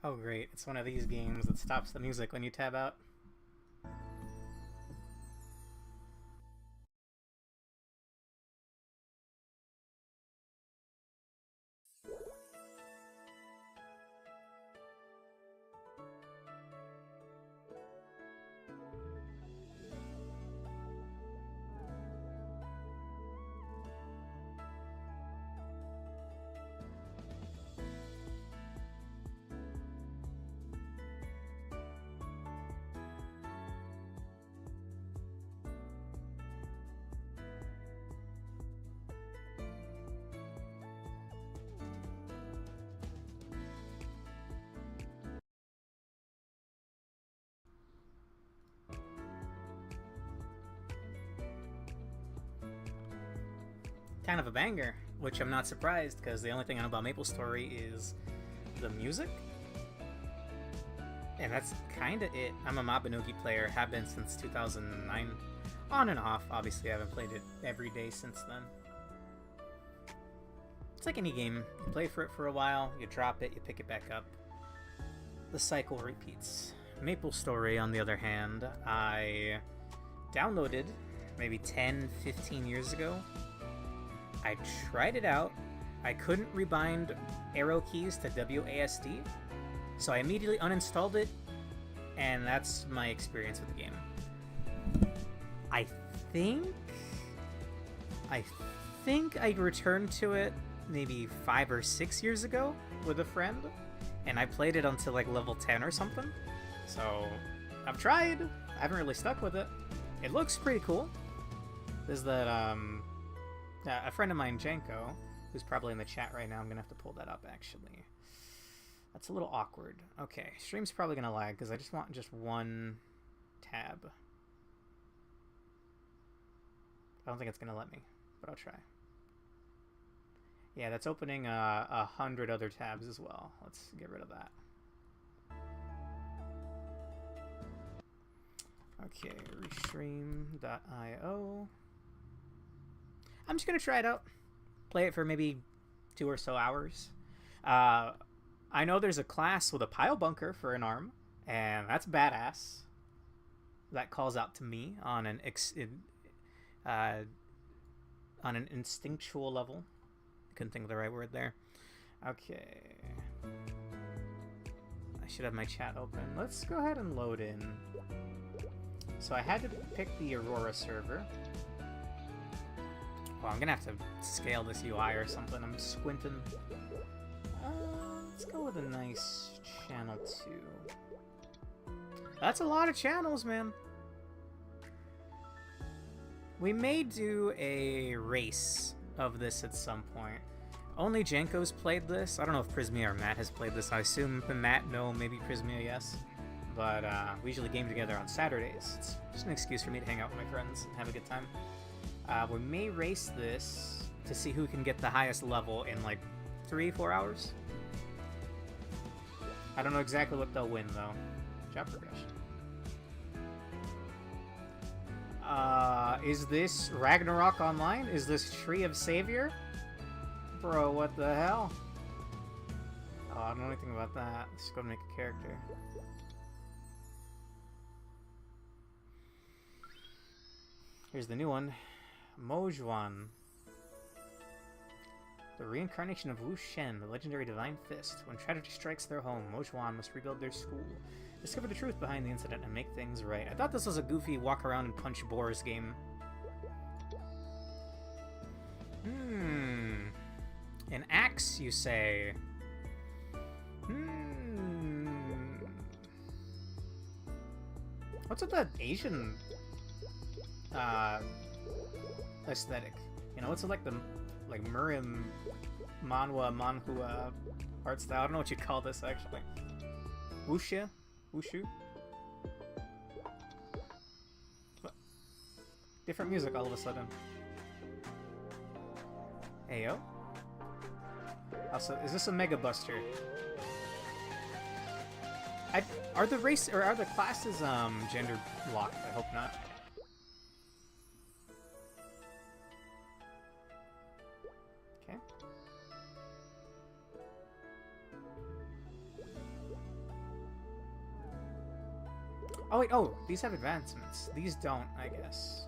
Oh great, it's one of these games that stops the music when you tab out. Kind of a banger, which I'm not surprised because the only thing I know about Maplestory is the music. And that's kind of it. I'm a Mabinogi player, have been since 2009. On and off, obviously I haven't played it every day since then. It's like any game. You play for it for a while, you drop it, you pick it back up. The cycle repeats. Maplestory, on the other hand, I downloaded maybe 10, 15 years ago. I tried it out. I couldn't rebind arrow keys to WASD, so I immediately uninstalled it, and that's my experience with the game. I think I returned to it maybe 5 or 6 years ago with a friend, and I played it until like level 10 or something. So I've tried. I haven't really stuck with it. It looks pretty cool. There's that a friend of mine, Janko, who's probably in the chat right now. I'm gonna have to pull that up actually. That's a little awkward. Okay, stream's probably gonna lag because I just want just one tab. I don't think it's gonna let me, but I'll try. Yeah, that's opening 100 other tabs as well. Let's get rid of that. Okay, restream.io. I'm just gonna try it out. Play it for maybe 2 or so hours. I know there's a class with a pile bunker for an arm, and that's badass. That calls out to me on an instinctual level. Couldn't think of the right word there. Okay. I should have my chat open. Let's go ahead and load in. So I had to pick the Aurora server. Well, I'm gonna have to scale this UI or something. I'm squinting. Let's go with a nice channel 2. That's a lot of channels, man. We may do a race of this at some point. Only Janko's played this. I don't know if Prismia or Matt has played this. I assume Matt, no, maybe Prismia, yes. But we usually game together on Saturdays. It's just an excuse for me to hang out with my friends and have a good time. We may race this to see who can get the highest level in like 3-4 hours. I don't know exactly what they'll win though. Job progression. Is this Ragnarok Online? Is this Tree of Savior? Bro, what the hell? Oh, I don't know anything about that. Let's go make a character. Here's the new one. Mojuan. The reincarnation of Wu Shen, the legendary divine fist. When tragedy strikes their home, Mojuan must rebuild their school. Discover the truth behind the incident and make things right. I thought this was a goofy walk around and punch boars game. An axe, you say? What's with that Asian aesthetic? You know, what's it like the Murim manhua art style? I don't know what you call this actually. Wuxia? Wushu? Different music all of a sudden. Heyo. Also, is this a Mega Buster? Are the race or are the classes gender locked? I hope not. Okay. Oh wait, oh, these have advancements. These don't, I guess.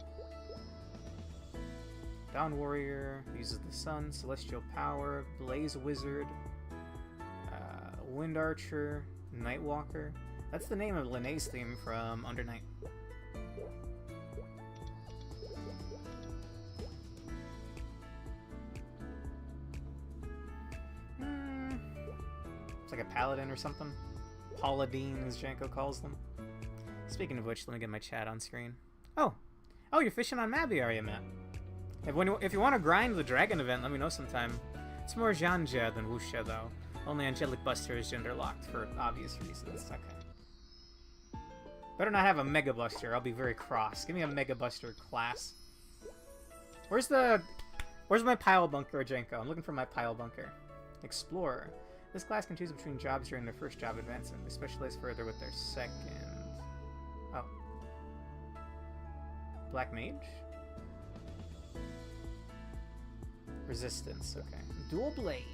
Dawn Warrior, uses the sun, Celestial Power, Blaze Wizard, Wind Archer, Nightwalker. That's the name of Linnea's theme from Under Night. It's like a paladin or something. Paladine, as Janko calls them. Speaking of which, let me get my chat on screen. Oh! Oh, you're fishing on Mabby, are you, Matt? If you want to grind the dragon event, let me know sometime. It's more Janja than Wuxia, though. Only Angelic Buster is gender locked for obvious reasons. Okay. Better not have a Mega Buster. I'll be very cross. Give me a Mega Buster class. Where's my pile bunker, Janko? I'm looking for my pile bunker. Explorer. This class can choose between jobs during their first job advancement. They specialize further with their second. Oh. Black Mage? Resistance, okay. Dual Blade.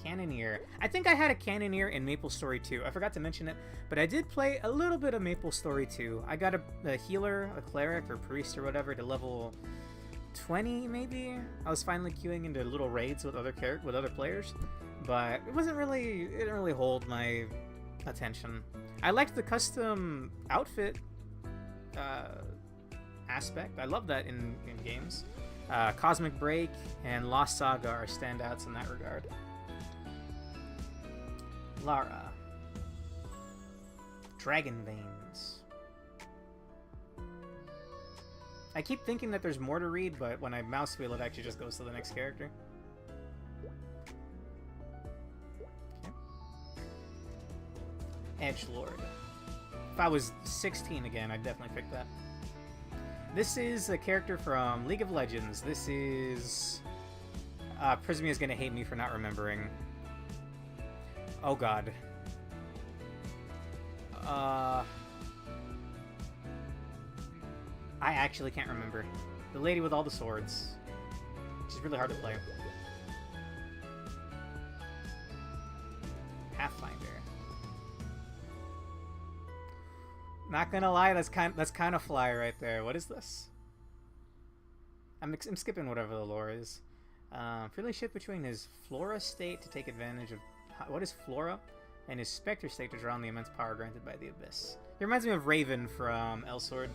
Cannoneer. I think I had a Cannoneer in Maplestory 2. I forgot to mention it, but I did play a little bit of Maplestory 2. I got a healer, a cleric, or priest, or whatever, to level 20, maybe? I was finally queuing into little raids with other players, but it didn't really hold my attention. I liked the custom outfit aspect. I love that in games. Cosmic Break and Lost Saga are standouts in that regard. Lara. Dragon Veins. I keep thinking that there's more to read, but when I mouse wheel, it actually just goes to the next character. Okay. Edgelord. If I was 16 again, I'd definitely pick that. This is a character from League of Legends. This is... Prismia's gonna hate me for not remembering. Oh god. I actually can't remember. The lady with all the swords. She's really hard to play. Pathfinder. Not gonna lie, that's kind of fly right there. What is this? I'm skipping whatever the lore is. Freely shift between his Flora state to take advantage of... What is Flora? And his Spectre state to draw on the immense power granted by the Abyss. He reminds me of Raven from Elsword.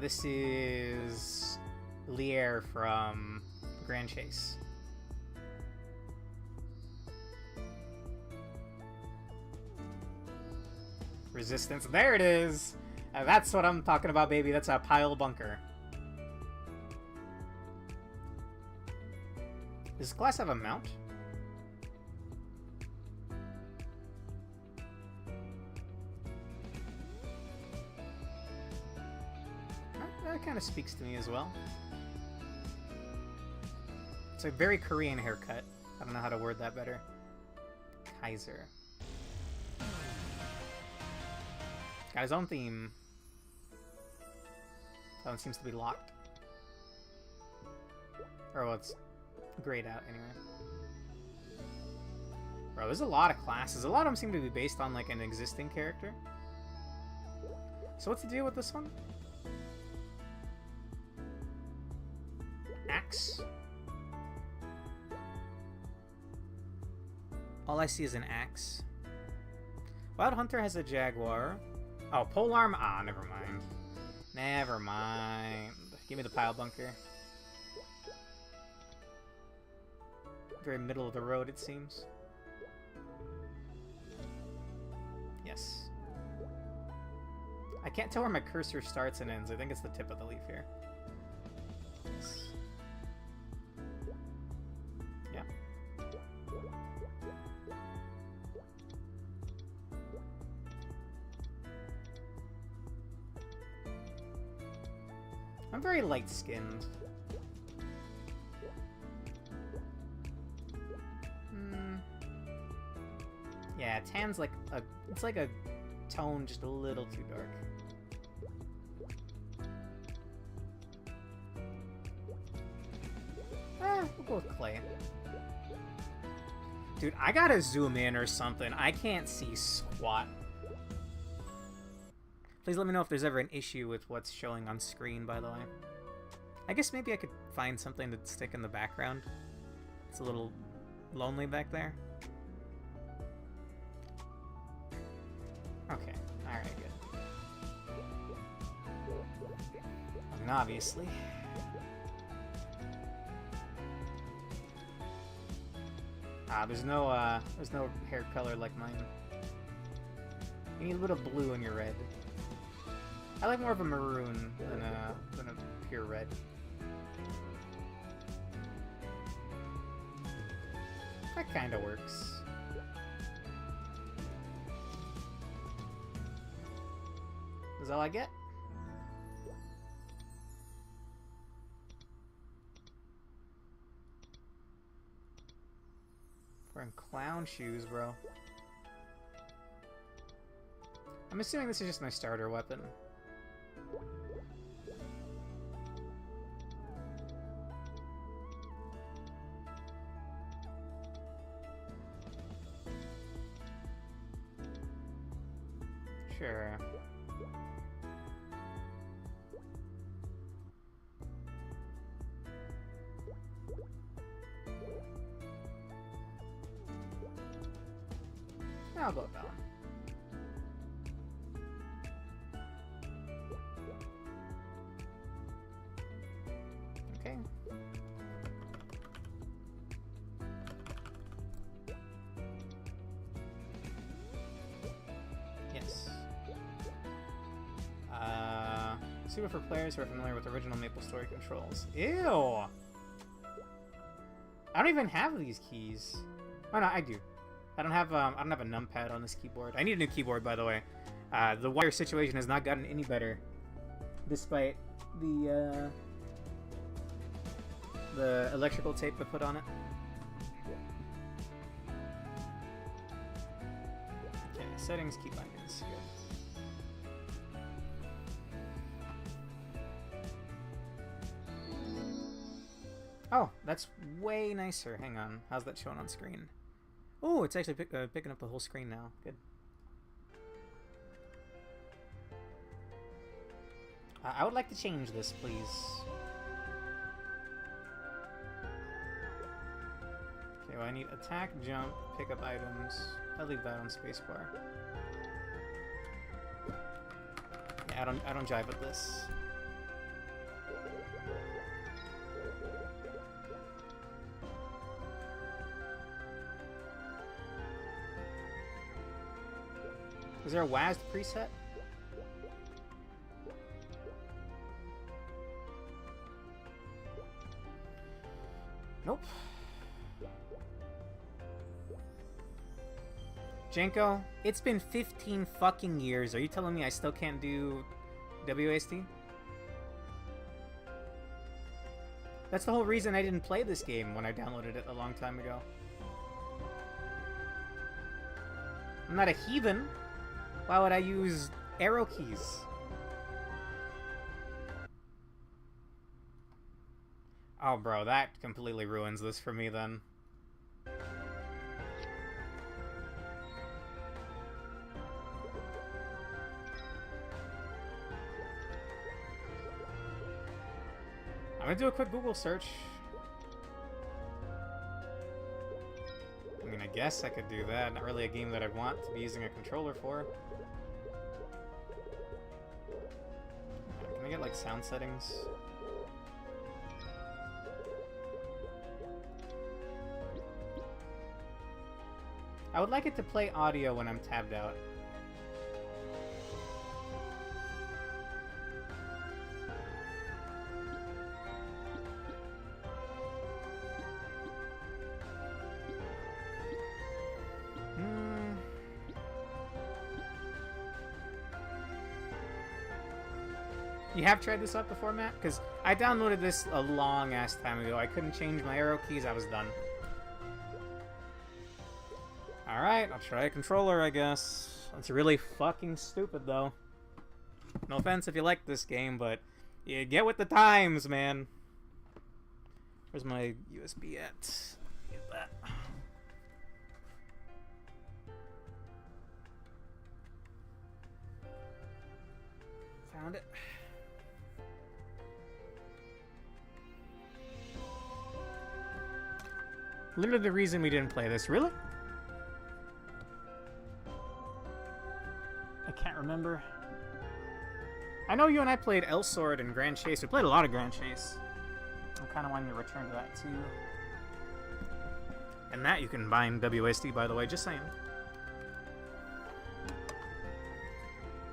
This is Lier from Grand Chase. Resistance. There it is! That's what I'm talking about, baby. That's a pile bunker. Does this class have a mount? That kind of speaks to me as well. It's a very Korean haircut. I don't know how to word that better. Kaiser. Got his own theme. That one seems to be locked. Or well, it's grayed out anyway. Bro, there's a lot of classes. A lot of them seem to be based on like an existing character. So what's the deal with this one? Axe. All I see is an axe. Wild Hunter has a jaguar. Oh, polearm? Ah, never mind. Never mind. Give me the pile bunker. Very middle of the road, it seems. Yes. I can't tell where my cursor starts and ends. I think it's the tip of the leaf here. Yes. Yeah. I'm very light-skinned. Yeah, tan's like a... It's like a tone just a little too dark. We'll go with clay. Dude, I gotta zoom in or something. I can't see squat. Please let me know if there's ever an issue with what's showing on screen, by the way. I guess maybe I could find something to stick in the background. It's a little lonely back there. Okay, alright, good. And obviously... there's no hair color like mine. You need a bit of blue in your red. I like more of a maroon than a pure red. That kind of works. Is that all I get? Wearing clown shoes, bro. I'm assuming this is just my starter weapon. Sure. I'll go with that one. Okay. Yes. Super for players who are familiar with original Maplestory controls. Ew! I don't even have these keys. Oh no, I do. I don't have a numpad on this keyboard. I need a new keyboard, by the way. The wire situation has not gotten any better, despite the electrical tape I put on it. Okay, settings, key bindings. Good. Oh, that's way nicer. Hang on. How's that showing on screen? Oh, it's actually picking up the whole screen now. Good. I would like to change this, please. Okay, well, I need attack, jump, pick up items. I'll leave that on spacebar. Yeah, I don't jive with this. Is there a WASD preset? Nope. Jenko, it's been 15 fucking years. Are you telling me I still can't do WASD? That's the whole reason I didn't play this game when I downloaded it a long time ago. I'm not a heathen. Why would I use arrow keys? Oh, bro, that completely ruins this for me, then. I'm gonna do a quick Google search. I mean, I guess I could do that. Not really a game that I'd want to be using a controller for. Can I get, like, sound settings? I would like it to play audio when I'm tabbed out. You have tried this out before, Matt? Because I downloaded this a long-ass time ago. I couldn't change my arrow keys. I was done. Alright, I'll try a controller, I guess. It's really fucking stupid, though. No offense if you like this game, but you get with the times, man. Where's my USB at? Get that. Found it. Literally the reason we didn't play this. Really? I can't remember. I know you and I played El Sword and Grand Chase. We played a lot of Grand Chase. I'm kind of wanting to return to that too. And that you can buy in WSD, by the way, just saying.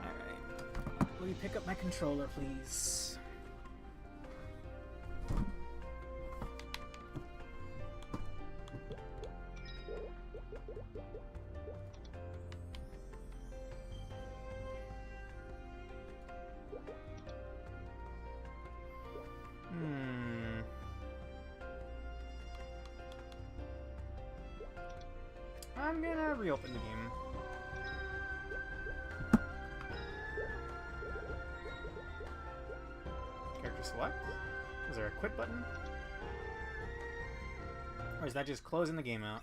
Alright. Will you pick up my controller, please? I'm gonna reopen the game. Character select? Is there a quit button? Or is that just closing the game out?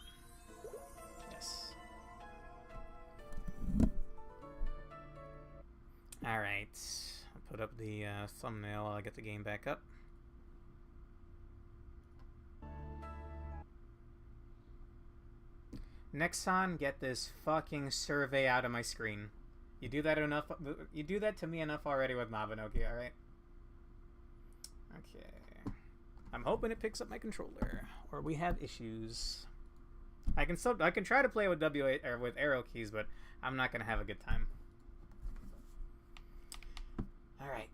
Yes. Alright. I'll put up the thumbnail while I get the game back up. Nexon, get this fucking survey out of my screen. You do that enough. You do that to me enough already with Mabinogi, alright? Okay. I'm hoping it picks up my controller, or we have issues. I can try to play with W8 or with arrow keys, but I'm not gonna have a good time. Alright.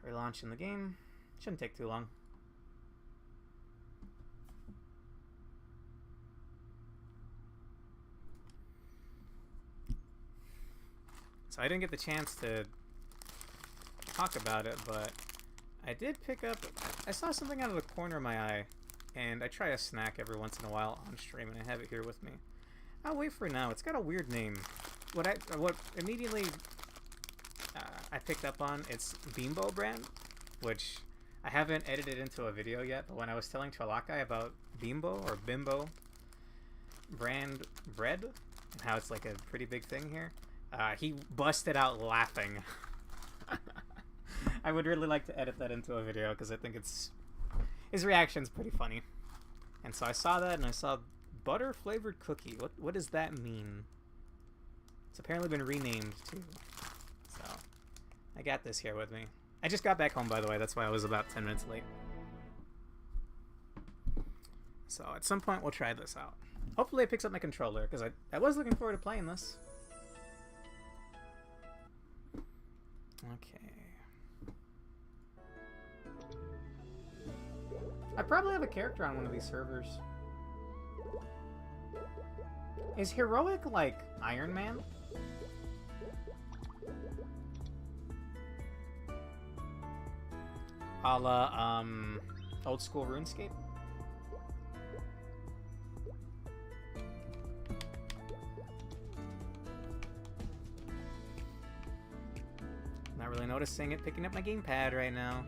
Relaunching the game. Shouldn't take too long. So I didn't get the chance to talk about it, but I did pick up... I saw something out of the corner of my eye, and I try a snack every once in a while on stream, and I have it here with me. I'll wait for now. It's got a weird name. What immediately I picked up on, it's Bimbo brand, which I haven't edited into a video yet, but when I was telling Chalakai about Bimbo, or Bimbo brand bread, and how it's like a pretty big thing here, he busted out laughing. I would really like to edit that into a video because I think his reaction's pretty funny. And so I saw that and I saw butter flavored cookie. What does that mean? It's apparently been renamed too. So I got this here with me. I just got back home, by the way. That's why I was about 10 minutes late. So at some point we'll try this out. Hopefully it picks up my controller because I was looking forward to playing this. Okay. I probably have a character on one of these servers. Is Heroic like Iron Man? A la, old school RuneScape? Not really noticing it picking up my gamepad right now.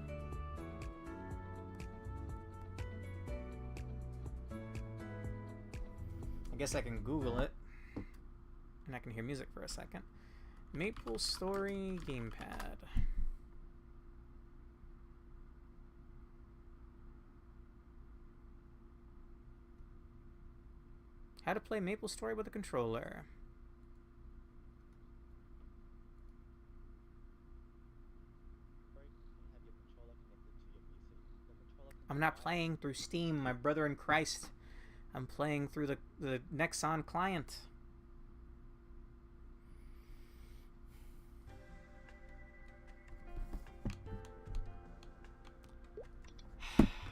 I guess I can Google it. And I can hear music for a second. Maplestory gamepad. How to play Maplestory with a controller. I'm not playing through Steam, my brother in Christ. I'm playing through the Nexon client.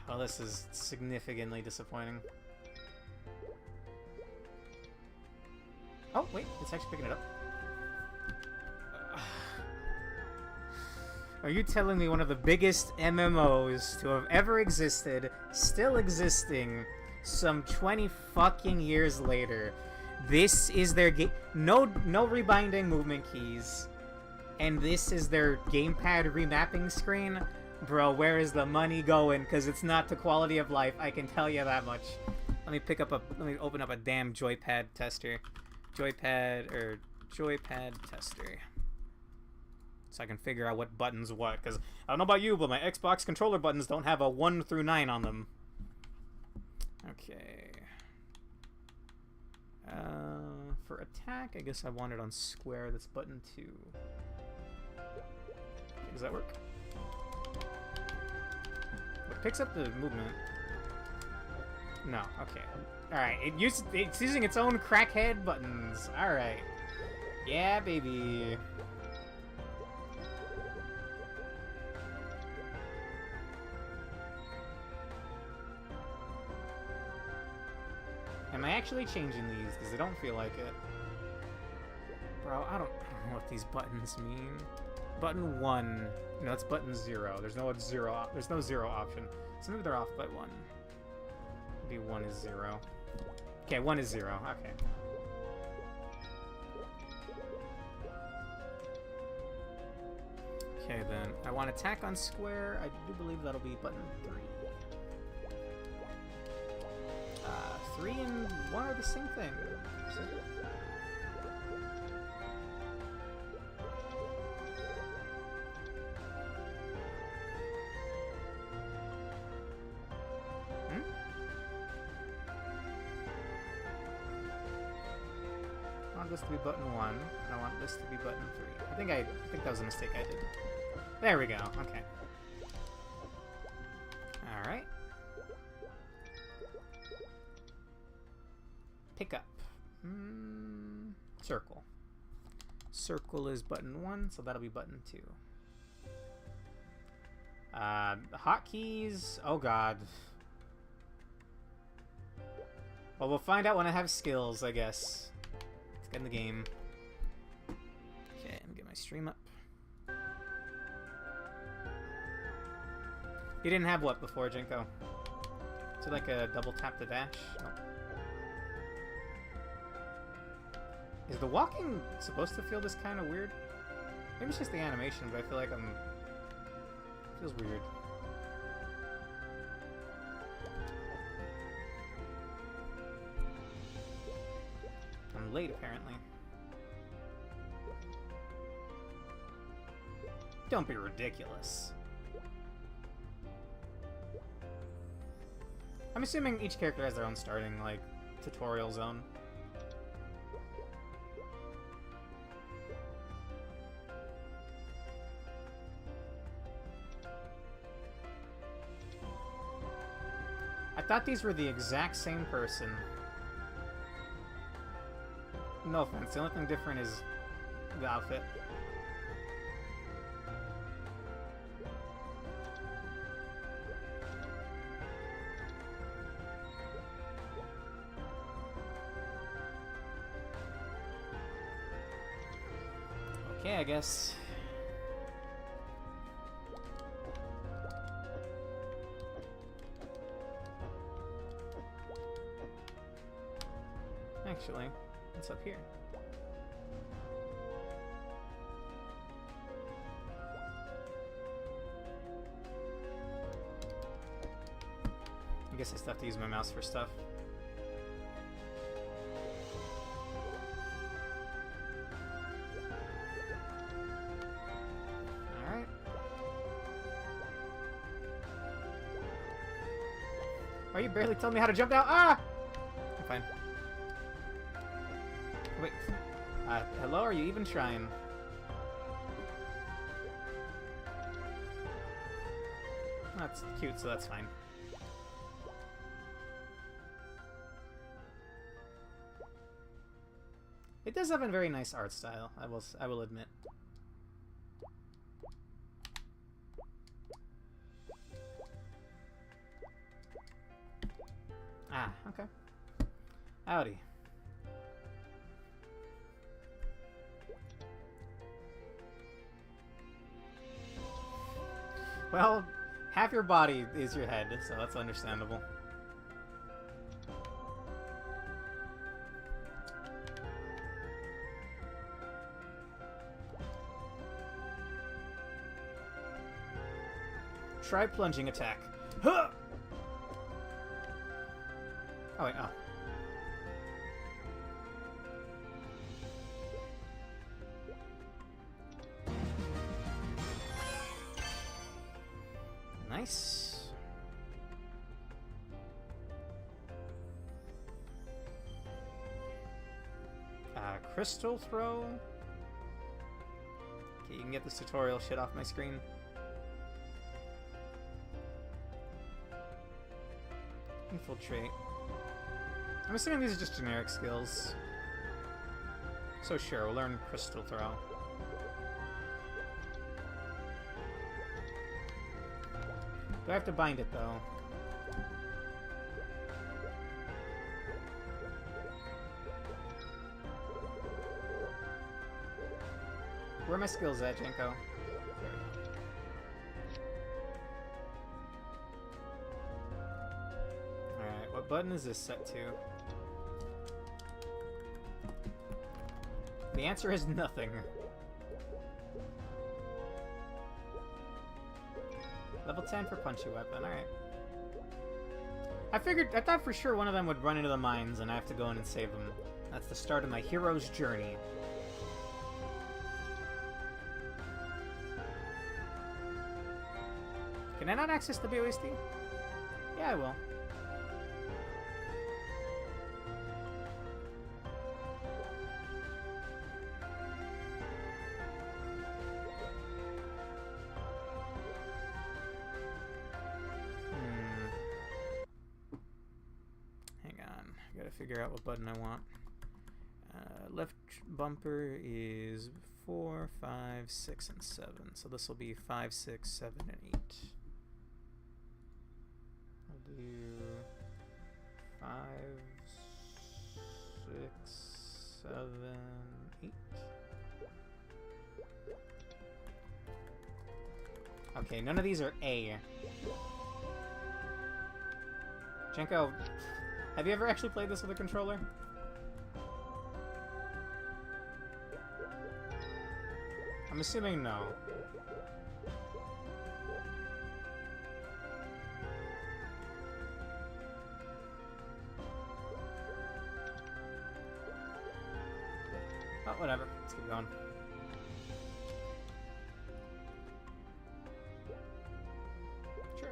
Well, this is significantly disappointing. Oh, wait, it's actually picking it up. Are you telling me one of the biggest MMOs to have ever existed, still existing, some 20 fucking years later, this is their game? No rebinding movement keys, and this is their gamepad remapping screen? Bro, where is the money going? Because it's not to quality of life, I can tell you that much. Let me open up a damn joypad tester. Joypad tester. So I can figure out what buttons what, because I don't know about you, but my Xbox controller buttons don't have a 1 through 9 on them. Okay. For attack, I guess I want it on square. That's button 2. Okay, does that work? It picks up the movement. No, okay. Alright, it's using its own crackhead buttons. Alright. Yeah, baby. Am I actually changing these? Because I don't feel like it. Bro, I don't know what these buttons mean. Button 1. No, it's button 0. There's no 0 option. So maybe they're off by 1. Maybe 1 is 0. Okay, 1 is 0. Okay. Okay, then. I want attack on square. I do believe that'll be button 3. 3 and 1 are the same thing. I want this to be button 1, and I want this to be button 3. I think that was a mistake I did. There we go. Okay. All right. Pick up. Circle. Circle is button 1, so that'll be button 2. Hotkeys. Oh god. Well, we'll find out when I have skills, I guess. Let's get in the game. Okay, let me get my stream up. You didn't have what before, Jinko? Is it like a double tap to dash? Nope. Is the walking supposed to feel this kind of weird? Maybe it's just the animation, but I feel like it feels weird. I'm late, apparently. Don't be ridiculous. I'm assuming each character has their own starting, like, tutorial zone. I thought these were the exact same person. No offense, the only thing different is the outfit. Okay, I guess. Actually, what's up here? I guess I still have to use my mouse for stuff. Alright. Why you barely telling me how to jump now? Ah! I'm fine. Wait. Hello? Are you even trying? That's cute, so that's fine. It does have a very nice art style, I will admit. Ah, okay. Howdy. Well, half your body is your head, so that's understandable. Try plunging attack. Huh! Oh, wait, oh. Nice. Crystal throw. Okay, you can get this tutorial shit off my screen. Infiltrate. I'm assuming these are just generic skills. So sure, we'll learn Crystal Throw. Do I have to bind it, though? Where are my skills at, Jenko? Alright, what button is this set to? The answer is nothing. Level 10 for punchy weapon, alright. I thought for sure one of them would run into the mines and I have to go in and save them. That's the start of my hero's journey. Can I not access the BOSD? Yeah, I will. Figure out what button I want. Left bumper is 4, 5, 6, and 7. So this will be 5, 6, 7, and 8. I'll do 5, 6, 7, 8. Okay, none of these are A. Jenko, have you ever actually played this with a controller? I'm assuming no. Oh, whatever. Let's keep going. Sure.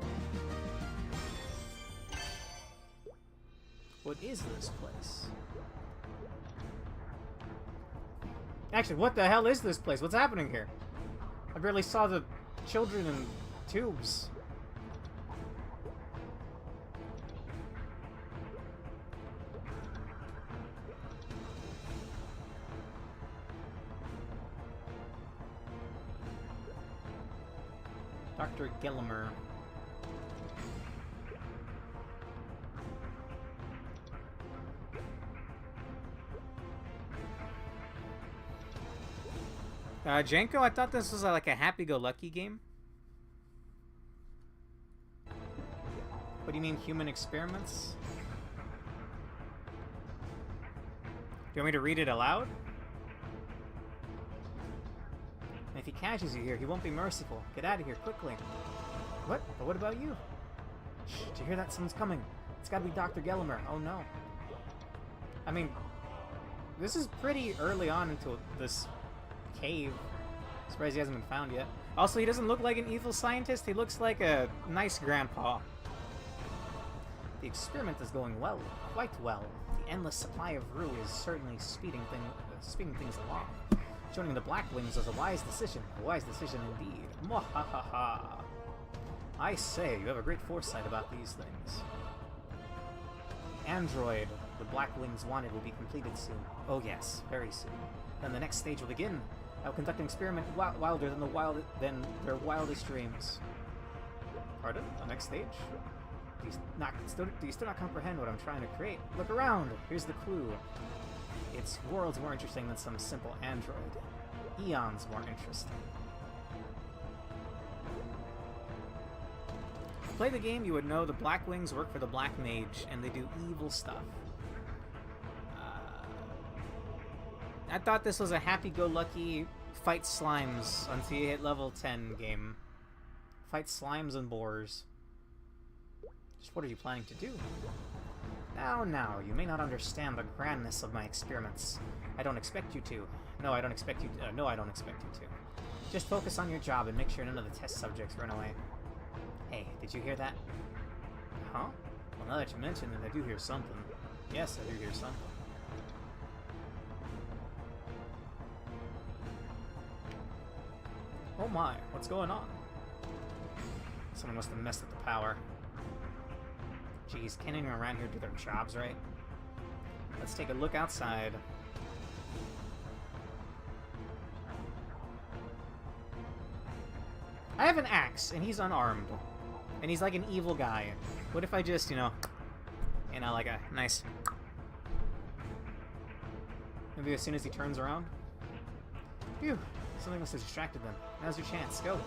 What is this place? Actually, what the hell is this place? What's happening here? I barely saw the children in tubes. Dr. Gillimer. Janko, I thought this was like a happy-go-lucky game. What do you mean, human experiments? Do you want me to read it aloud? And if he catches you here, he won't be merciful. Get out of here, quickly. What? But what about you? Shh, did you hear that? Someone's coming. It's gotta be Dr. Gillimer. Oh no. I mean, this is pretty early on into this cave. Surprised he hasn't been found yet. Also, he doesn't look like an evil scientist. He looks like a nice grandpa. The experiment is going well, quite well. The endless supply of Rue is certainly speeding things along. Joining the Black Wings was a wise decision indeed. Mwahaha. I say, you have a great foresight about these things. The android the Black Wings wanted will be completed soon. Oh yes, very soon. Then the next stage will begin. I will conduct an experiment wilder than their wildest dreams. Pardon? The next stage? Do you still not comprehend what I'm trying to create? Look around! Here's the clue. It's worlds more interesting than some simple android. Eons more interesting. If you play the game, you would know the Black Wings work for the Black Mage, and they do evil stuff. I thought this was a happy-go-lucky fight slimes until you hit level 10 game. Fight slimes and boars. Just what are you planning to do? Now, you may not understand the grandness of my experiments. I don't expect you to. No, I don't expect you to. No, I don't expect you to. Just focus on your job and make sure none of the test subjects run away. Hey, did you hear that? Huh? Well, now that you mention it, I do hear something. Yes, I do hear something. Oh my, what's going on? Someone must have messed with the power. Jeez, can't anyone around here do their jobs right? Let's take a look outside. I have an axe, and he's unarmed. And he's like an evil guy. What if I just, you know, like a nice... Maybe as soon as he turns around? Phew, something must have distracted them. Now's your chance, go.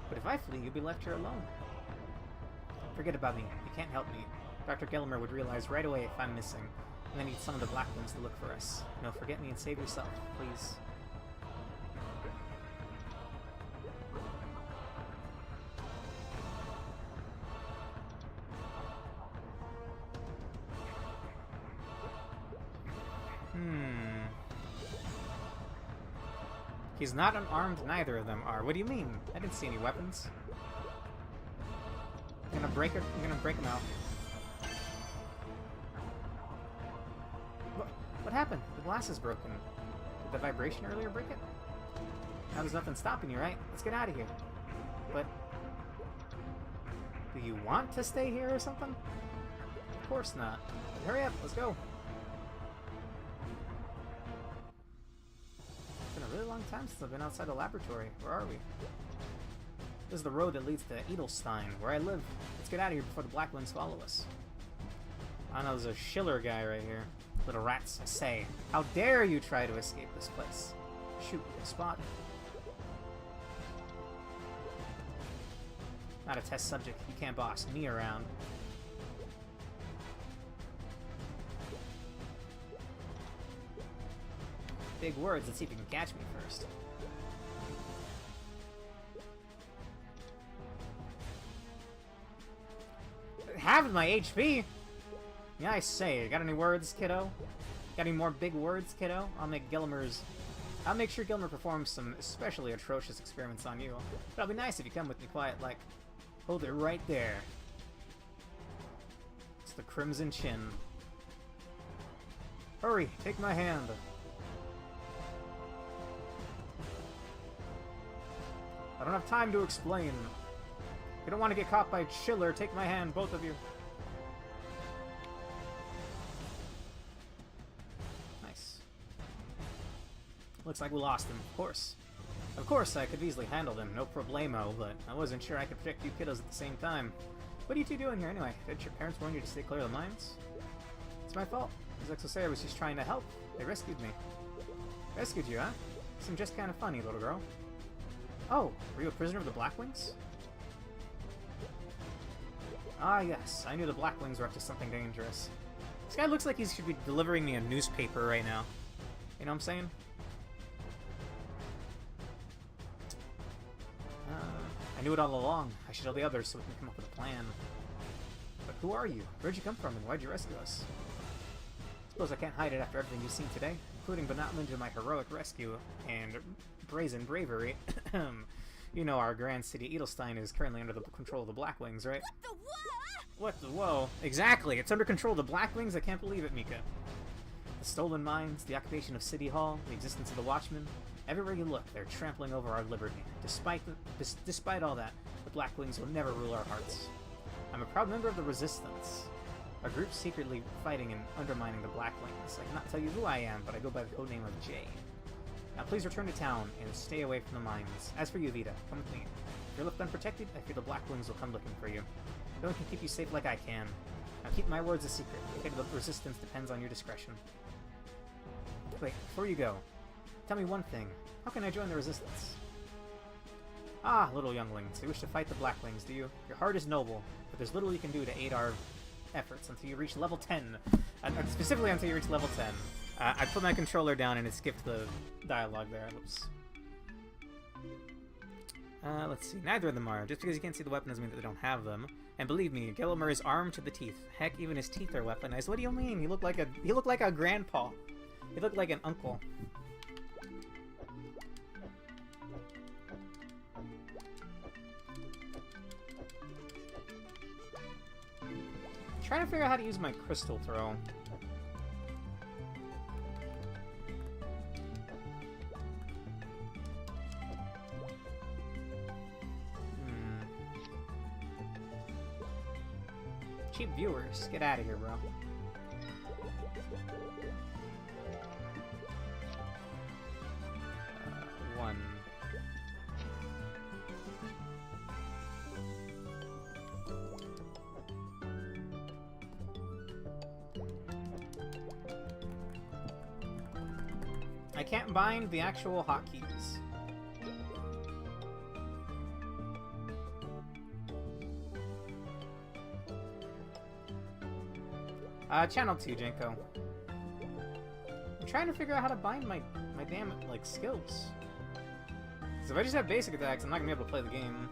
But if I flee, you'll be left here alone. Forget about me. You can't help me. Dr. Gilmer would realize right away if I'm missing, and then need some of the black ones to look for us. No, forget me and save yourself, please. He's not unarmed, neither of them are. What do you mean? I didn't see any weapons. I'm gonna break him out. What happened? The glass is broken. Did the vibration earlier break it? Now there's nothing stopping you, right? Let's get out of here. But... do you want to stay here or something? Of course not. But hurry up, let's go. It's been a really long time since I've been outside the laboratory. Where are we? This is the road that leads to Edelstein, where I live. Let's get out of here before the Black Wings follow us. I know there's a Schiller guy right here. Little rats, I say. How dare you try to escape this place? Shoot, you're spotted. Not a test subject. You can't boss me around. Big words. Let's see if you can catch me first. Half my HP? Yeah, I say. Got any words, kiddo? Got any more big words, kiddo? I'll make sure Gilmer performs some especially atrocious experiments on you. But it'll be nice if you come with me quiet, like... Hold it right there. It's the Crimson Chin. Hurry, take my hand. I don't have time to explain. If you don't want to get caught by Schiller, take my hand, both of you. Nice. Looks like we lost him, of course. Of course, I could easily handle them, no problemo, but I wasn't sure I could protect you kiddos at the same time. What are you two doing here anyway? Did your parents warn you to stay clear of the mines? It's my fault. As Exosaur was just trying to help. They rescued me. Rescued you, huh? Seemed just kind of funny, little girl. Oh, were you a prisoner of the Blackwings? Ah, yes. I knew the Blackwings were up to something dangerous. This guy looks like he should be delivering me a newspaper right now. You know what I'm saying? I knew it all along. I should tell the others so we can come up with a plan. But who are you? Where'd you come from and why'd you rescue us? Suppose I can't hide it after everything you've seen today, including but not limited to my heroic rescue and brazen bravery. You know our grand city Edelstein is currently under the control of the Blackwings, right? What the whoa? What the whoa? Exactly! It's under control of the Blackwings? I can't believe it, Mika. The stolen mines, the occupation of City Hall, the existence of the Watchmen. Everywhere you look, they're trampling over our liberty. Despite all that, the Blackwings will never rule our hearts. I'm a proud member of the Resistance, a group secretly fighting and undermining the Blackwings. I cannot tell you who I am, but I go by the codename of Jay. Now please return to town and stay away from the mines. As for you, Vita, come with me. If you're left unprotected, I fear the Blackwings will come looking for you. No one can keep you safe like I can. Now keep my words a secret. The fate of the Resistance depends on your discretion. Wait, before you go, tell me one thing. How can I join the Resistance? Ah, little younglings, you wish to fight the Blackwings, do you? Your heart is noble, but there's little you can do to aid our efforts until you reach level 10. Specifically until you reach level 10. I put my controller down and it skipped the dialogue there. Oops. Let's see. Neither of them are. Just because you can't see the weapon doesn't mean that they don't have them. And believe me, Gillimer is armed to the teeth. Heck, even his teeth are weaponized. What do you mean? He looked like a grandpa. He looked like an uncle. Trying to figure out how to use my crystal throw. Cheap viewers, get out of here, bro. One. I can't bind the actual hotkeys. Channel 2, Jenko. I'm trying to figure out how to bind my damn, like, skills. Because if I just have basic attacks, I'm not gonna be able to play the game.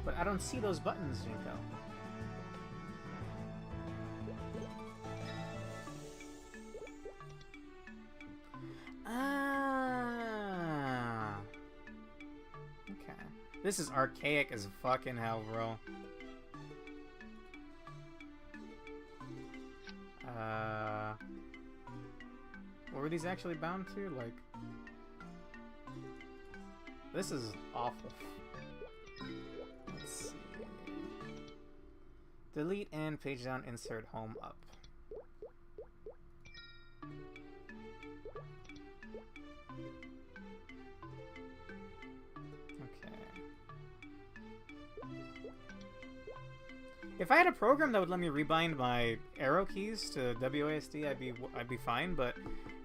But I don't see those buttons, Jinko. Ah. Okay. This is archaic as fucking hell, bro. What were these actually bound to? Like... This is awful. Let's see. Delete and page down, insert home up. Okay. If I had a program that would let me rebind my arrow keys to WASD, I'd be fine, but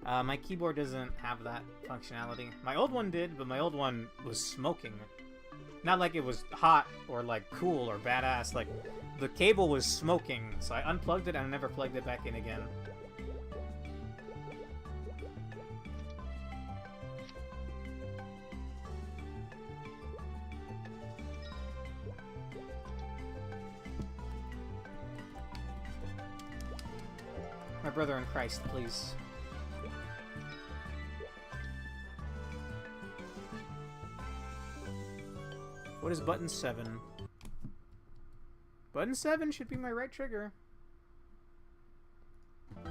my keyboard doesn't have that functionality. My old one did, but my old one was smoking. Not like it was hot or like cool or badass, like the cable was smoking, so I unplugged it and I never plugged it back in again. My brother in Christ, please. What is button 7? Button 7 should be my right trigger. I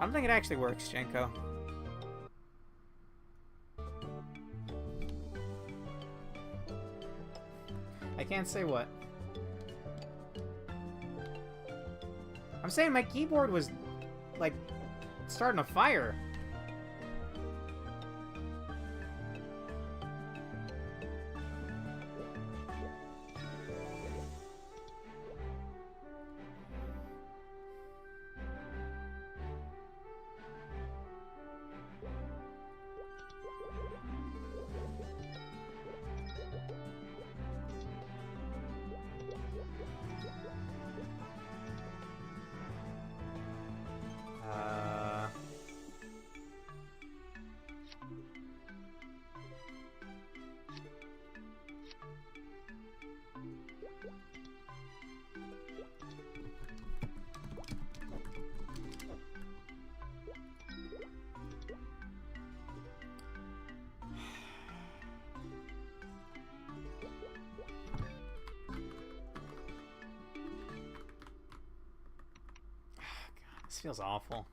don't think it actually works, Jenko. I can't say what. I'm saying my keyboard was, like, starting a fire. This feels awful.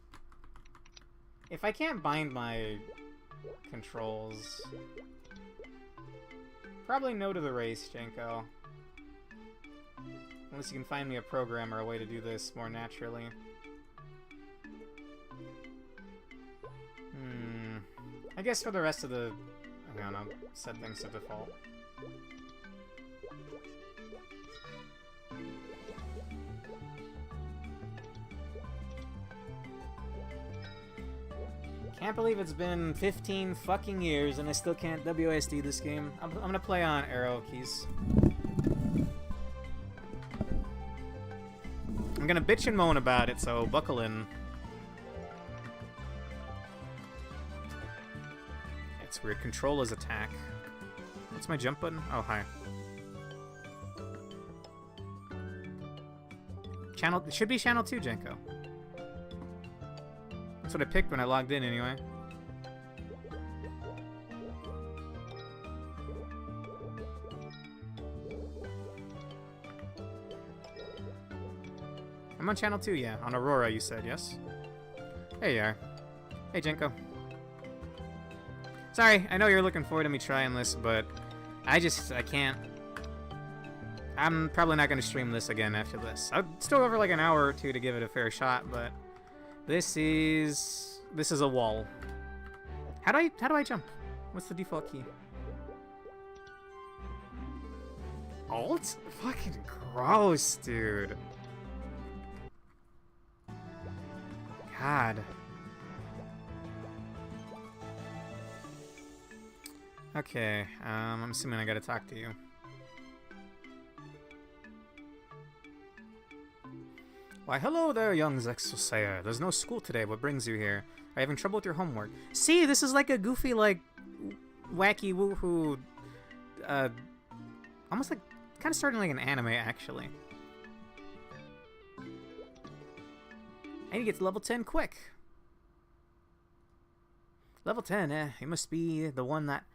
If I can't bind my controls... Probably no to the race, Jenko. Unless you can find me a program or a way to do this more naturally. I guess for the rest of the... I don't know, set things to default. Can't believe it's been 15 fucking years and I still can't WASD this game. I'm gonna play on arrow keys. I'm gonna bitch and moan about it, so buckle in. It's weird. Control is attack. What's my jump button? Oh, hi. Channel. It should be channel 2, Jenko. That's what I picked when I logged in, anyway. I'm on channel 2, yeah. On Aurora, you said, yes? There you are. Hey, Jenko. Sorry, I know you're looking forward to me trying this, but I can't. I'm probably not going to stream this again after this. I'll still go for like an hour or two to give it a fair shot, but this is a wall. How do I jump? What's the default key? Alt? Fucking gross, dude. God. Okay, I'm assuming I gotta talk to you. Why, hello there, young Zexosayer. There's no school today. What brings you here? Are you having trouble with your homework? See, this is like a goofy, like, wacky woohoo, almost like, kind of starting like an anime, actually. I need to get to level 10 quick. Level 10, you must be the one that...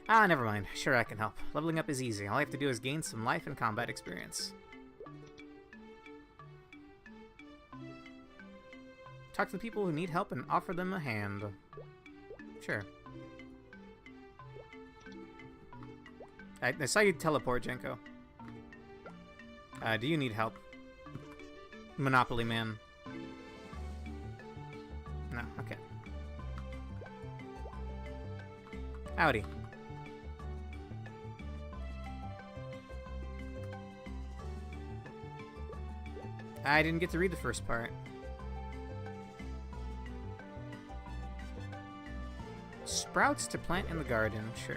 Ah, never mind. Sure, I can help. Leveling up is easy. All I have to do is gain some life and combat experience. Talk to the people who need help and offer them a hand. Sure. I saw you teleport, Jenko. Do you need help? Monopoly Man. No, okay. Howdy. I didn't get to read the first part. Sprouts to plant in the garden, sure.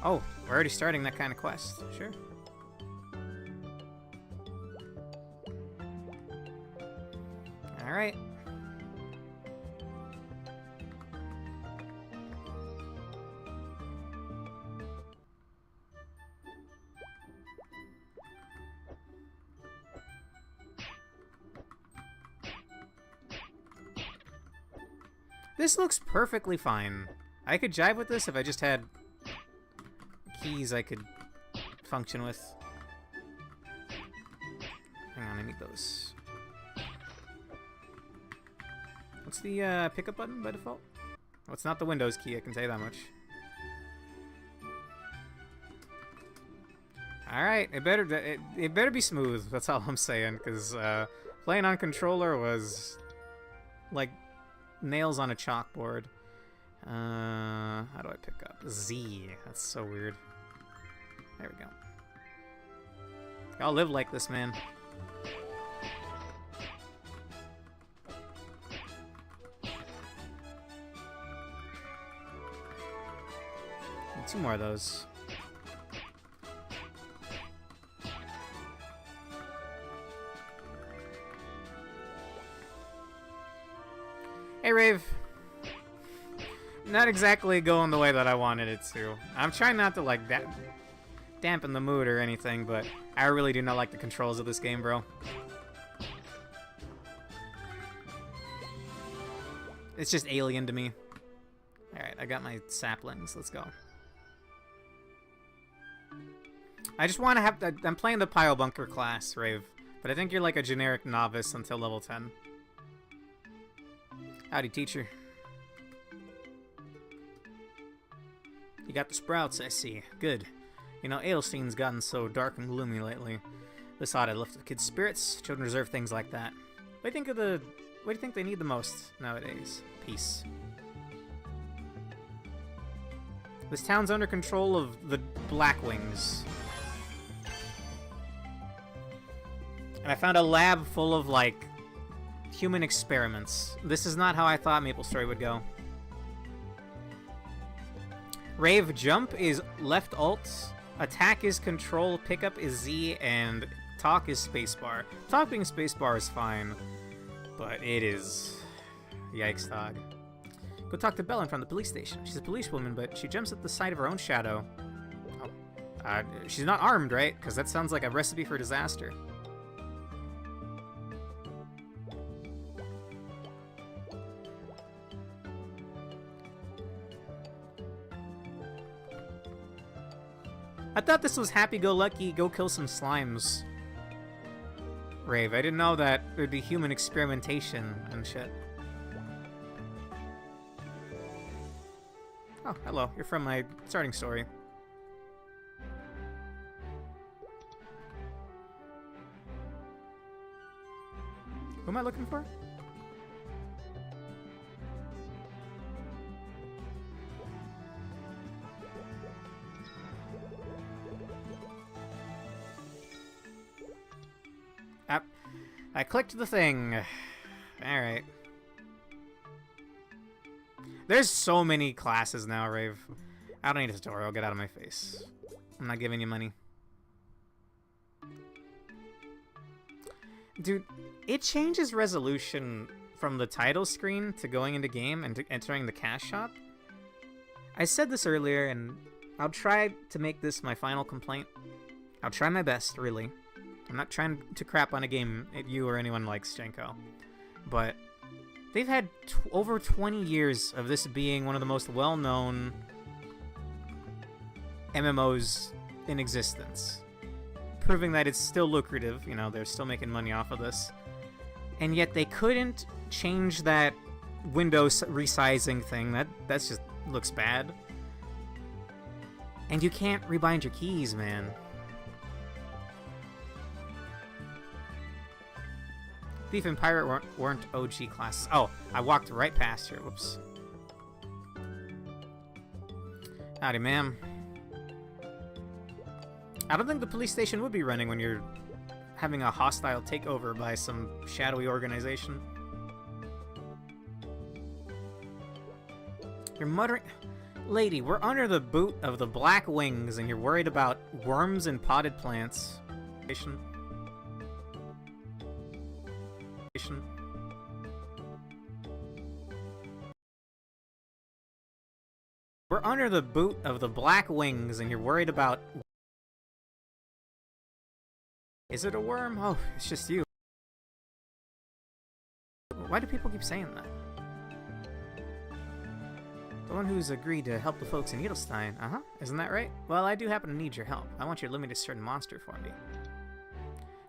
Oh, we're already starting that kind of quest, sure. Alright. This looks perfectly fine. I could jive with this if I just had keys I could function with. Hang on, I need those. What's the pickup button by default? Oh, it's not the Windows key, I can tell you that much. Alright, it better be smooth, that's all I'm saying, because playing on controller was like nails on a chalkboard. How do I pick up? Z. That's so weird. There we go. Y'all live like this, man. Need 2 more of those. Hey, Rave. Not exactly going the way that I wanted it to. I'm trying not to, like, dampen the mood or anything, but I really do not like the controls of this game, bro. It's just alien to me. Alright, I got my saplings. Let's go. I just want to have... I'm playing the Pile Bunker class, Rave, but I think you're like a generic novice until level 10. Howdy, teacher. You got the sprouts, I see. Good. You know, Adelstein's gotten so dark and gloomy lately. This ought to lift the kids' spirits. Children deserve things like that. What do you think they need the most nowadays? Peace. This town's under control of the Blackwings. And I found a lab full of, like, Human experiments. This is not how I thought Maplestory would go. Rave jump is left alt, attack is control, pickup is Z, and talk is spacebar. Talking spacebar is fine, but it is... Yikes, dog. Go talk to Bella in front of the police station. She's a policewoman, but she jumps at the sight of her own shadow. Oh. She's not armed, right? Because that sounds like a recipe for disaster. I thought this was happy-go-lucky, go kill some slimes. Rave, I didn't know that there'd be human experimentation and shit. Oh, hello. You're from my starting story. Who am I looking for? I clicked the thing. Alright. There's so many classes now, Rave. I don't need a tutorial. Get out of my face. I'm not giving you money. Dude, it changes resolution from the title screen to going into game and to entering the cash shop. I said this earlier, and I'll try to make this my final complaint. I'll try my best, really. I'm not trying to crap on a game you or anyone likes, Jenko. But they've had over 20 years of this being one of the most well-known MMOs in existence. Proving that it's still lucrative, you know, they're still making money off of this. And yet they couldn't change that window resizing thing. That's just looks bad. And you can't rebind your keys, man. Thief and Pirate weren't OG classes. Oh, I walked right past her. Whoops. Howdy, ma'am. I don't think the police station would be running when you're having a hostile takeover by some shadowy organization. You're muttering... Lady, we're under the boot of the Black Wings, and you're worried about worms and potted plants. We're under the boot of the Black Wings, and you're worried about... Is it a worm? Oh, it's just you. Why do people keep saying that? The one who's agreed to help the folks in Edelstein. Uh-huh. Isn't that right? Well, I do happen to need your help. I want you to limit a certain monster for me.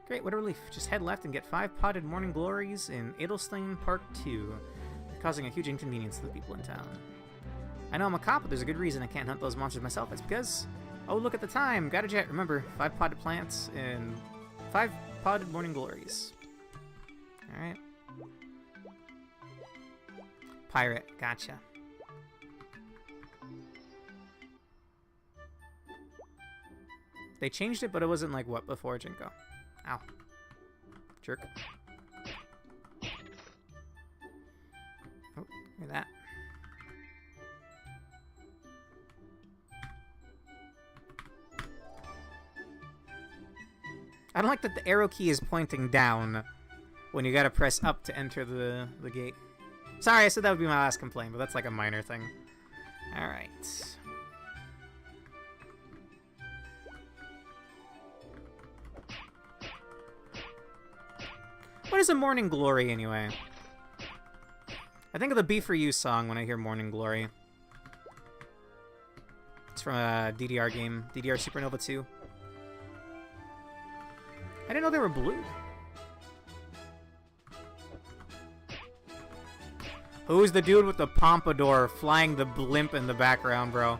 Great, what a relief. Just head left and get 5 potted morning glories in Edelstein Park 2. They're causing a huge inconvenience to the people in town. I know I'm a cop, but there's a good reason I can't hunt those monsters myself. It's because... Oh, look at the time. Got a jet. Remember, 5 potted plants and 5 potted morning glories. Alright. Pirate. Gotcha. They changed it, but it wasn't like what before, Jinko? Ow. Jerk. Oh, look at that. I don't like that the arrow key is pointing down when you gotta press up to enter the gate. Sorry, I said that would be my last complaint, but that's like a minor thing. Alright. What is a Morning Glory, anyway? I think of the Be For You song when I hear Morning Glory. It's from a DDR game, DDR Supernova 2. I didn't know they were blue. Who's the dude with the pompadour flying the blimp in the background, bro?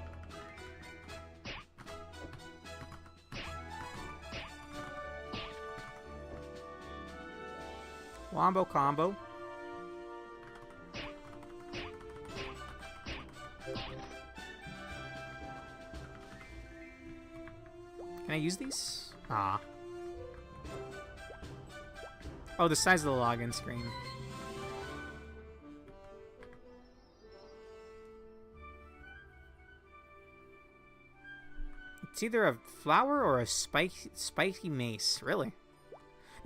Wombo combo. Can I use these? Ah. Oh, the size of the login screen. It's either a flower or a spiky mace. Really?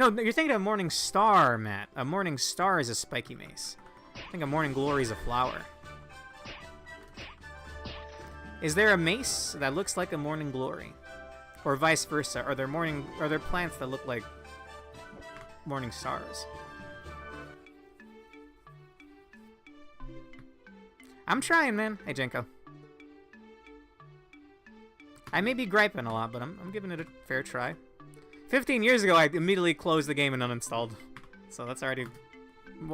No, you're thinking of a morning star, Matt. A morning star is a spiky mace. I think a morning glory is a flower. Is there a mace that looks like a morning glory? Or vice versa? Are there plants that look like morning stars? I'm trying, man. Hey, Jenko. I may be griping a lot, but I'm giving it a fair try. 15 years ago, I immediately closed the game and uninstalled. So that's already...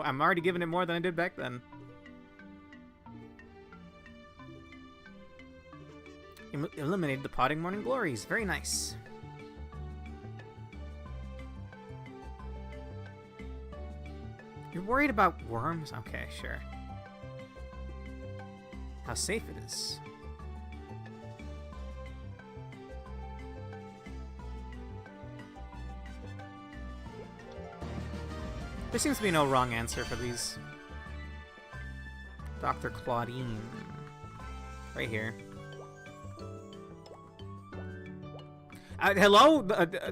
I'm already giving it more than I did back then. Eliminated the potting morning glories. Very nice. You're worried about worms? Okay, sure. How safe it is. There seems to be no wrong answer for these. Dr. Claudine. Right here. Hello?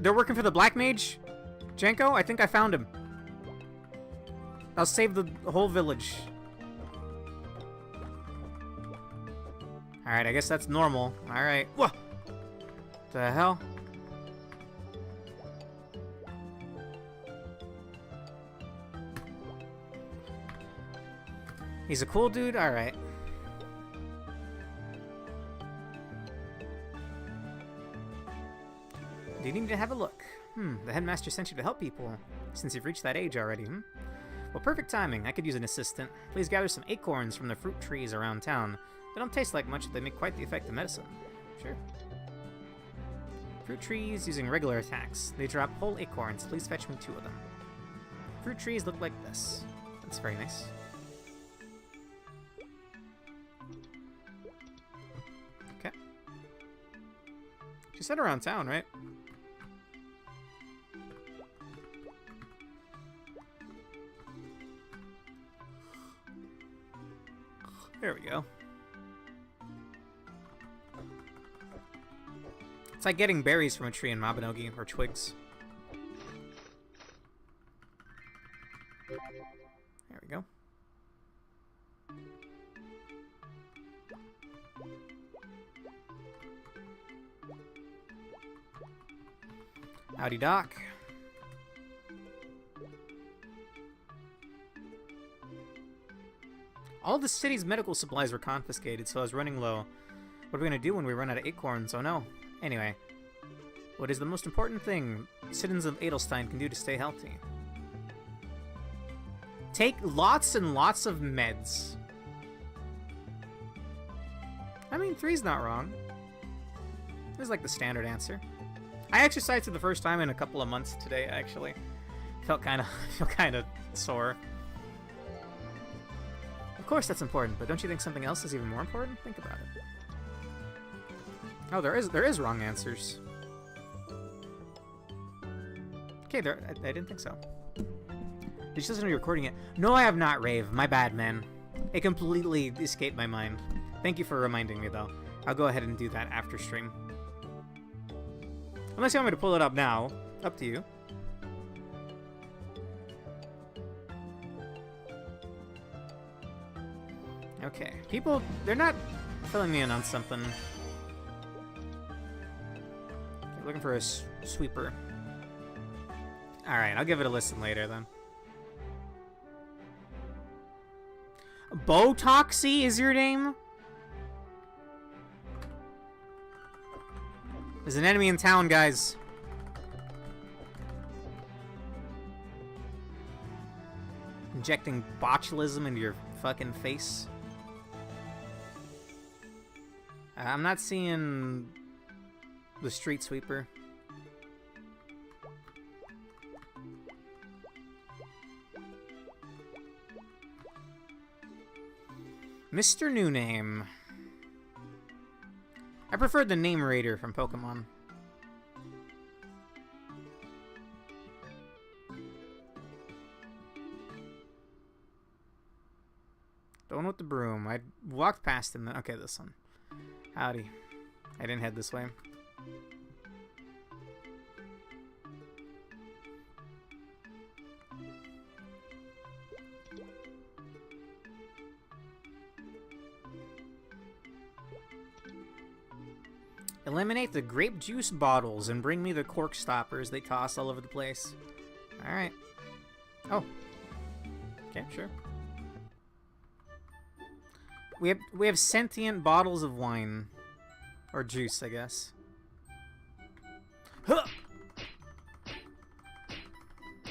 They're working for the Black Mage? Jenko? I think I found him. I'll save the whole village. Alright, I guess that's normal. Alright. What the hell? He's a cool dude? Alright. Do you need to have a look? The headmaster sent you to help people, since you've reached that age already, Well, perfect timing. I could use an assistant. Please gather some acorns from the fruit trees around town. They don't taste like much, but they make quite the effect of medicine. Sure. Fruit trees using regular attacks. They drop whole acorns. Please fetch me 2 of them. Fruit trees look like this. That's very nice. Okay. She said around town, right? There we go. It's like getting berries from a tree in Mabinogi, or twigs. There we go. Howdy, Doc. All the city's medical supplies were confiscated, so I was running low. What are we gonna do when we run out of acorns? Oh no. Anyway, what is the most important thing citizens of Edelstein can do to stay healthy? Take lots and lots of meds. I mean, 3's not wrong. This is like the standard answer. I exercised for the first time in a couple of months today, actually. Feel kind of sore. Of course that's important, but don't you think something else is even more important? Think about it. Oh, there is wrong answers. Okay, I didn't think so. Did you listen to me recording it? No, I have not, Rave. My bad, man. It completely escaped my mind. Thank you for reminding me, though. I'll go ahead and do that after stream. Unless you want me to pull it up now. Up to you. Okay. People, they're not filling me in on something. Okay, looking for a sweeper. Alright, I'll give it a listen later, then. Botoxy is your name? There's an enemy in town, guys. Injecting botulism into your fucking face. I'm not seeing the street sweeper. Mr. New Name. I preferred the Name Raider from Pokemon. The one with the broom. I walked past him then. Okay, this one. Howdy. I didn't head this way. Eliminate the grape juice bottles and bring me the cork stoppers they toss all over the place. Alright. Oh. Okay, sure. We have sentient bottles of wine. Or juice, I guess. Huh!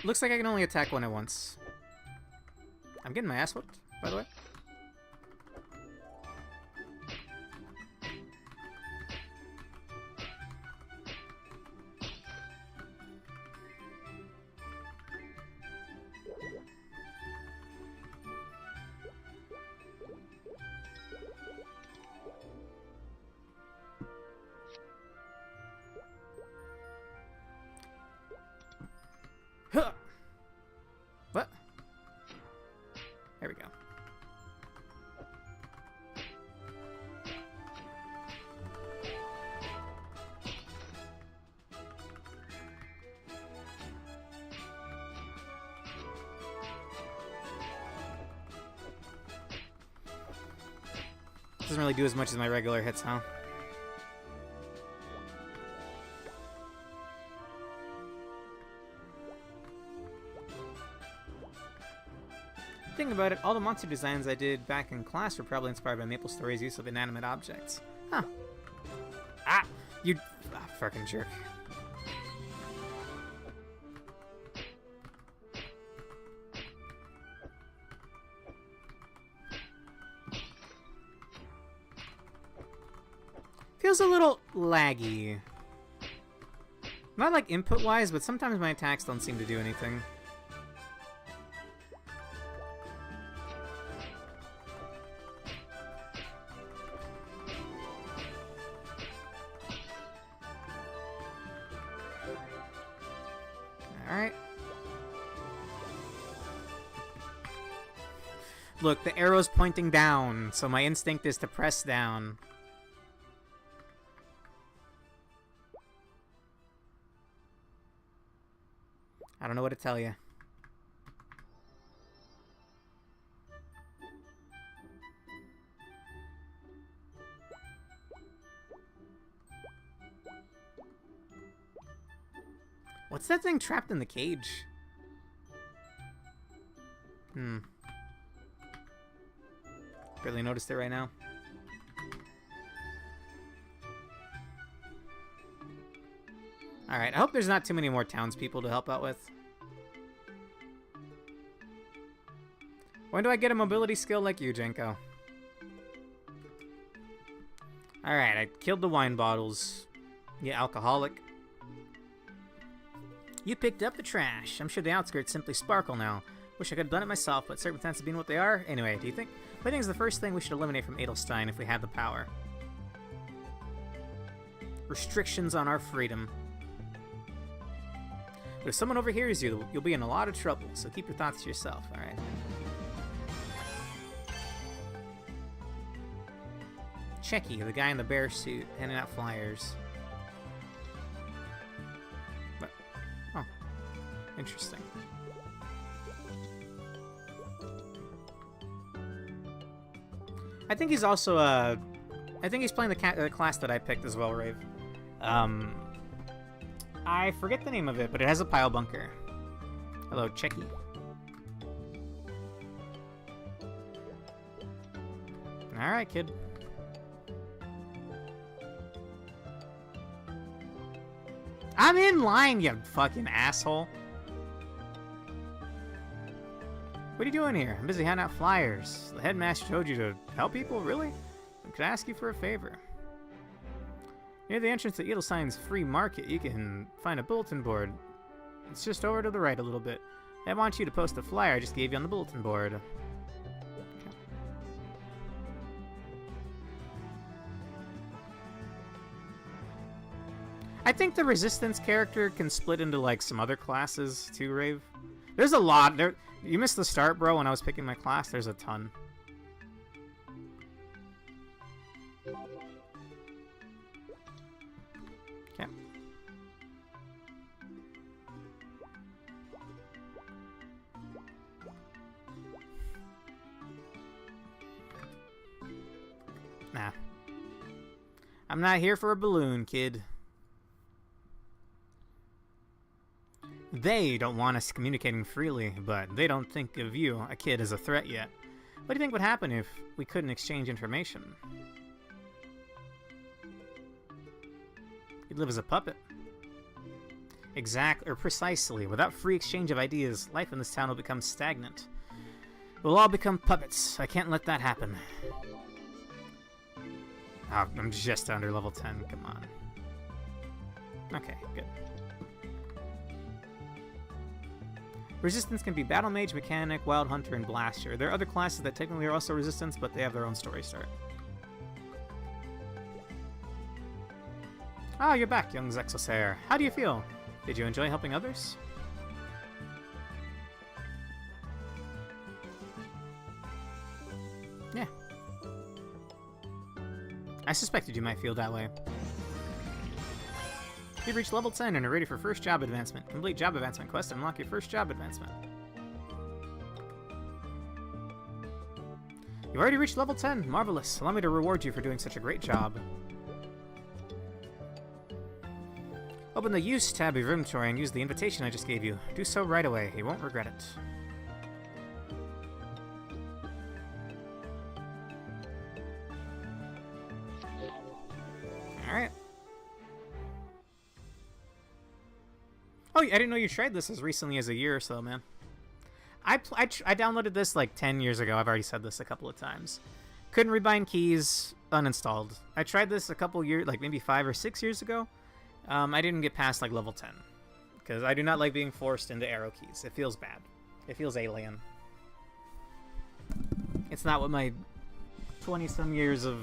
Looks like I can only attack one at once. I'm getting my ass whooped, by the way. Huh! What? There we go. Doesn't really do as much as my regular hits, huh? Thinking about it, all the monster designs I did back in class were probably inspired by Maplestory's use of inanimate objects. Huh. Ah! You... Ah, fucking jerk. Feels a little laggy. Not like input-wise, but sometimes my attacks don't seem to do anything. Alright. Look, the arrow's pointing down, so my instinct is to press down. I don't know what to tell you. What's that thing trapped in the cage? Barely noticed it right now. Alright, I hope there's not too many more townspeople to help out with. When do I get a mobility skill like you, Jenko? Alright, I killed the wine bottles. You alcoholic. You picked up the trash. I'm sure the outskirts simply sparkle now. Wish I could have done it myself, but circumstances being what they are. Anyway, do you think? What do you think is the first thing we should eliminate from Edelstein if we had the power? Restrictions on our freedom. But if someone overhears you, you'll be in a lot of trouble, so keep your thoughts to yourself, alright? Checky, the guy in the bear suit, handing out flyers. What? Oh. Interesting. I think he's also, I think he's playing the class that I picked as well, Rave. I forget the name of it, but it has a pile bunker. Hello, Checky. Alright, kid. I'm in line, you fucking asshole. What are you doing here? I'm busy handing out flyers. The headmaster told you to help people? Really? Could I ask you for a favor? Near the entrance to Edelstein's free market, you can find a bulletin board. It's just over to the right a little bit. I want you to post the flyer I just gave you on the bulletin board. Okay. I think the Resistance character can split into, like, some other classes, too, Rave. There's a lot. You missed the start, bro, when I was picking my class. There's a ton. Okay. Nah. I'm not here for a balloon, kid. They don't want us communicating freely, but they don't think of you, a kid, as a threat yet. What do you think would happen if we couldn't exchange information? You'd live as a puppet. Exactly, or precisely. Without free exchange of ideas, life in this town will become stagnant. We'll all become puppets. I can't let that happen. Oh, I'm just under level 10. Come on. Okay, good. Resistance can be Battle Mage, Mechanic, Wild Hunter, and Blaster. There are other classes that technically are also Resistance, but they have their own story start. Oh, you're back, young Zexosair. How do you feel? Did you enjoy helping others? Yeah. I suspected you might feel that way. You've reached level 10 and are ready for first job advancement. Complete job advancement quest and unlock your first job advancement. You've already reached level 10. Marvelous. Allow me to reward you for doing such a great job. Open the Use tab of your inventory and use the invitation I just gave you. Do so right away. You won't regret it. Alright. Oh, I didn't know you tried this as recently as a year or so, man. I downloaded this like 10 years ago. I've already said this a couple of times. Couldn't rebind keys, uninstalled. I tried this a couple years, like maybe 5 or 6 years ago. I didn't get past like level 10. Because I do not like being forced into arrow keys. It feels bad. It feels alien. It's not what my 20-some years of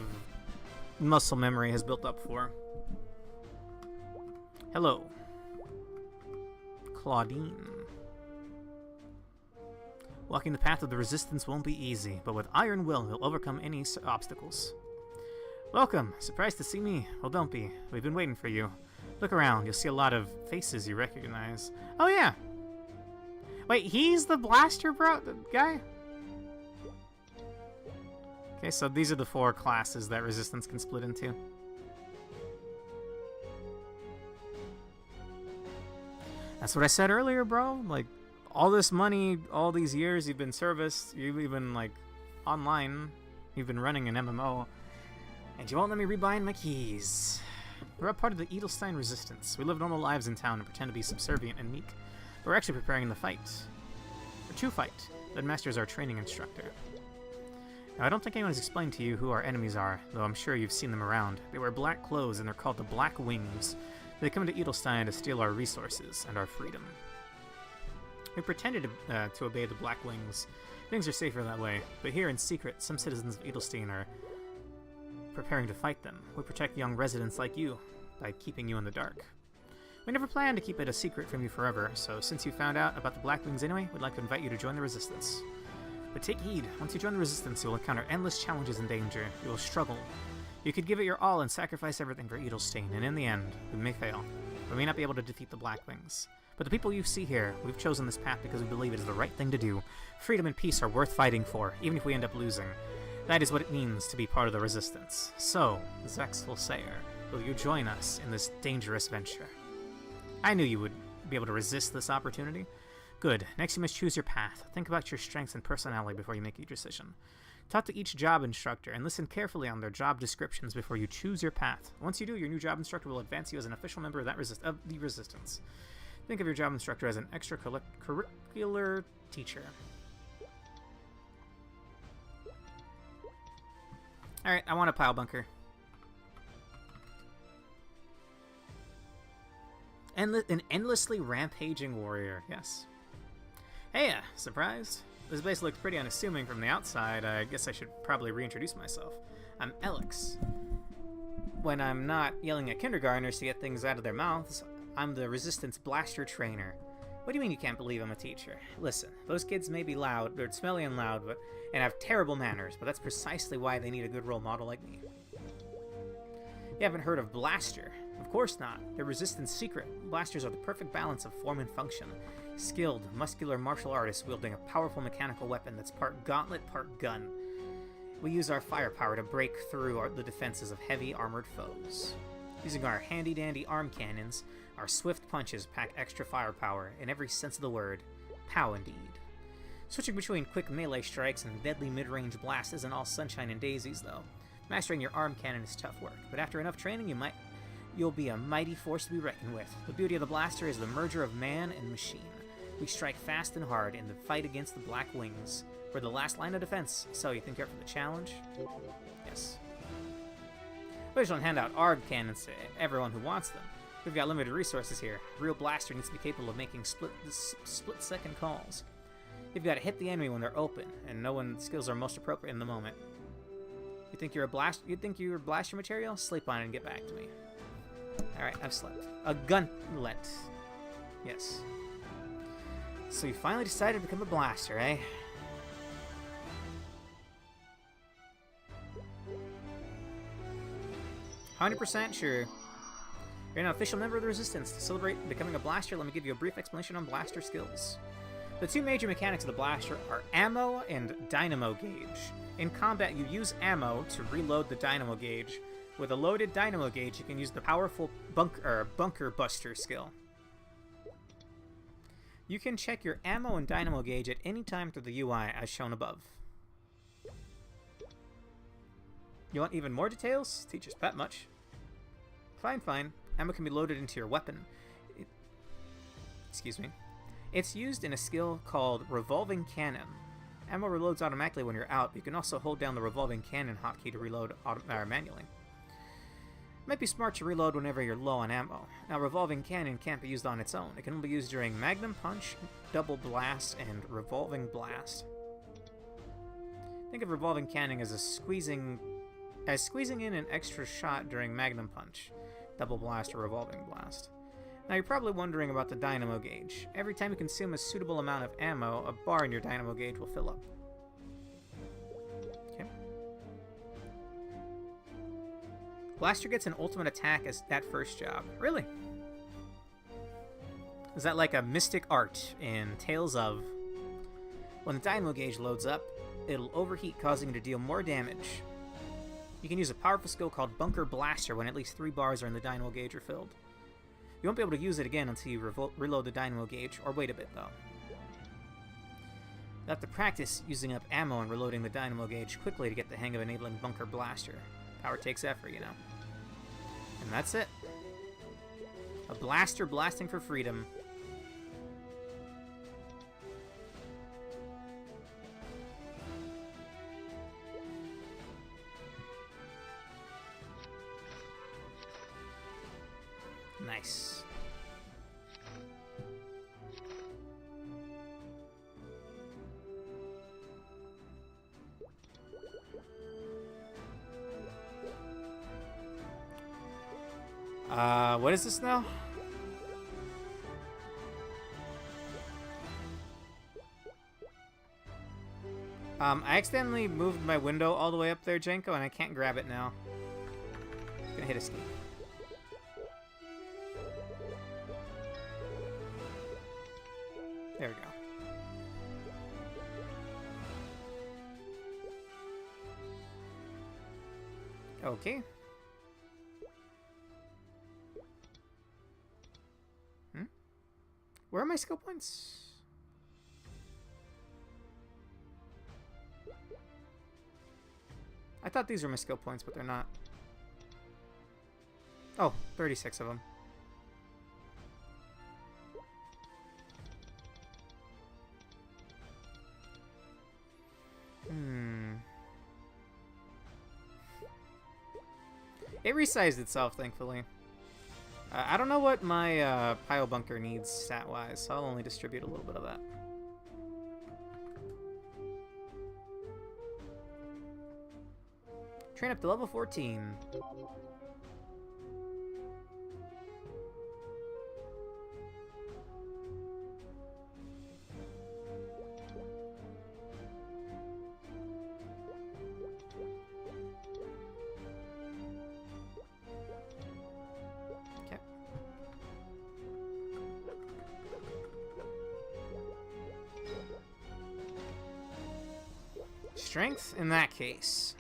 muscle memory has built up for. Hello. Claudine. Walking the path of the resistance won't be easy, but with iron will, he'll overcome any obstacles. Welcome. Surprised to see me? Well, don't be. We've been waiting for you. Look around. You'll see a lot of faces you recognize. Oh, yeah. Wait, he's the blaster guy? Okay, so these are the 4 classes that resistance can split into. That's what I said earlier, bro. Like, all this money, all these years you've been serviced, you've even, like, online, you've been running an MMO, and you won't let me rebind my keys. We're a part of the Edelstein Resistance. We live normal lives in town and pretend to be subservient and meek. But we're actually preparing the fight. To fight. The Master is our training instructor. Now, I don't think anyone has explained to you who our enemies are, though I'm sure you've seen them around. They wear black clothes and they're called the Black Wings. They come to Edelstein to steal our resources and our freedom. We pretended to obey the Black Wings. Things are safer that way, but here in secret, some citizens of Edelstein are preparing to fight them. We protect young residents like you by keeping you in the dark. We never planned to keep it a secret from you forever, so since you found out about the Black Wings anyway, we'd like to invite you to join the Resistance. But take heed, once you join the Resistance, you will encounter endless challenges and danger. You will struggle. You could give it your all and sacrifice everything for Edelstein, and in the end, we may fail. We may not be able to defeat the Black Wings. But the people you see here, we've chosen this path because we believe it is the right thing to do. Freedom and peace are worth fighting for, even if we end up losing. That is what it means to be part of the Resistance. So, Zexosair, will you join us in this dangerous venture? I knew you would be able to resist this opportunity. Good. Next you must choose your path. Think about your strengths and personality before you make your decision. Talk to each job instructor and listen carefully on their job descriptions before you choose your path. Once you do, your new job instructor will advance you as an official member of the Resistance. Think of your job instructor as an extracurricular teacher. Alright, I want a pile bunker. An endlessly rampaging warrior, yes. Hey, surprised? This base looks pretty unassuming from the outside. I guess I should probably reintroduce myself. I'm Alex. When I'm not yelling at kindergartners to get things out of their mouths, I'm the Resistance Blaster Trainer. What do you mean you can't believe I'm a teacher? Listen, those kids may be loud, they're smelly and loud, and have terrible manners, but that's precisely why they need a good role model like me. You haven't heard of Blaster? Of course not. They're Resistance secret. Blasters are the perfect balance of form and function. Skilled, muscular martial artists wielding a powerful mechanical weapon that's part gauntlet, part gun. We use our firepower to break through the defenses of heavy armored foes. Using our handy-dandy arm cannons, our swift punches pack extra firepower in every sense of the word. Pow indeed. Switching between quick melee strikes and deadly mid-range blasts isn't all sunshine and daisies, though. Mastering your arm cannon is tough work, but after enough training, you'll be a mighty force to be reckoned with. The beauty of the blaster is the merger of man and machine. We strike fast and hard in the fight against the Black Wings. We're the last line of defense, so you think you're up for the challenge? Yes. We just don't hand out ARG cannons to everyone who wants them. We've got limited resources here. A real blaster needs to be capable of making split-second calls. You've got to hit the enemy when they're open, and know when skills are most appropriate in the moment. You think you're blaster material? Sleep on it and get back to me. Alright, I've slept. A gunlet. Yes. So you finally decided to become a blaster, eh? "100% sure. You're an official member of the Resistance. To celebrate becoming a blaster, let me give you a brief explanation on blaster skills. The two major mechanics of the blaster are ammo and dynamo gauge. In combat, you use ammo to reload the dynamo gauge. With a loaded dynamo gauge, you can use the powerful bunker buster skill. You can check your ammo and dynamo gauge at any time through the UI as shown above. You want even more details? Teacher's pet much. Fine, fine. Ammo can be loaded into your weapon. Excuse me. It's used in a skill called Revolving Cannon. Ammo reloads automatically when you're out, but you can also hold down the Revolving Cannon hotkey to reload manually. It might be smart to reload whenever you're low on ammo. Now, Revolving Cannon can't be used on its own. It can only be used during Magnum Punch, Double Blast, and Revolving Blast. Think of Revolving Cannon as squeezing in an extra shot during Magnum Punch, Double Blast, or Revolving Blast. Now you're probably wondering about the dynamo gauge. Every time you consume a suitable amount of ammo, a bar in your dynamo gauge will fill up. Okay. Blaster gets an ultimate attack as that first job. Really? Is that like a mystic art in Tales of? When the dynamo gauge loads up, it'll overheat, causing you to deal more damage. You can use a powerful skill called Bunker Blaster when at least 3 bars are in the dynamo gauge are filled. You won't be able to use it again until you reload the dynamo gauge, or wait a bit though. You'll have to practice using up ammo and reloading the dynamo gauge quickly to get the hang of enabling Bunker Blaster. Power takes effort, you know. And that's it. A blaster blasting for freedom. Nice. What is this now? I accidentally moved my window all the way up there, Jenko, and I can't grab it now. I'm gonna hit escape. There we go. Okay. Where are my skill points? I thought these were my skill points, but they're not. Oh, 36 of them. It resized itself, thankfully. I don't know what my pile bunker needs stat-wise, so I'll only distribute a little bit of that. Train up to level 14. Strength in that case.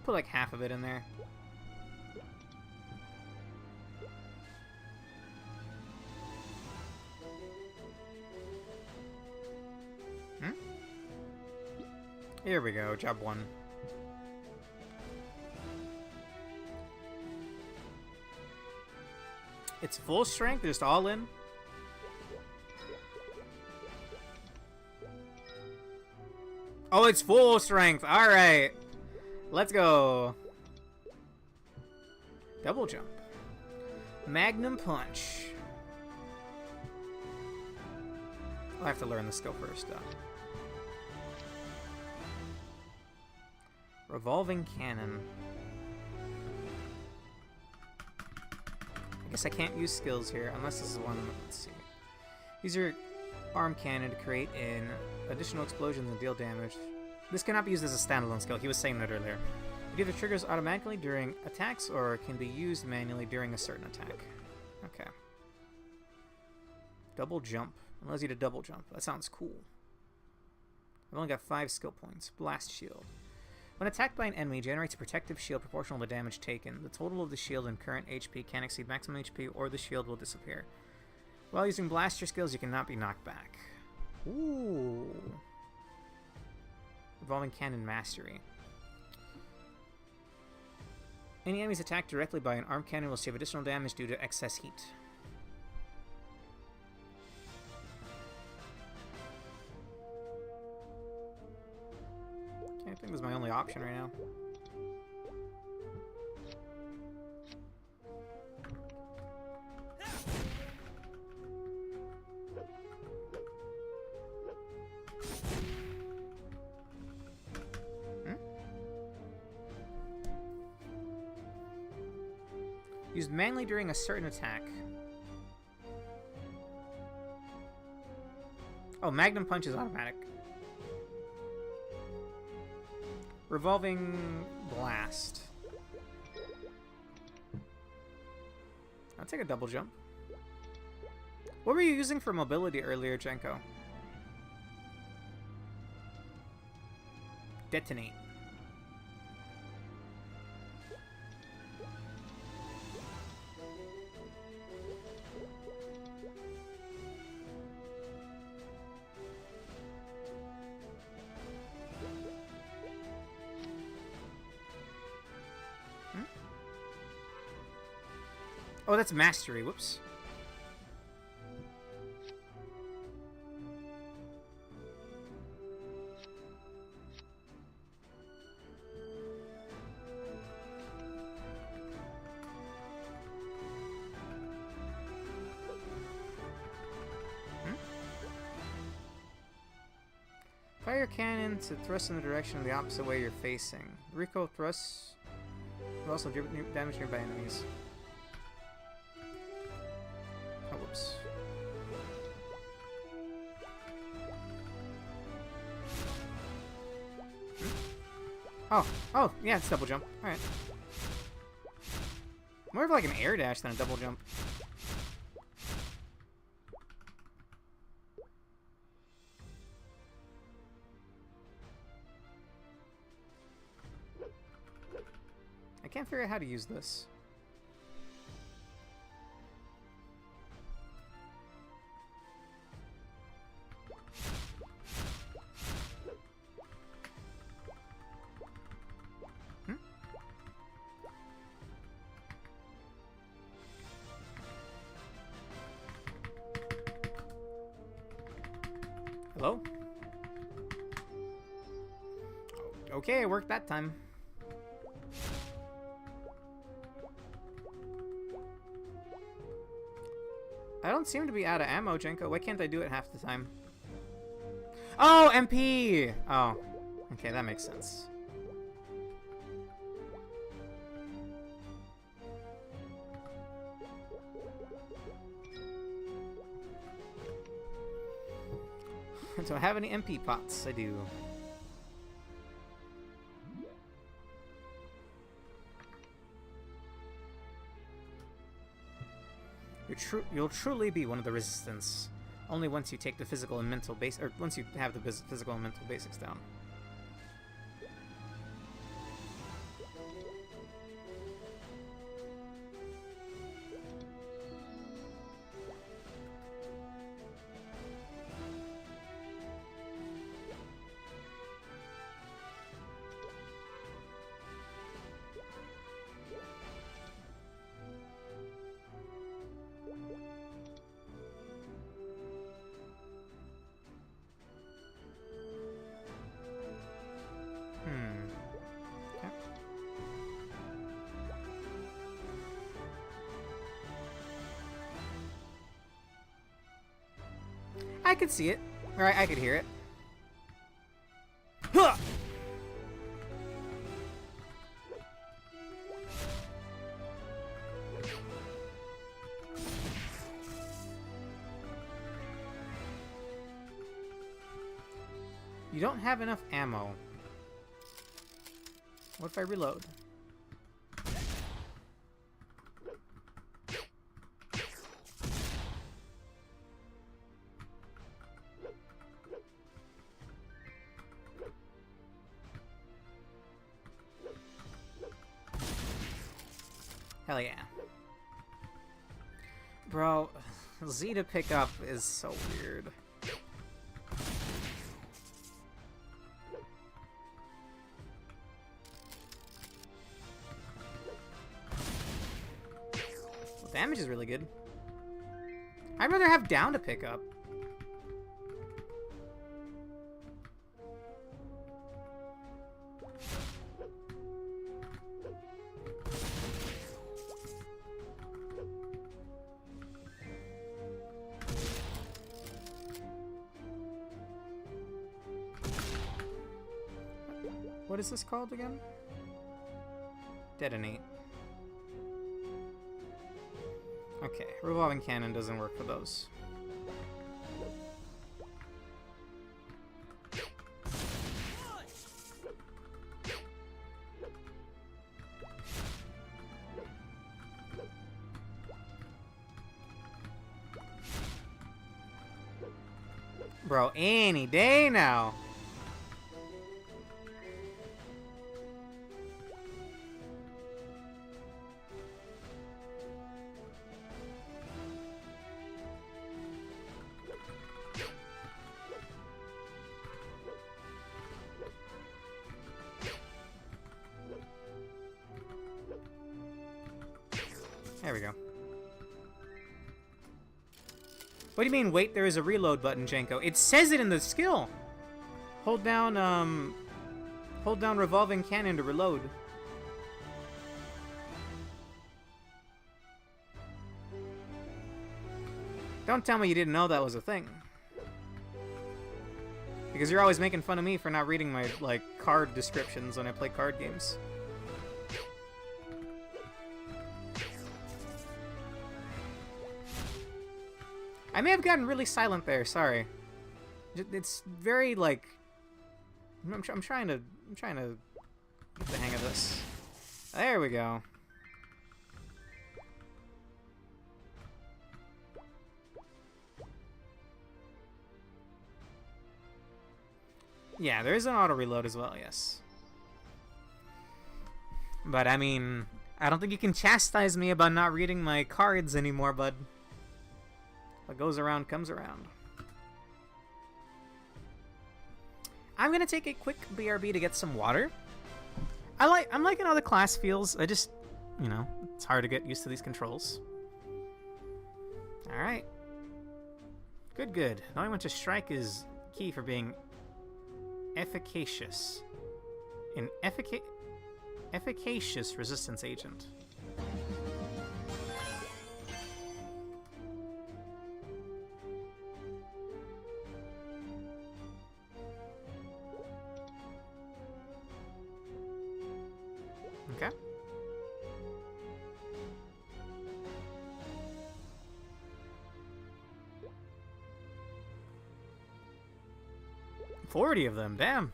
Put like half of it in there. Here we go, job 1. It's full strength, just all in. Oh, it's full strength. Alright. Let's go. Double jump. Magnum punch. I'll have to learn the skill first, though. Revolving cannon. I guess I can't use skills here unless this is one. Let's see. Use your arm cannon to create an additional explosions and deal damage. This cannot be used as a standalone skill. He was saying that earlier. It either triggers automatically during attacks or can be used manually during a certain attack. Okay. Double jump. Allows you to double jump. That sounds cool. I've only got 5 skill points. Blast shield. When attacked by an enemy, generates a protective shield proportional to damage taken. The total of the shield and current HP can exceed maximum HP, or the shield will disappear. While using blaster skills, you cannot be knocked back. Ooh. Revolving cannon mastery. Any enemies attacked directly by an arm cannon will save additional damage due to excess heat. I think this is my only option right now. Used manually during a certain attack. Oh, Magnum Punch is automatic. Revolving Blast. I'll take a double jump. What were you using for mobility earlier, Jenko? Detonate. Oh, that's mastery. Whoops. Fire cannon to thrust in the direction of the opposite way you're facing. Recoil thrusts will also damage nearby enemies. Oh, whoops. Oh, yeah, it's double jump. Alright. More of like an air dash than a double jump. I can't figure out how to use this. Hello? Okay, it worked that time. I don't seem to be out of ammo, Jenko. Why can't I do it half the time? Oh, MP! Oh, okay, that makes sense. Do I have any MP pots? I do. You'll truly be one of the resistance. Only once you take the physical and mental base, or once you have the physical and mental basics down. I could see it. Or I could hear it. Huh! You don't have enough ammo. What if I reload? Hell yeah. Bro, Z to pick up is so weird. Well, damage is really good. I'd rather have down to pick up. What is this called again? Detonate. Okay, revolving cannon doesn't work for those. Bro, any day now. There we go. What do you mean, wait, there is a reload button, Jenko? It says it in the skill! Hold down revolving cannon to reload. Don't tell me you didn't know that was a thing. Because you're always making fun of me for not reading my, like, card descriptions when I play card games. I may have gotten really silent there, sorry. It's very, like... I'm trying to get the hang of this. There we go. Yeah, there is an auto reload as well, yes. But, I mean, I don't think you can chastise me about not reading my cards anymore, bud. What goes around comes around. I'm gonna take a quick BRB to get some water. I'm liking how the class feels. I just, you know, it's hard to get used to these controls. Alright. Good, good. Knowing when to strike is key for being efficacious. An efficacious resistance agent. Okay. $40 of them, damn.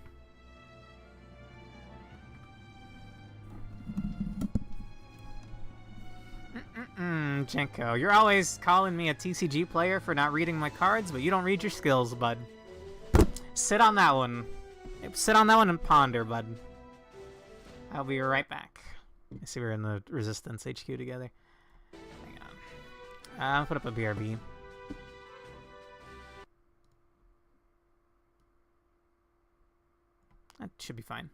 Jenko, you're always calling me a TCG player for not reading my cards, but you don't read your skills, bud. Sit on that one. Sit on that one and ponder, bud. I'll be right back. I see we're in the Resistance HQ together. Hang on. I'll put up a BRB. That should be fine.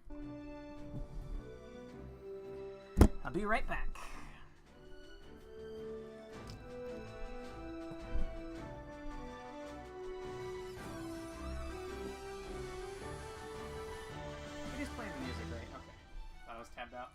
I'll be right back. You're just playing the music, right? Okay. Thought I was tabbed out.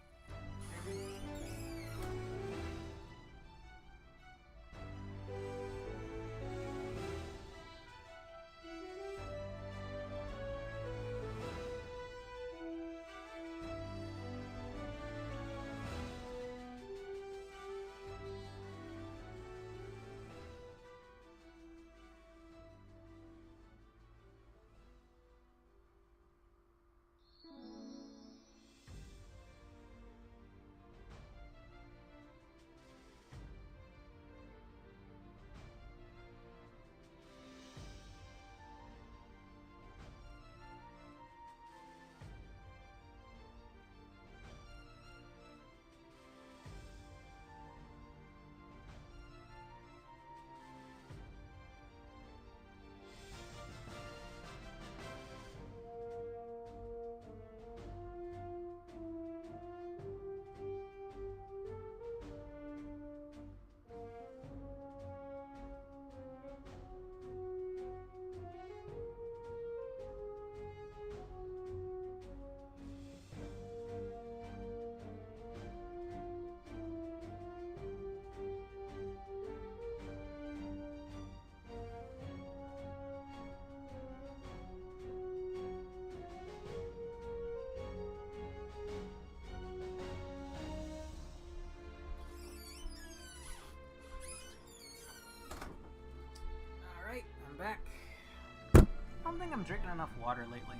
I'm drinking enough water lately.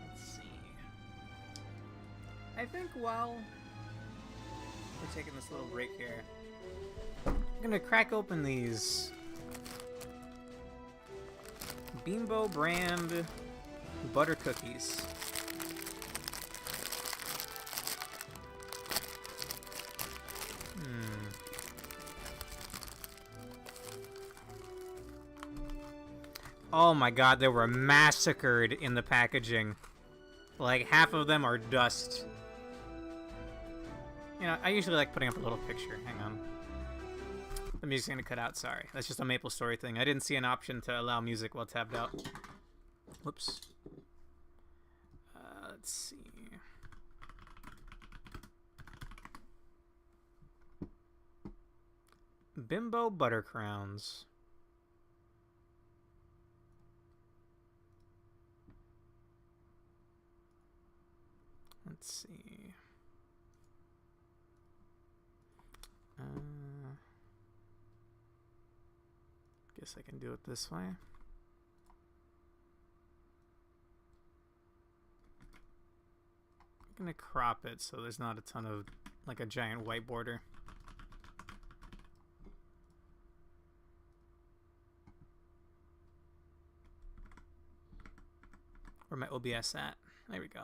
Let's see. I think while we're taking this little break here, I'm gonna crack open these Bimbo brand butter cookies. Oh my god, they were massacred in the packaging. Like, half of them are dust. You know, I usually like putting up a little picture. Hang on. The music's gonna cut out, sorry. That's just a Maplestory thing. I didn't see an option to allow music while tabbed out. Whoops. Let's see. Bimbo Butter Crowns. Let's see. Guess I can do it this way. I'm gonna crop it so there's not a ton of, like, a giant white border. Where my OBS at? There we go.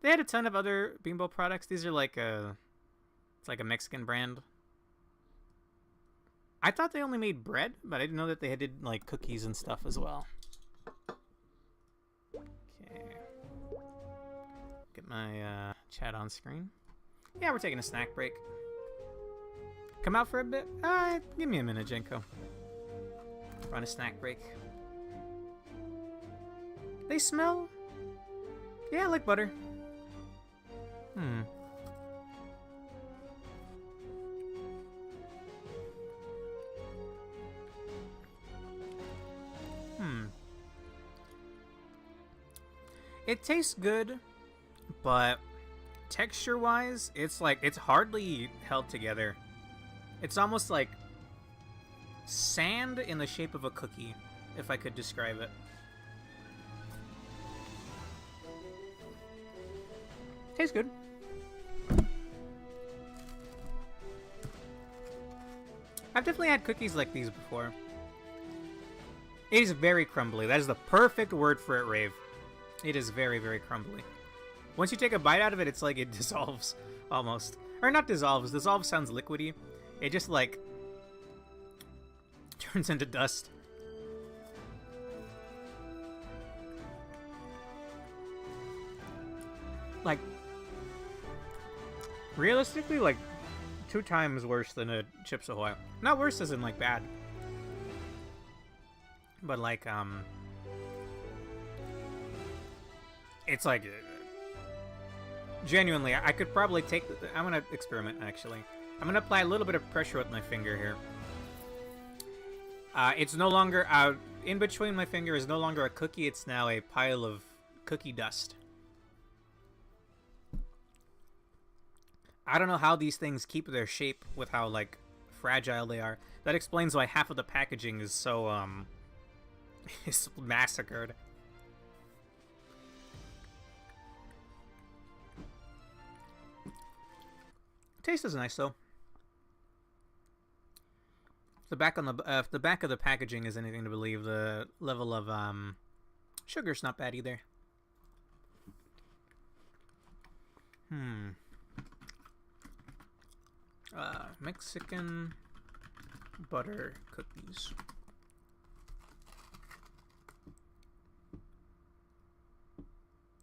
They had a ton of other Bimbo products. These are like it's like a Mexican brand. I thought they only made bread, but I didn't know that they did like cookies and stuff as well. Okay. Get my chat on screen. Yeah, we're taking a snack break. Come out for a bit? Give me a minute, Jenko. We're on a snack break. They smell... Yeah, like butter. It tastes good, but texture-wise, it's like, it's hardly held together. It's almost like sand in the shape of a cookie, if I could describe it. Tastes good. I've definitely had cookies like these before. It is very crumbly. That is the perfect word for it, Rave. It is very, very crumbly. Once you take a bite out of it, it's like it dissolves, almost. Or not dissolves. Dissolve sounds liquidy. It just, like, turns into dust. Like, realistically, like, 2 times worse than a Chips Ahoy. Not worse as in, like, bad. But, like, it's like, genuinely, I could probably take, I'm gonna experiment, actually. I'm gonna apply a little bit of pressure with my finger here. It's no longer, in between my finger is no longer a cookie, it's now a pile of cookie dust. I don't know how these things keep their shape with how, like, fragile they are. That explains why half of the packaging is so, is massacred. Taste is nice, though. The back on the if the back of the packaging is anything to believe, the level of sugar's not bad either. Mexican butter cookies.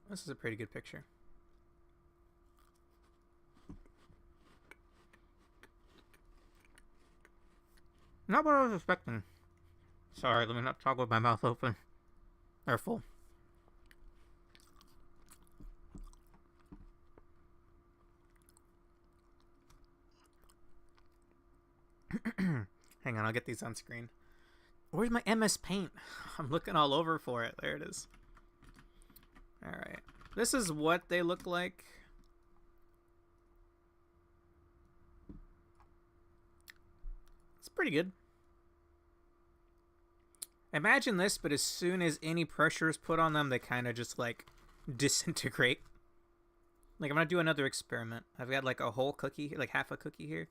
This is a pretty good picture. Not what I was expecting. Sorry, let me not talk with my mouth open. Or full. Hang on, I'll get these on screen. Where's my MS Paint? I'm looking all over for it. There it is. Alright. This is what they look like. It's pretty good. Imagine this, but as soon as any pressure is put on them, they kind of just, like, disintegrate. Like, I'm gonna do another experiment. I've got, like, a whole cookie, like, half a cookie here.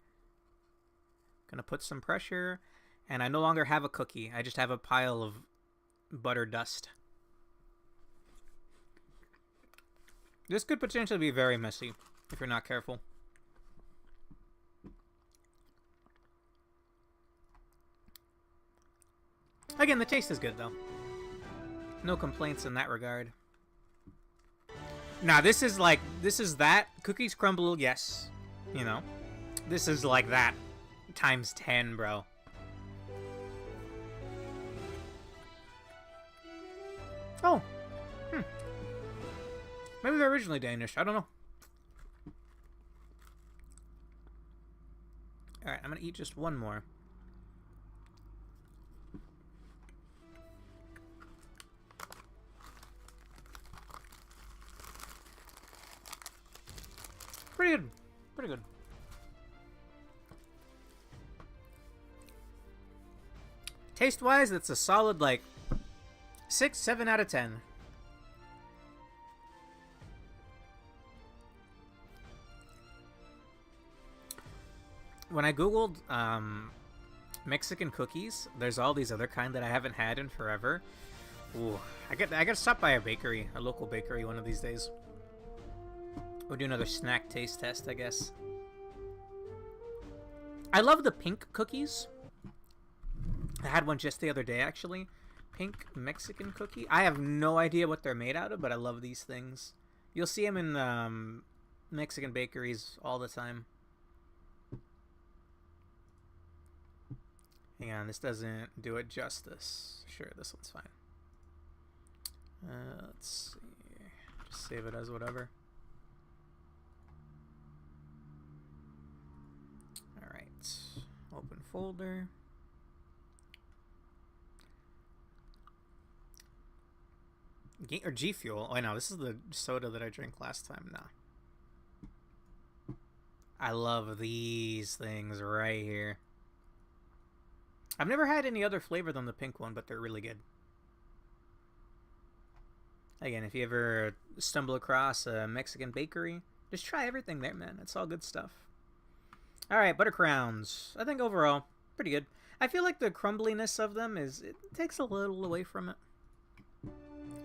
Gonna put some pressure, and I no longer have a cookie. I just have a pile of butter dust. This could potentially be very messy if you're not careful. Again, the taste is good, though. No complaints in that regard. Now, this is that. Cookies crumble, yes. You know. This is like that. Times 10, bro. Oh. Maybe they're originally Danish. I don't know. Alright, I'm gonna eat just one more. Pretty good. Pretty good. Taste-wise, it's a solid, like, 6, 7 out of 10. When I googled Mexican cookies, there's all these other kind that I haven't had in forever. Ooh, I gotta stop by a bakery, a local bakery, one of these days. We'll do another snack taste test, I guess. I love the pink cookies. I had one just the other day, actually. Pink Mexican cookie. I have no idea what they're made out of, but I love these things. You'll see them in Mexican bakeries all the time. Hang on, this doesn't do it justice. Sure, this one's fine. Let's see. Just save it as whatever. Alright. Open folder. G Fuel. Oh, no, this is the soda that I drank last time. Nah. I love these things right here. I've never had any other flavor than the pink one, but they're really good. Again, if you ever stumble across a Mexican bakery, just try everything there, man. It's all good stuff. Alright, butter crowns. I think overall, pretty good. I feel like the crumbliness of them it takes a little away from it.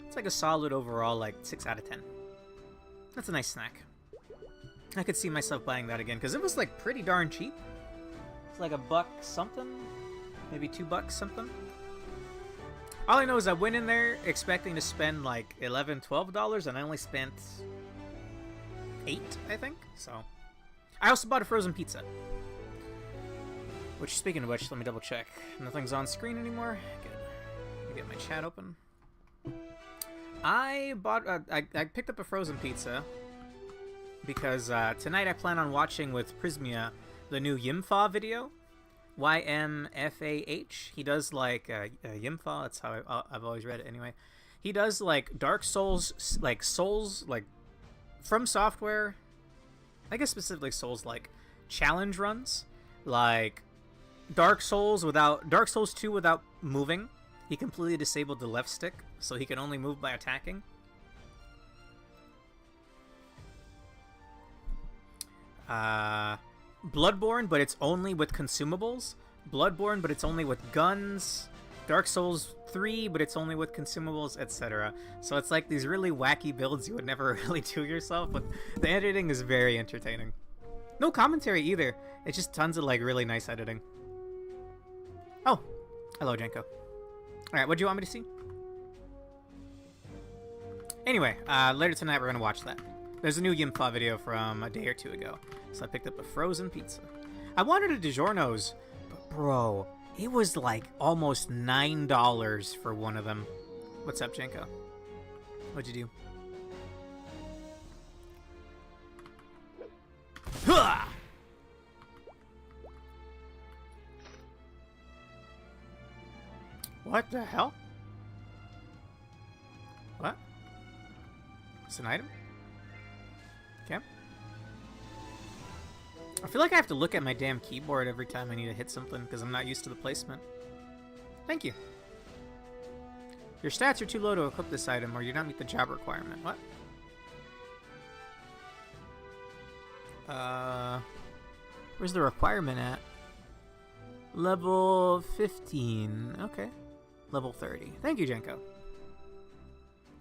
It's like a solid overall, like, 6 out of 10. That's a nice snack. I could see myself buying that again, because it was, like, pretty darn cheap. It's like $1 something. Maybe $2 something. All I know is I went in there expecting to spend like $11, $12, and I only spent $8, I think. So, I also bought a frozen pizza. Which, speaking of which, let me double check. Nothing's on screen anymore. Good. Let me get my chat open. I bought. I picked up a frozen pizza because tonight I plan on watching with Prismia the new Yimfa video. YMFAH. He does like Yimfa. That's how I've always read it anyway. He does like Dark Souls, like From Software. I guess specifically Souls like challenge runs, like Dark Souls 2 without moving. He completely disabled the left stick, so he can only move by attacking. Bloodborne, but it's only with consumables. Bloodborne, but it's only with guns. Dark Souls 3, but it's only with consumables, etc. So it's like these really wacky builds you would never really do yourself, but the editing is very entertaining. No commentary either. It's just tons of like really nice editing. Oh, hello, Jenko. Alright, what do you want me to see? Anyway, later tonight we're gonna watch that. There's a new Yimfa video from a day or two ago. So I picked up a frozen pizza. I wanted a DiGiorno's, but bro, it was like almost $9 for one of them. What's up, Jenko? What'd you do? Huh! What the hell? What? It's an item? Okay. I feel like I have to look at my damn keyboard every time I need to hit something because I'm not used to the placement. Thank you. Your stats are too low to equip this item, or you don't meet the job requirement. What? Where's the requirement at? Level 15. Okay. Level 30. Thank you, Jenko.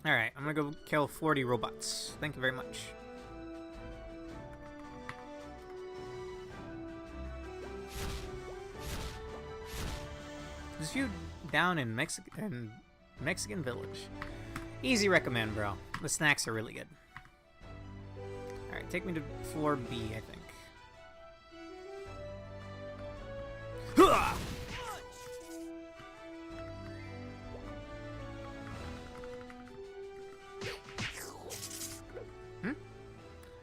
Alright, I'm gonna go kill 40 robots. Thank you very much. There's a few down in Mexican Village. Easy recommend, bro. The snacks are really good. Alright, take me to floor B, I think.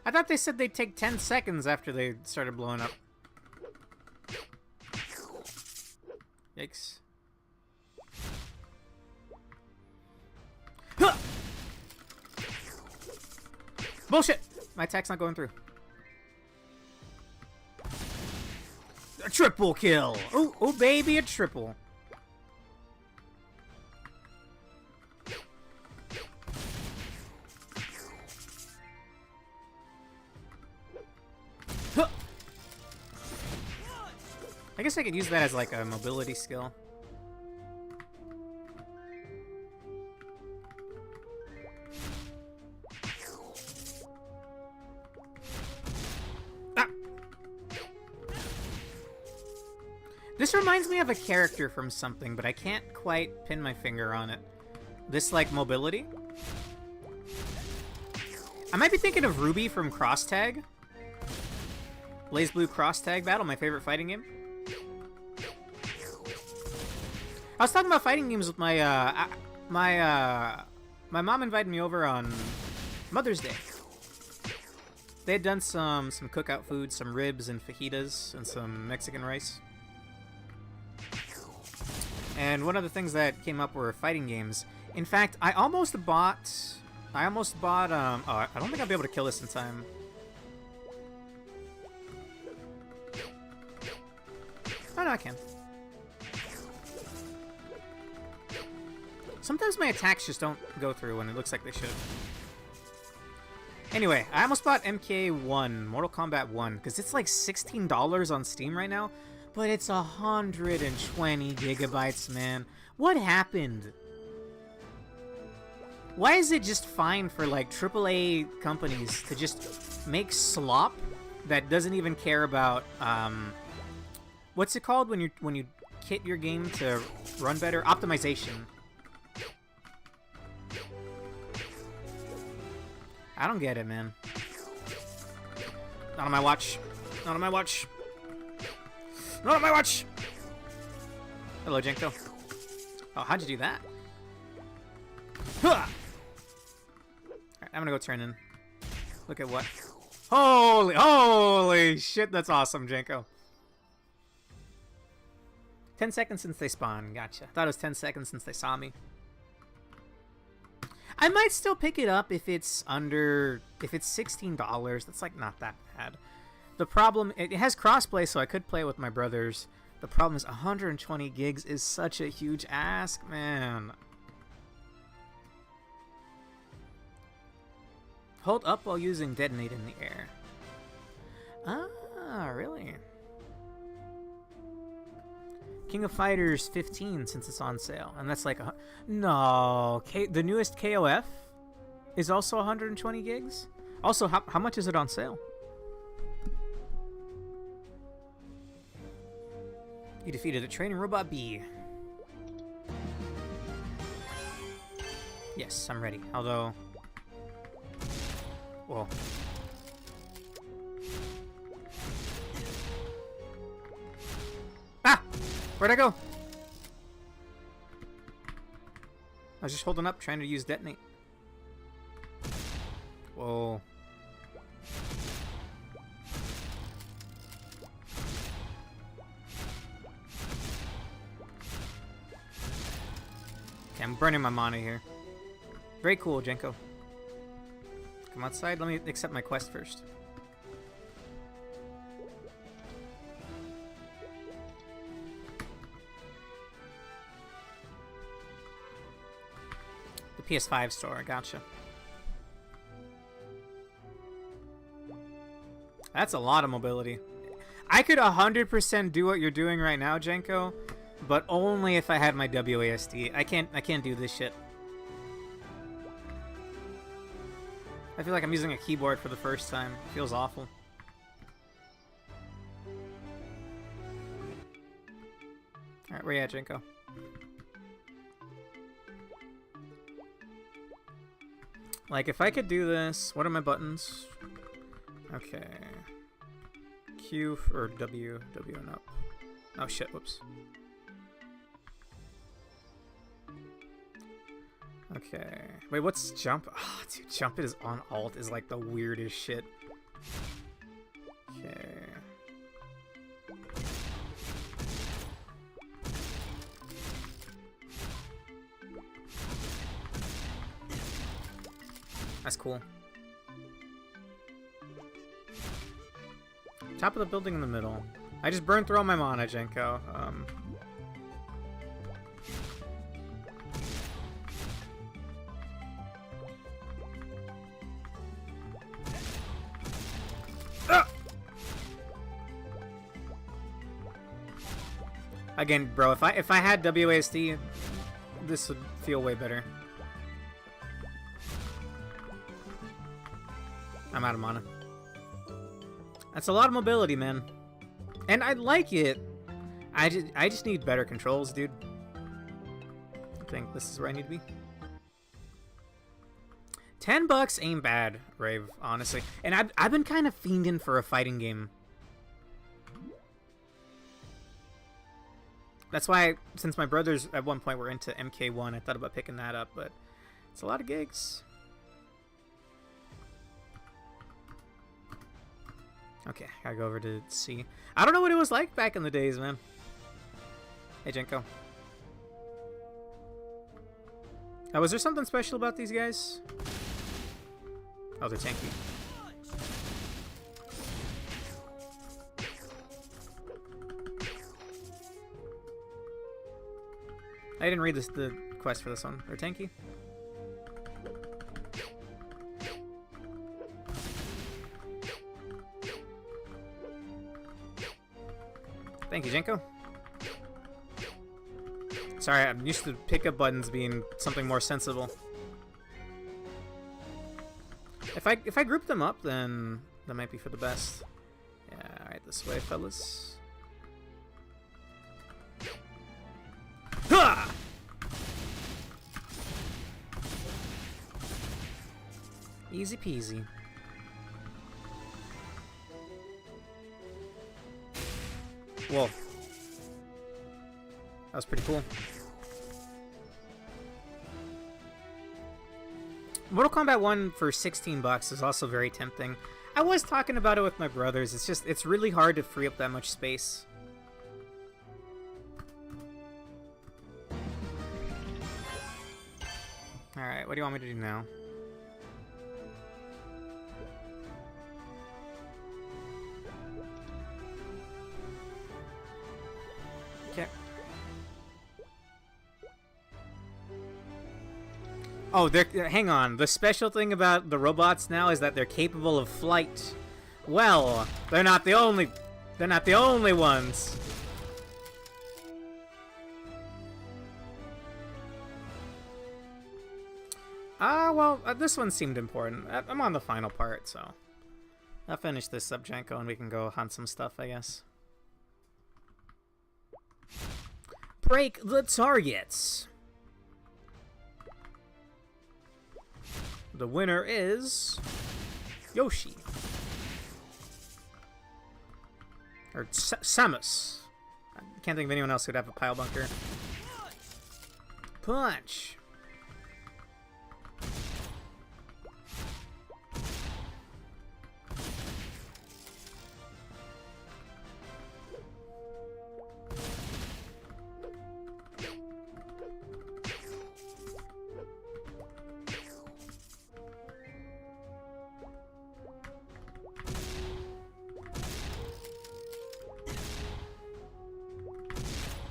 I thought they said they'd take 10 seconds after they started blowing up. Yikes. Huh! Bullshit! My attack's not going through. A triple kill! Oh, oh baby, a triple. Huh! I guess I could use that as like a mobility skill. This reminds me of a character from something, but I can't quite pin my finger on it. This, like, mobility? I might be thinking of Ruby from Cross Tag. Blaze Blue Cross Tag Battle, my favorite fighting game. I was talking about fighting games with my, my mom invited me over on Mother's Day. They had done some cookout food, some ribs and fajitas, and some Mexican rice. And one of the things that came up were fighting games. In fact, I almost bought, oh, I don't think I'll be able to kill this in time. Oh, no, I can. Sometimes my attacks just don't go through when it looks like they should. Anyway, I almost bought MK1, Mortal Kombat 1, because it's like $16 on Steam right now. But it's 120 gigabytes, man. What happened? Why is it just fine for, like, AAA companies to just make slop that doesn't even care about, what's it called when you kit your game to run better? Optimization. I don't get it, man. Not on my watch. Not on my watch. Not on my watch! Hello, Jenko. Oh, how'd you do that? Alright, I'm gonna go turn in. Look at what. Holy shit, that's awesome, Jenko. 10 seconds since they spawned. Gotcha. Thought it was 10 seconds since they saw me. I might still pick it up if it's under... If it's $16. That's, like, not that bad. The problem, it has crossplay, so I could play with my brothers. The problem is 120 gigs is such a huge ask, man. Hold up while using detonate in the air. Ah, really? King of Fighters 15 since it's on sale, and that's like a... No, the newest KOF is also 120 gigs? Also, how much is it on sale? You defeated a training robot B. Yes, I'm ready. Although... Whoa. Ah! Where'd I go? I was just holding up, trying to use detonate. Whoa. Okay, I'm burning my mana here. Very cool, Jenko. Come outside. Let me accept my quest first. PS5 store, gotcha. That's a lot of mobility. I could 100% do what you're doing right now, Jenko, but only if I had my WASD. I can't do this shit. I feel like I'm using a keyboard for the first time. It feels awful. Alright, where you at, Jenko? Like, if I could do this... What are my buttons? Okay. Q or W. W and up. Oh shit, whoops. Okay. Wait, what's jump? Oh, dude, jump is on alt is like the weirdest shit. Okay. That's cool. Top of the building in the middle. I just burned through all my mana, Jenko. Again, bro, if I had WASD, this would feel way better. I'm out of mana. That's a lot of mobility, man. And I like it. I just need better controls, dude. I think this is where I need to be. $10 ain't bad, Rave, honestly. And I've been kind of fiending for a fighting game. That's why, since my brothers at one point were into MK1, I thought about picking that up, but it's a lot of gigs. Okay, gotta go over to C. I don't know what it was like back in the days, man. Hey, Jenko. Was there something special about these guys? Oh, they're tanky. I didn't read the quest for this one. They're tanky. Thank you, Jenko. Sorry, I'm used to pickup buttons being something more sensible. If I group them up, then that might be for the best. Yeah, alright, this way, fellas. Ha! Easy peasy. Whoa. That was pretty cool. Mortal Kombat 1 for $16 is also very tempting. I was talking about it with my brothers. It's really hard to free up that much space. Alright, what do you want me to do now? Okay. Oh, hang on. The special thing about the robots now is that they're capable of flight. Well, they're not the only ones. Well, this one seemed important. I'm on the final part, so I'll finish this up, Janko, and we can go hunt some stuff, I guess. Break the targets. The winner is Yoshi. Or Samus. I can't think of anyone else who'd have a pile bunker. Punch.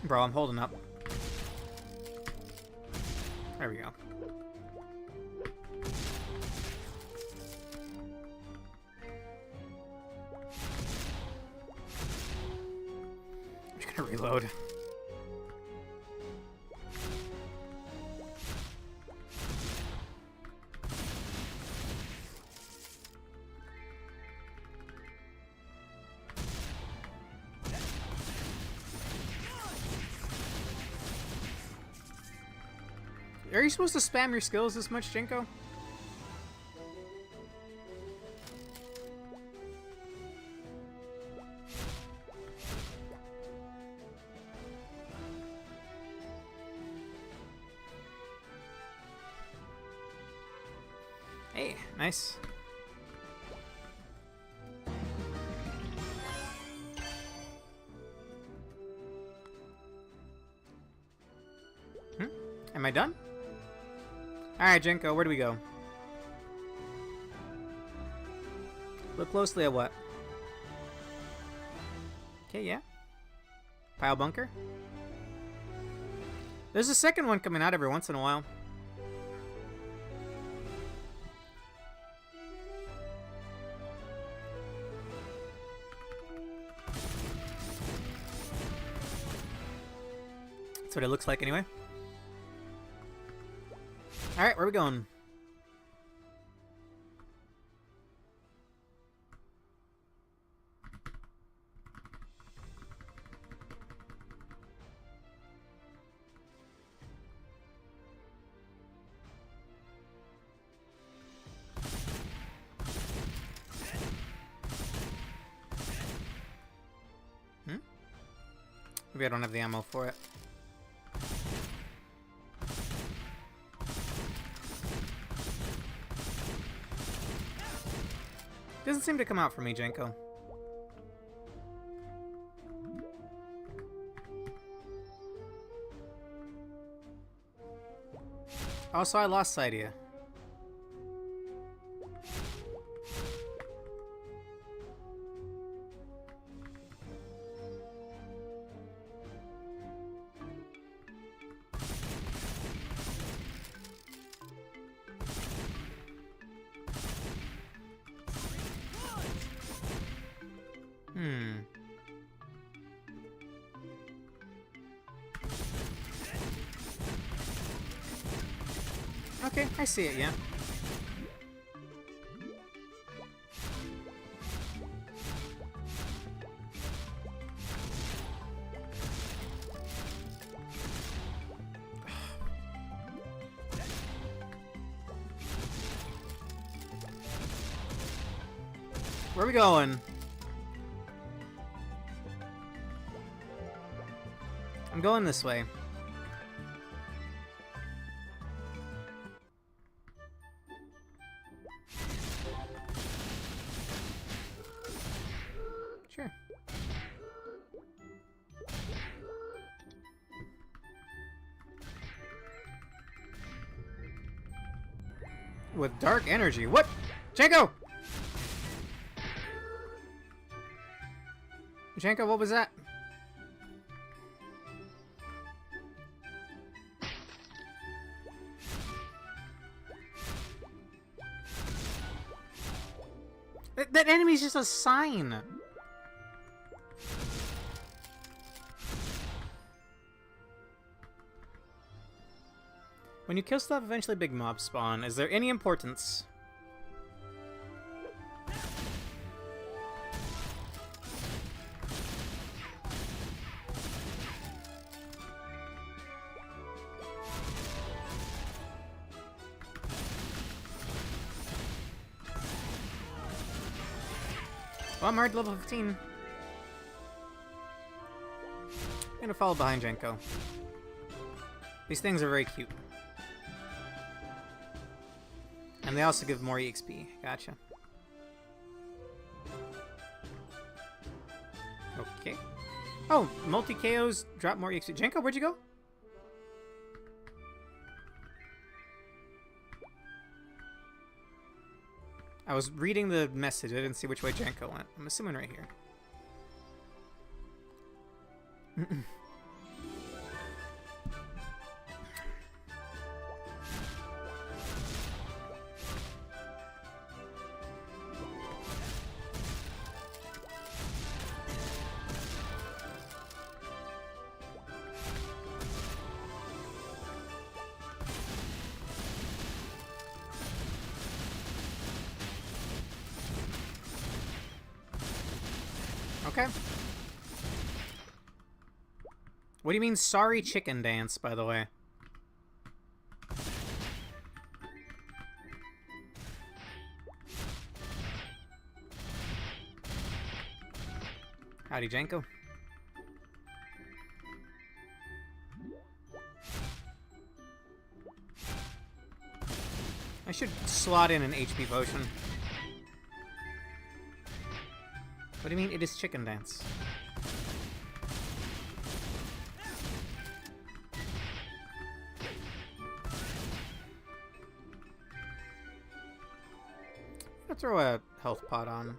Bro, I'm holding up. There we go. reload. Are you supposed to spam your skills this much, Jinko? Hey, nice. Am I done? Alright, Jenko, where do we go? Look closely at what? Okay, yeah. Pile bunker. There's a second one coming out every once in a while. That's what it looks like anyway. Alright, where are we going? Maybe I don't have the ammo for it. Doesn't seem to come out for me, Jenko. Also, I lost sight of you. Okay, I see it, yeah. Where are we going? I'm going this way. Sure. With dark energy. What? Janko! Janko, what was that? That enemy's just a sign. When you kill stuff, eventually big mobs spawn. Is there any importance? Well, I'm already level 15. I'm gonna follow behind Jenko. These things are very cute. And they also give more EXP. Gotcha. Okay. Oh, multi-KOs drop more EXP. Jenko, where'd you go? I was reading the message. I didn't see which way Jenko went. I'm assuming right here. Okay. What do you mean, sorry chicken dance, by the way? Howdy, Janko. I should slot in an HP potion. What do you mean it is chicken dance? I'll throw a health pot on.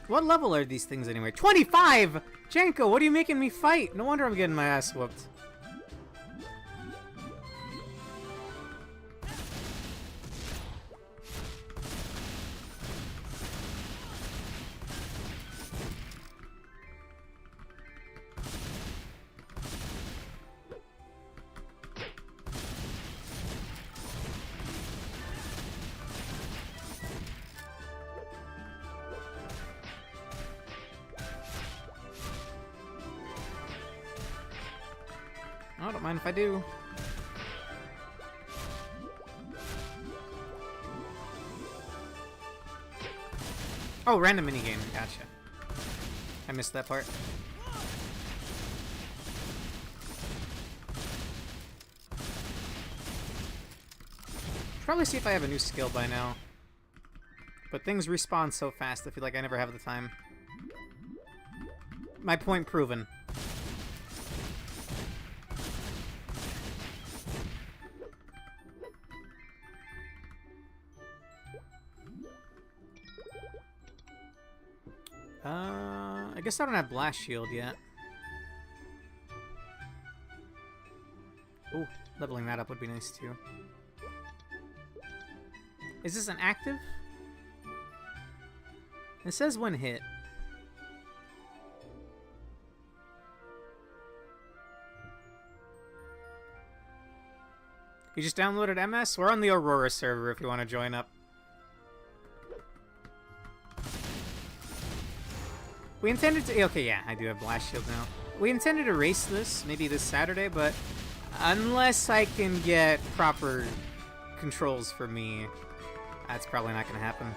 What level are these things anyway? 25! Janko, what are you making me fight? No wonder I'm getting my ass whooped. I don't mind if I do. Oh, random minigame. Gotcha. I missed that part. Probably see if I have a new skill by now. But things respawn so fast, I feel like I never have the time. My point proven. I guess I don't have Blast Shield yet. Ooh, leveling that up would be nice too. Is this an active? It says when hit. You just downloaded MS? We're on the Aurora server if you want to join up. We intended to... Okay, yeah, I do have Blast Shield now. We intended to race this, maybe this Saturday, but unless I can get proper controls for me, that's probably not going to happen.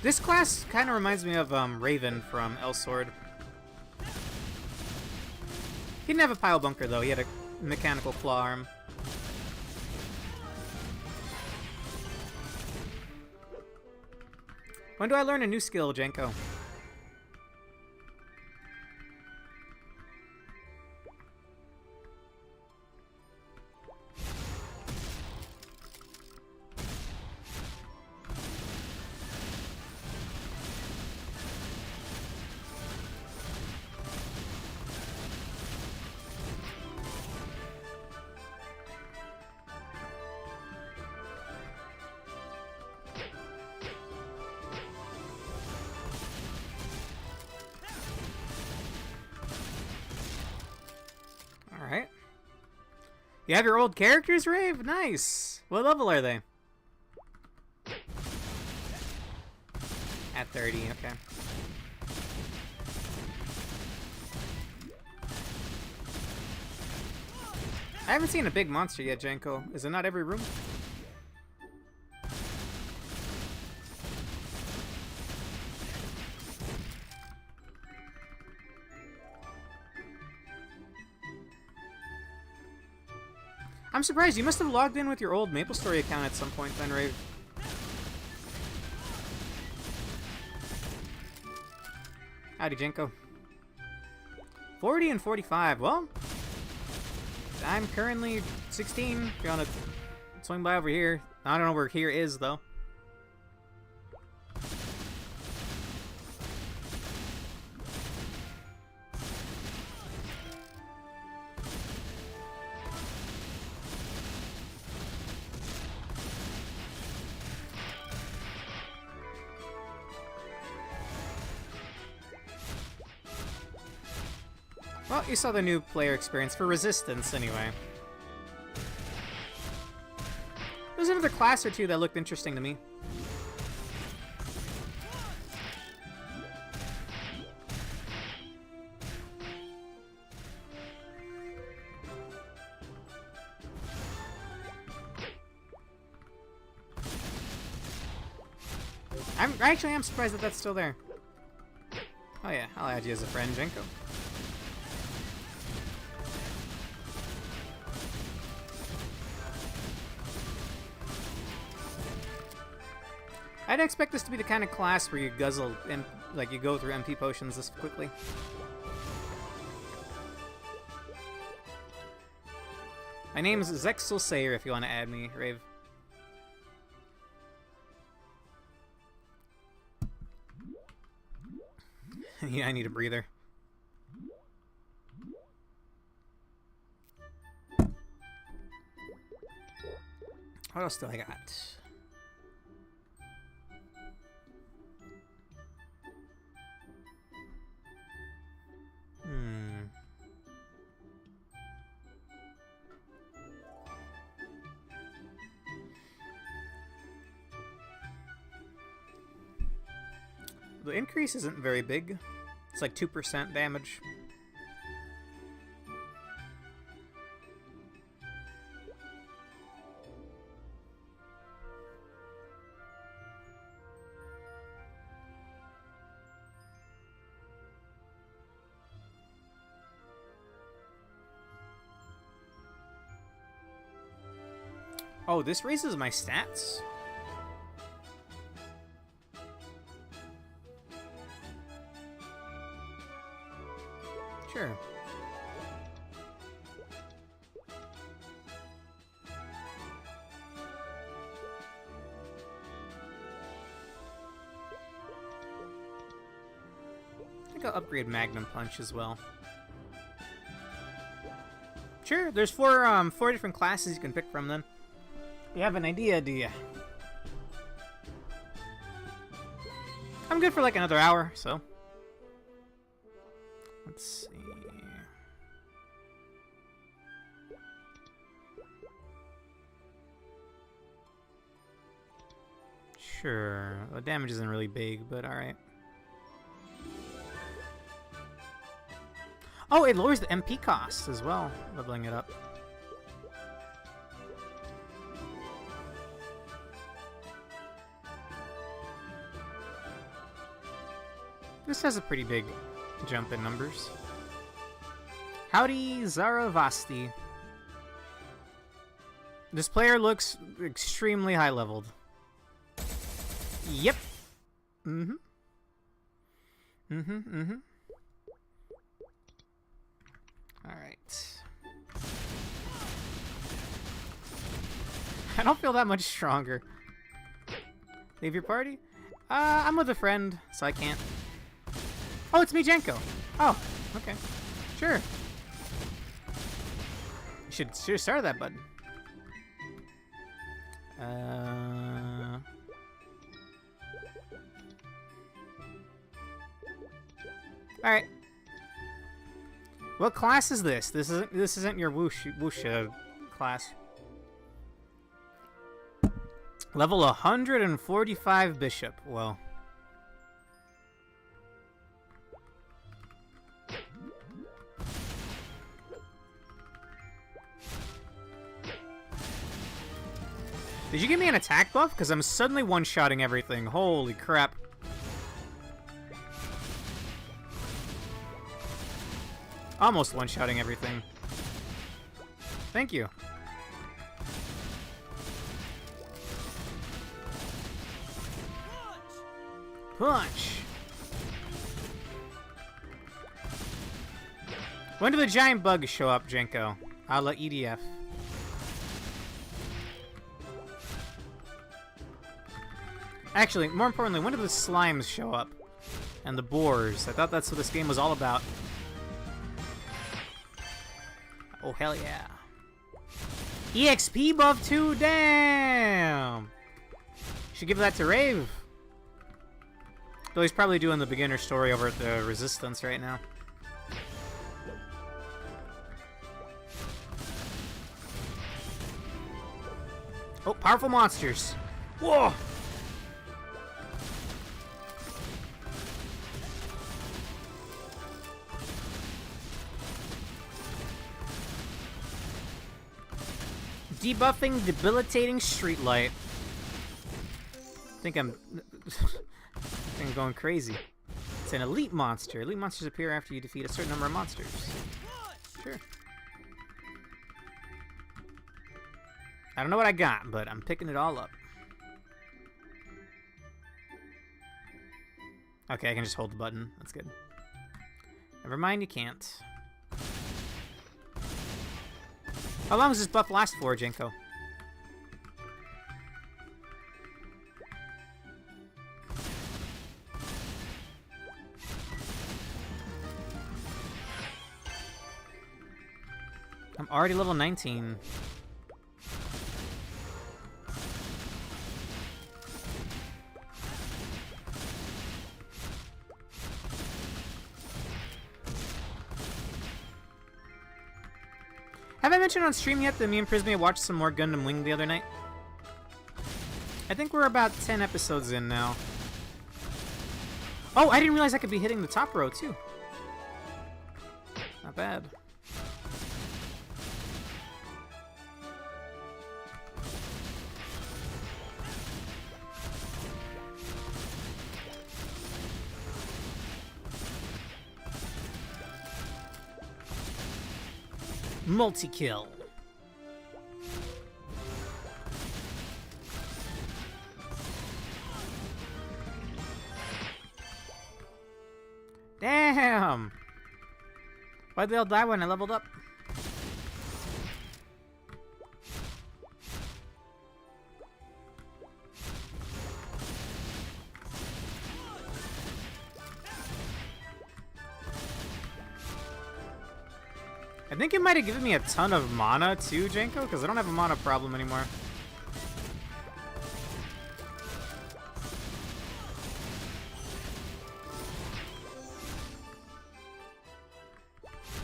This class kind of reminds me of Raven from Elsword. He didn't have a pile bunker, though. He had a mechanical claw arm. When do I learn a new skill, Janko? Alright. You have your old characters, Rave? Nice! What level are they? At 30, okay. I haven't seen a big monster yet, Janko. Is it not every room? I'm surprised. You must have logged in with your old Maplestory account at some point then, Rave. Howdy, Jenko. 40 and 45. Well, I'm currently 16. If you want to swing by over here. I don't know where here is, though. Well, you saw the new player experience for Resistance, anyway. There's another class or two that looked interesting to me. I am surprised that that's still there. Oh yeah, I'll add you as a friend, Jenko. I didn't expect this to be the kind of class where you guzzle and like you go through MP potions this quickly. My name is Zexel Sayer if you want to add me, Rave. Yeah, I need a breather. What else do I got? The increase isn't very big. It's like 2% damage. Oh, this raises my stats? Sure. I think I'll upgrade Magnum Punch as well. Sure, there's four different classes you can pick from then. You have an idea, do you? I'm good for like another hour, so. Let's see. Sure. The damage isn't really big, but alright. Oh, it lowers the MP cost as well, leveling it up. This has a pretty big jump in numbers. Howdy, Zaravasti. This player looks extremely high-leveled. Yep. Alright. I don't feel that much stronger. Leave your party? I'm with a friend, so I can't. Oh, it's me, Jenko. Oh, okay. Sure. You should start that button. Alright. What class is this? This isn't your whoosh class. Level 145 Bishop. Well. Did you give me an attack buff? Because I'm suddenly one-shotting everything. Holy crap. Almost one-shotting everything. Thank you. Punch! When do the giant bugs show up, Jenko? A la EDF. Actually, more importantly, when do the slimes show up? And the boars. I thought that's what this game was all about. Oh, hell yeah. EXP buff too? Damn! Should give that to Rave. Though he's probably doing the beginner story over at the Resistance right now. Oh, powerful monsters. Whoa! Debuffing debilitating streetlight. I think I'm going crazy. It's an elite monster. Elite monsters appear after you defeat a certain number of monsters. Sure. I don't know what I got, but I'm picking it all up. Okay, I can just hold the button. That's good. Never mind, you can't. How long does this buff last for, Jenko? I'm already level 19. Have I mentioned on stream yet that me and Prismia watched some more Gundam Wing the other night? I think we're about 10 episodes in now. Oh, I didn't realize I could be hitting the top row, too. Not bad. Multi-kill. Damn! Why'd they all die when I leveled up? I think it might have given me a ton of mana too, Jenko, because I don't have a mana problem anymore.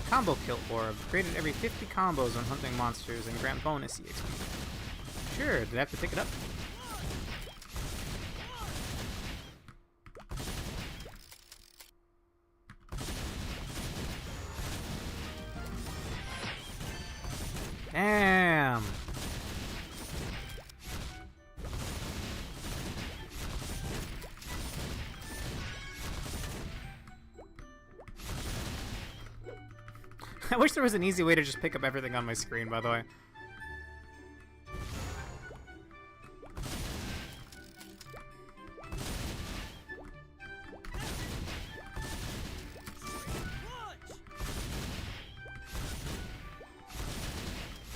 Combo kill orb. Created every 50 combos when hunting monsters and grant bonus EXP. Sure, did I have to pick it up? Damn! I wish there was an easy way to just pick up everything on my screen, by the way.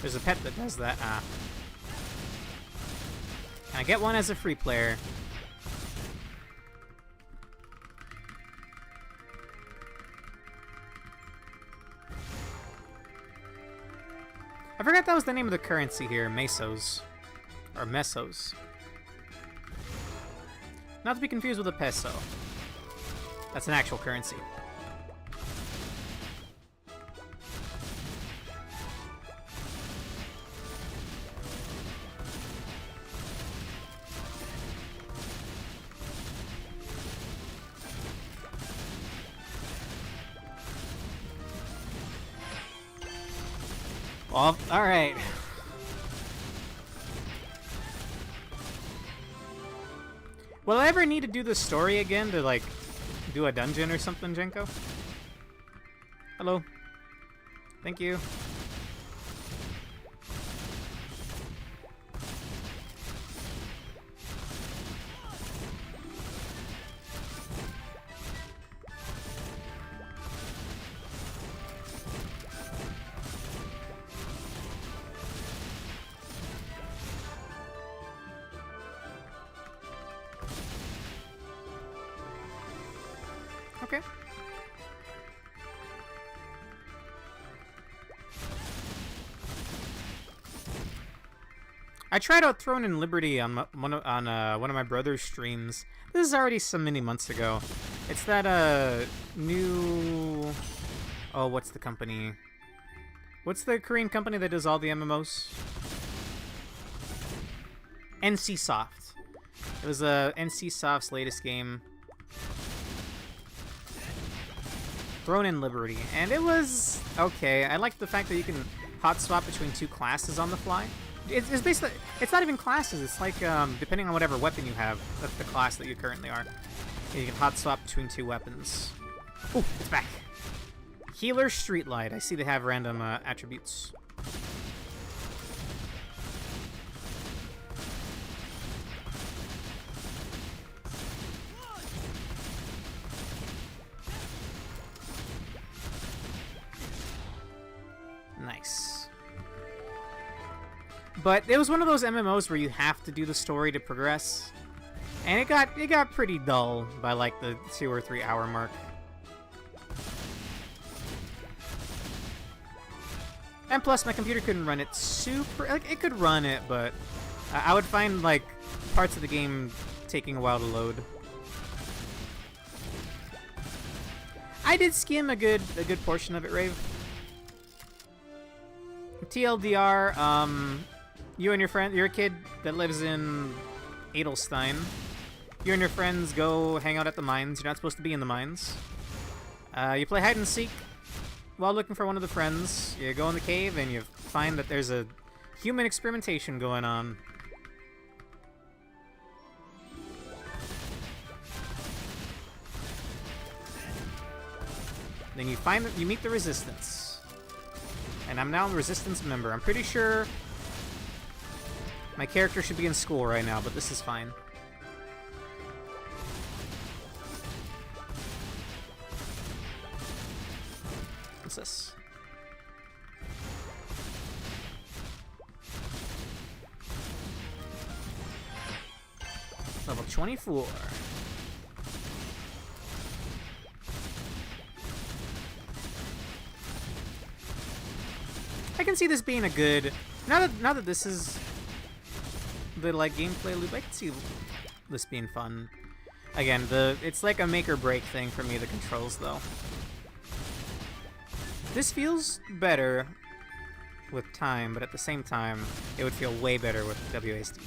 There's a pet that does that. Ah. Can I get one as a free player? I forgot that was the name of the currency here, mesos. Or mesos. Not to be confused with a peso. That's an actual currency. Well, alright. Will I ever need to do the story again to, like, do a dungeon or something, Jenko? Hello. Thank you. Okay. I tried out Throne in Liberty on one of my brother's streams. This is already so many months ago. It's that new. Oh, what's the company? What's the Korean company that does all the MMOs? NCSoft. It was NCSoft's latest game. Throne in Liberty, and it was okay. I liked the fact that you can hot swap between two classes on the fly. It's basically, it's not even classes. It's like depending on whatever weapon you have, that's the class that you currently are. You can hot swap between two weapons. Ooh, it's back. Healer, Streetlight. I see they have random attributes. Nice. But it was one of those MMOs where you have to do the story to progress. And it got pretty dull by like the 2 or 3 hour mark. And plus my computer couldn't run it super, like it could run it, but I would find like parts of the game taking a while to load. I did skim a good portion of it, Rave. TLDR, you and your friend, you're a kid that lives in Edelstein. You and your friends go hang out at the mines. You're not supposed to be in the mines. You play hide and seek while looking for one of the friends. You go in the cave and you find that there's a human experimentation going on. Then you find that you meet the Resistance. And I'm now a Resistance member. I'm pretty sure my character should be in school right now, but this is fine. What's this? Level 24. I can see this being a good. Now that this is the like gameplay loop, I can see this being fun. Again, it's like a make or break thing for me. The controls, though. This feels better with time, but at the same time, it would feel way better with WASD.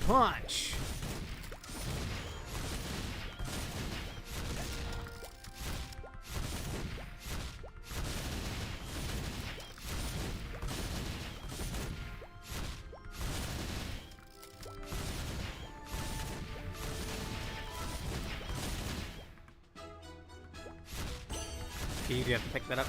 Punch! You have to pick that up.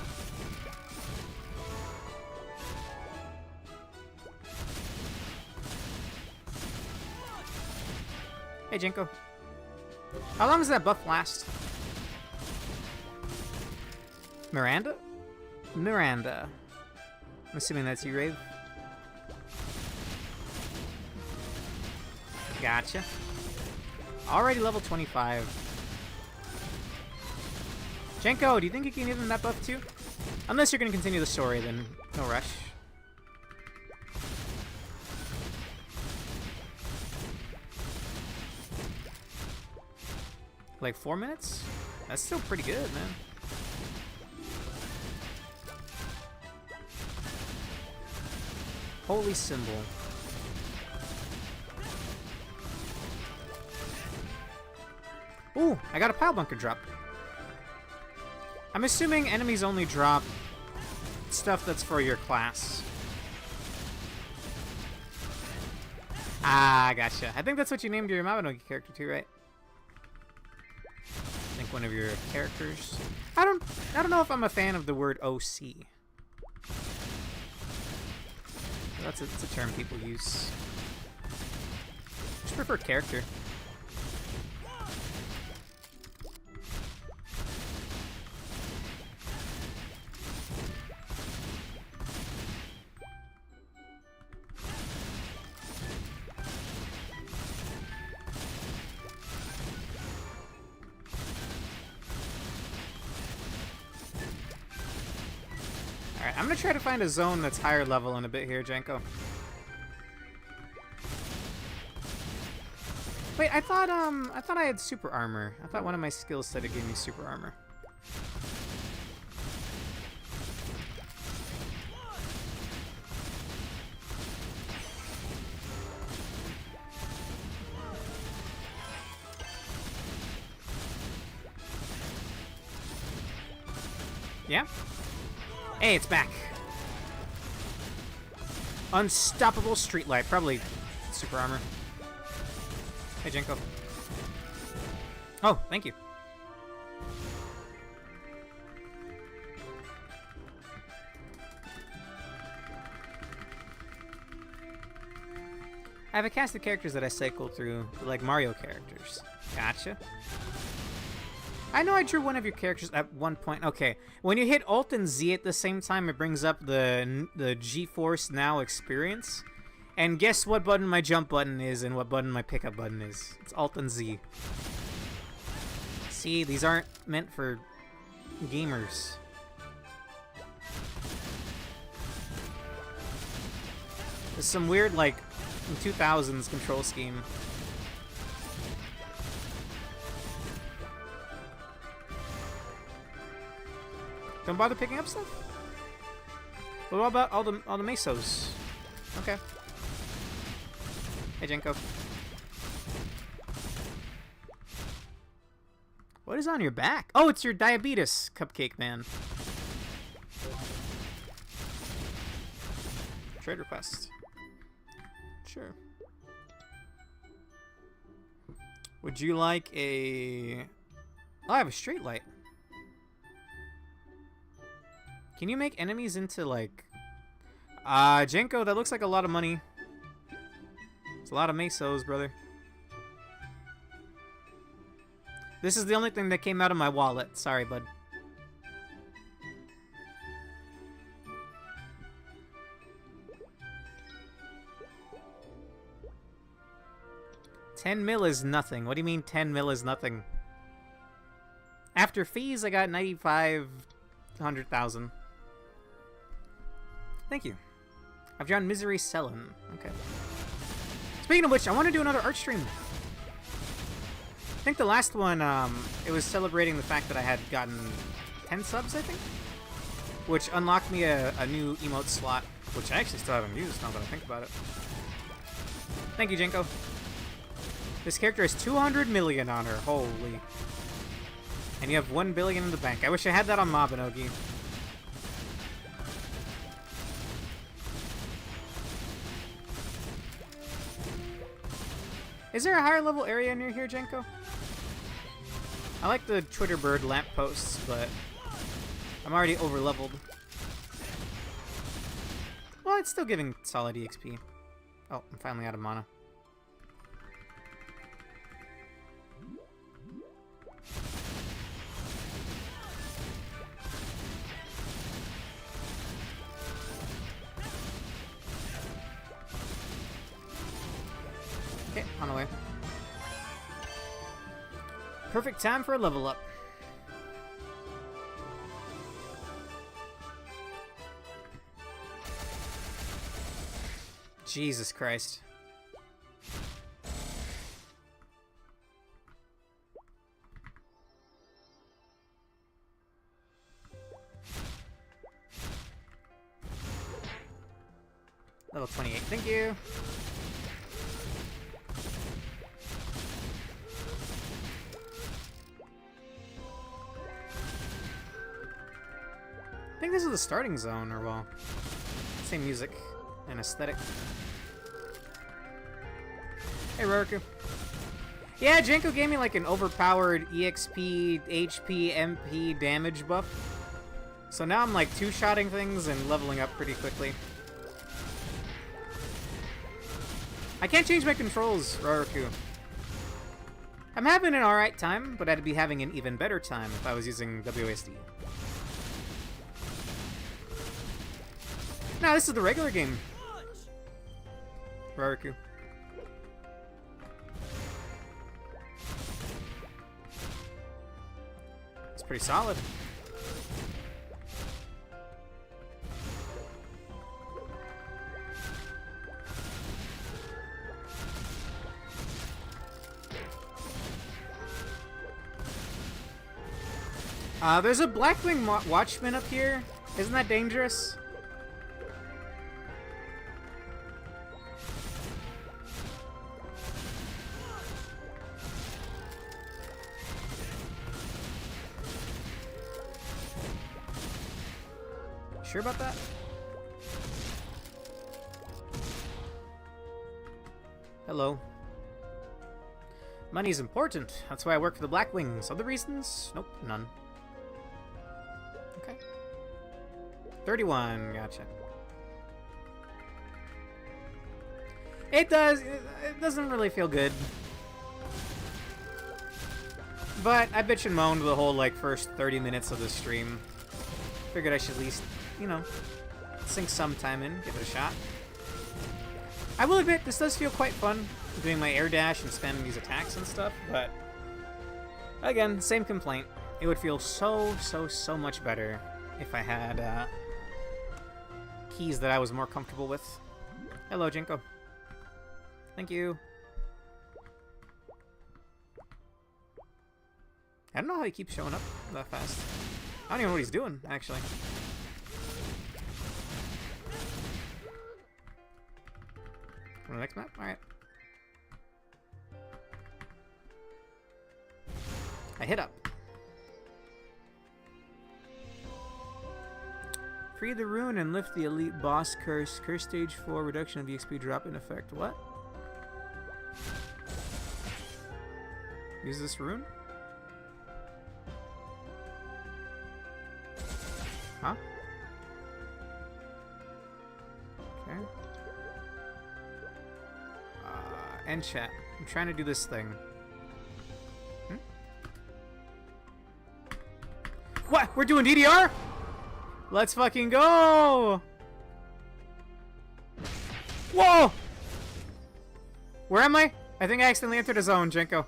Hey, Jinko. How long does that buff last? Miranda? Miranda. I'm assuming that's you, Rave. Gotcha. Already level 25. Jenko, do you think you can give him that buff too? Unless you're going to continue the story, then no rush. Like 4 minutes? That's still pretty good, man. Holy symbol. Ooh, I got a pile bunker drop. I'm assuming enemies only drop stuff that's for your class. Ah, gotcha. I think that's what you named your Maplestory character too, right? I think one of your characters. I don't know if I'm a fan of the word OC. That's a term people use. Just prefer character. Alright, I'm gonna try to find a zone that's higher level in a bit here, Janko. Wait, I thought I had super armor. I thought one of my skills said it gave me super armor. Yeah? Hey, it's back. Unstoppable streetlight. Probably super armor. Hey, Jenko. Oh, thank you. I have a cast of characters that I cycle through, like Mario characters. Gotcha. I know I drew one of your characters at one point. Okay, when you hit Alt and Z at the same time, it brings up the GeForce Now experience. And guess what button my jump button is and what button my pickup button is. It's Alt and Z. See, these aren't meant for gamers. There's some weird, like, 2000s control scheme. Don't bother picking up stuff? What about all the mesos? Okay. Hey, Jenko. What is on your back? Oh, it's your diabetes, Cupcake Man. Trade request. Sure. Would you like a... Oh, I have a straight light. Can you make enemies into, like... Jenko, that looks like a lot of money. It's a lot of mesos, brother. This is the only thing that came out of my wallet. Sorry, bud. $10 mil is nothing. What do you mean 10 mil is nothing? After fees, I got 9,500,000. Thank you. I've drawn Misery Selin. Okay. Speaking of which, I want to do another art stream. I think the last one, it was celebrating the fact that I had gotten 10 subs, I think? Which unlocked me a new emote slot, which I actually still haven't used now that I think about it. Thank you, Jenko. This character has 200 million on her. Holy. And you have 1 billion in the bank. I wish I had that on Mabinogi. Is there a higher level area near here, Jenko? I like the Twitter bird lampposts, but I'm already over leveled. Well, it's still giving solid EXP. Oh, I'm finally out of mana. Okay, on the way. Perfect time for a level up. Jesus Christ. Level 28, thank you. I think this is the starting zone, or well, same music and aesthetic. Hey, Roku. Yeah, Jenko gave me like an overpowered EXP, HP, MP damage buff. So now I'm like two-shotting things and leveling up pretty quickly. I can't change my controls, Roku. I'm having an alright time, but I'd be having an even better time if I was using WASD. No, this is the regular game. Roku. It's pretty solid. There's a Blackwing Watchman up here. Isn't that dangerous? Sure about that? Hello. Money's important. That's why I work for the Blackwings. Other reasons? Nope, none. Okay. 31, gotcha. It doesn't really feel good. But I bitch and moaned the whole, like, first 30 minutes of the stream. Figured I should at least, you know, sink some time in, give it a shot. I will admit, this does feel quite fun, doing my air dash and spamming these attacks and stuff, but again, same complaint. It would feel so much better if I had keys that I was more comfortable with. Hello, Jinko. Thank you. I don't know how he keeps showing up that fast. I don't even know what he's doing, actually. On the next map? Alright. I hit up. Free the rune and lift the elite boss curse. Curse stage 4, reduction of EXP drop in effect. What? Use this rune? Huh? Okay. End chat. I'm trying to do this thing. Hmm? What? We're doing DDR? Let's fucking go! Whoa! Where am I? I think I accidentally entered a zone, Jenko.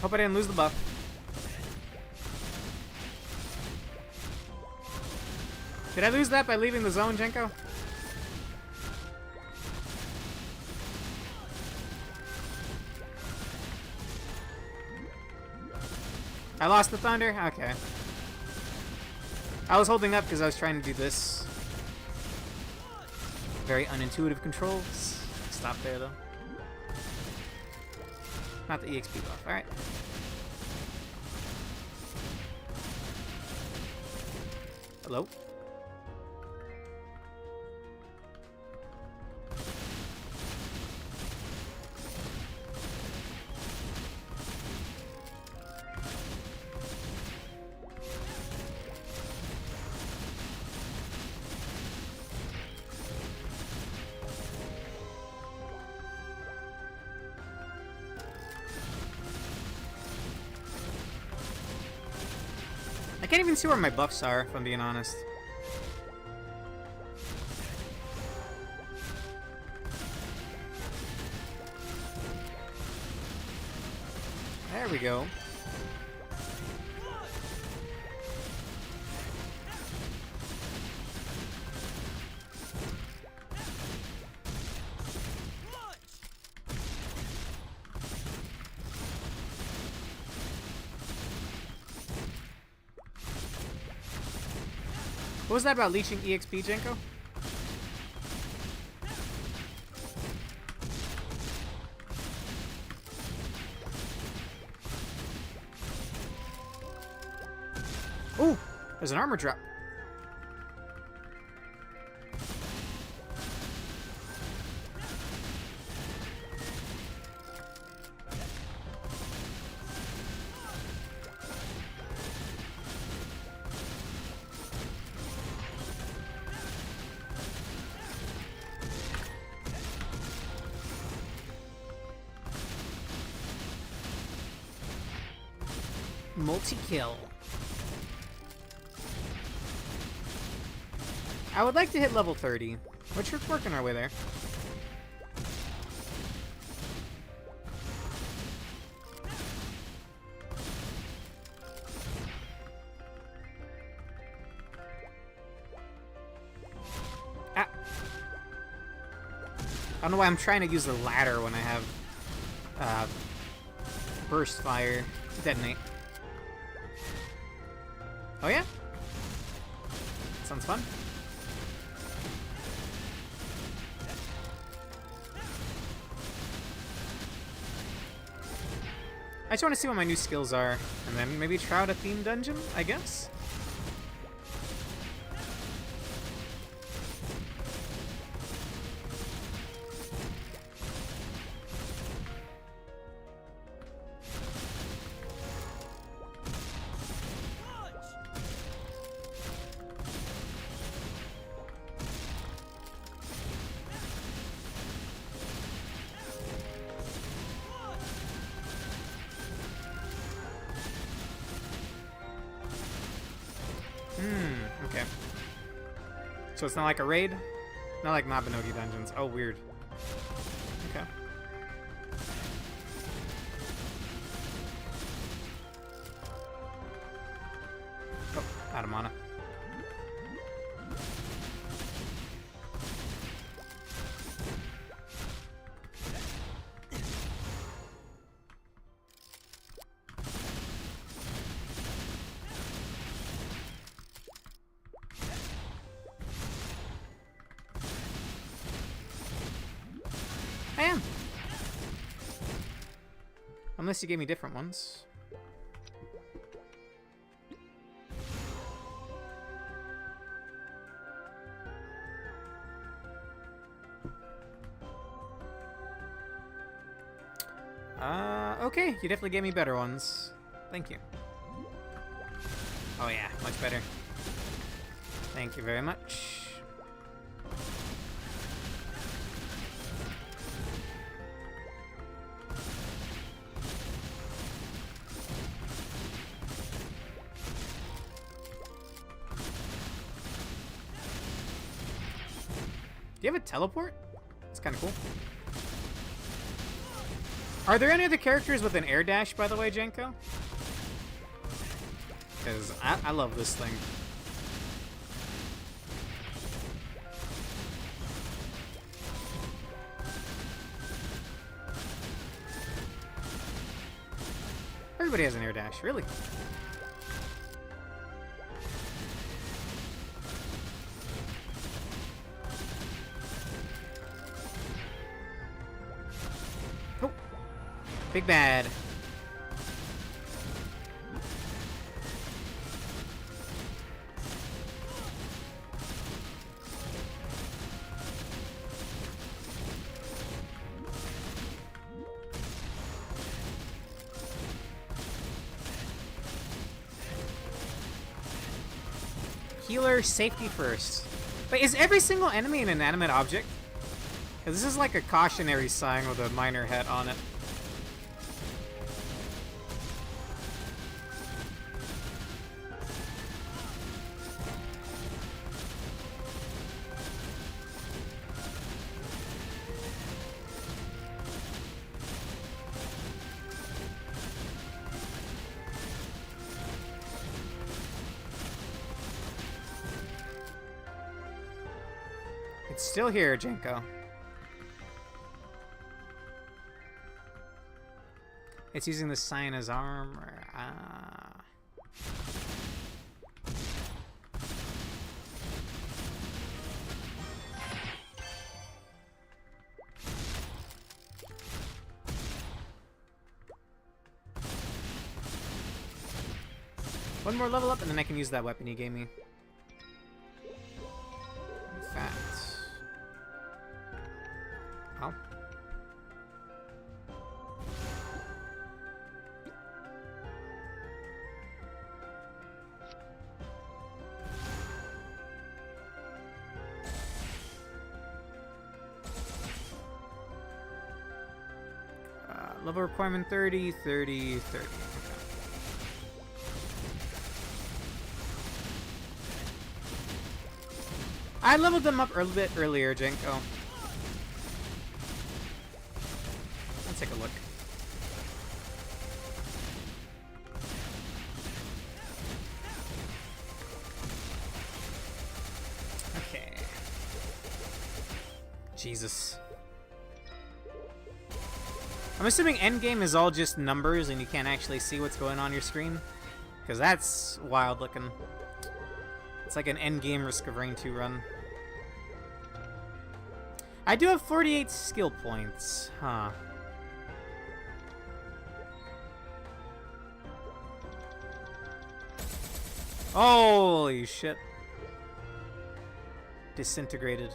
Hope I didn't lose the buff. Did I lose that by leaving the zone, Jenko? I lost the thunder? Okay. I was holding up because I was trying to do this. Very unintuitive controls. Stop there, though. Not the EXP buff. Alright. Hello? I can't even see where my buffs are, if I'm being honest. There we go. What was that about leeching EXP, Jenko? Ooh, there's an armor drop. Multi-kill. I would like to hit level 30, which we're working our way there. Ah. I don't know why I'm trying to use the ladder when I have burst fire, detonate. Oh yeah? Sounds fun. I just want to see what my new skills are, and then maybe try out a theme dungeon, I guess? Okay. So it's not like a raid? Not like Maplestory dungeons. Oh, weird. Okay. Oh, out of mana. I am. Unless you gave me different ones. Okay, you definitely gave me better ones. Thank you. Oh yeah, much better. Thank you very much. Do you have a teleport? That's kind of cool. Are there any other characters with an air dash, by the way, Jenko? Because I love this thing. Everybody has an air dash, really. Oh, big bad. Healer, safety first. Wait, is every single enemy an inanimate object? Because this is like a cautionary sign with a miner hat on it. It's still here, Jenko. It's using the sign as armor. Ah. One more level up and then I can use that weapon you gave me. In fact... Oh. Level requirement 30, 30, 30. Okay. I leveled them up a little bit earlier, Jenko. Let's take a look. Okay. I'm assuming endgame is all just numbers and you can't actually see what's going on your screen. Because that's wild looking. It's like an endgame Risk of Rain 2 run. I do have 48 skill points. Huh. Holy shit. Disintegrated.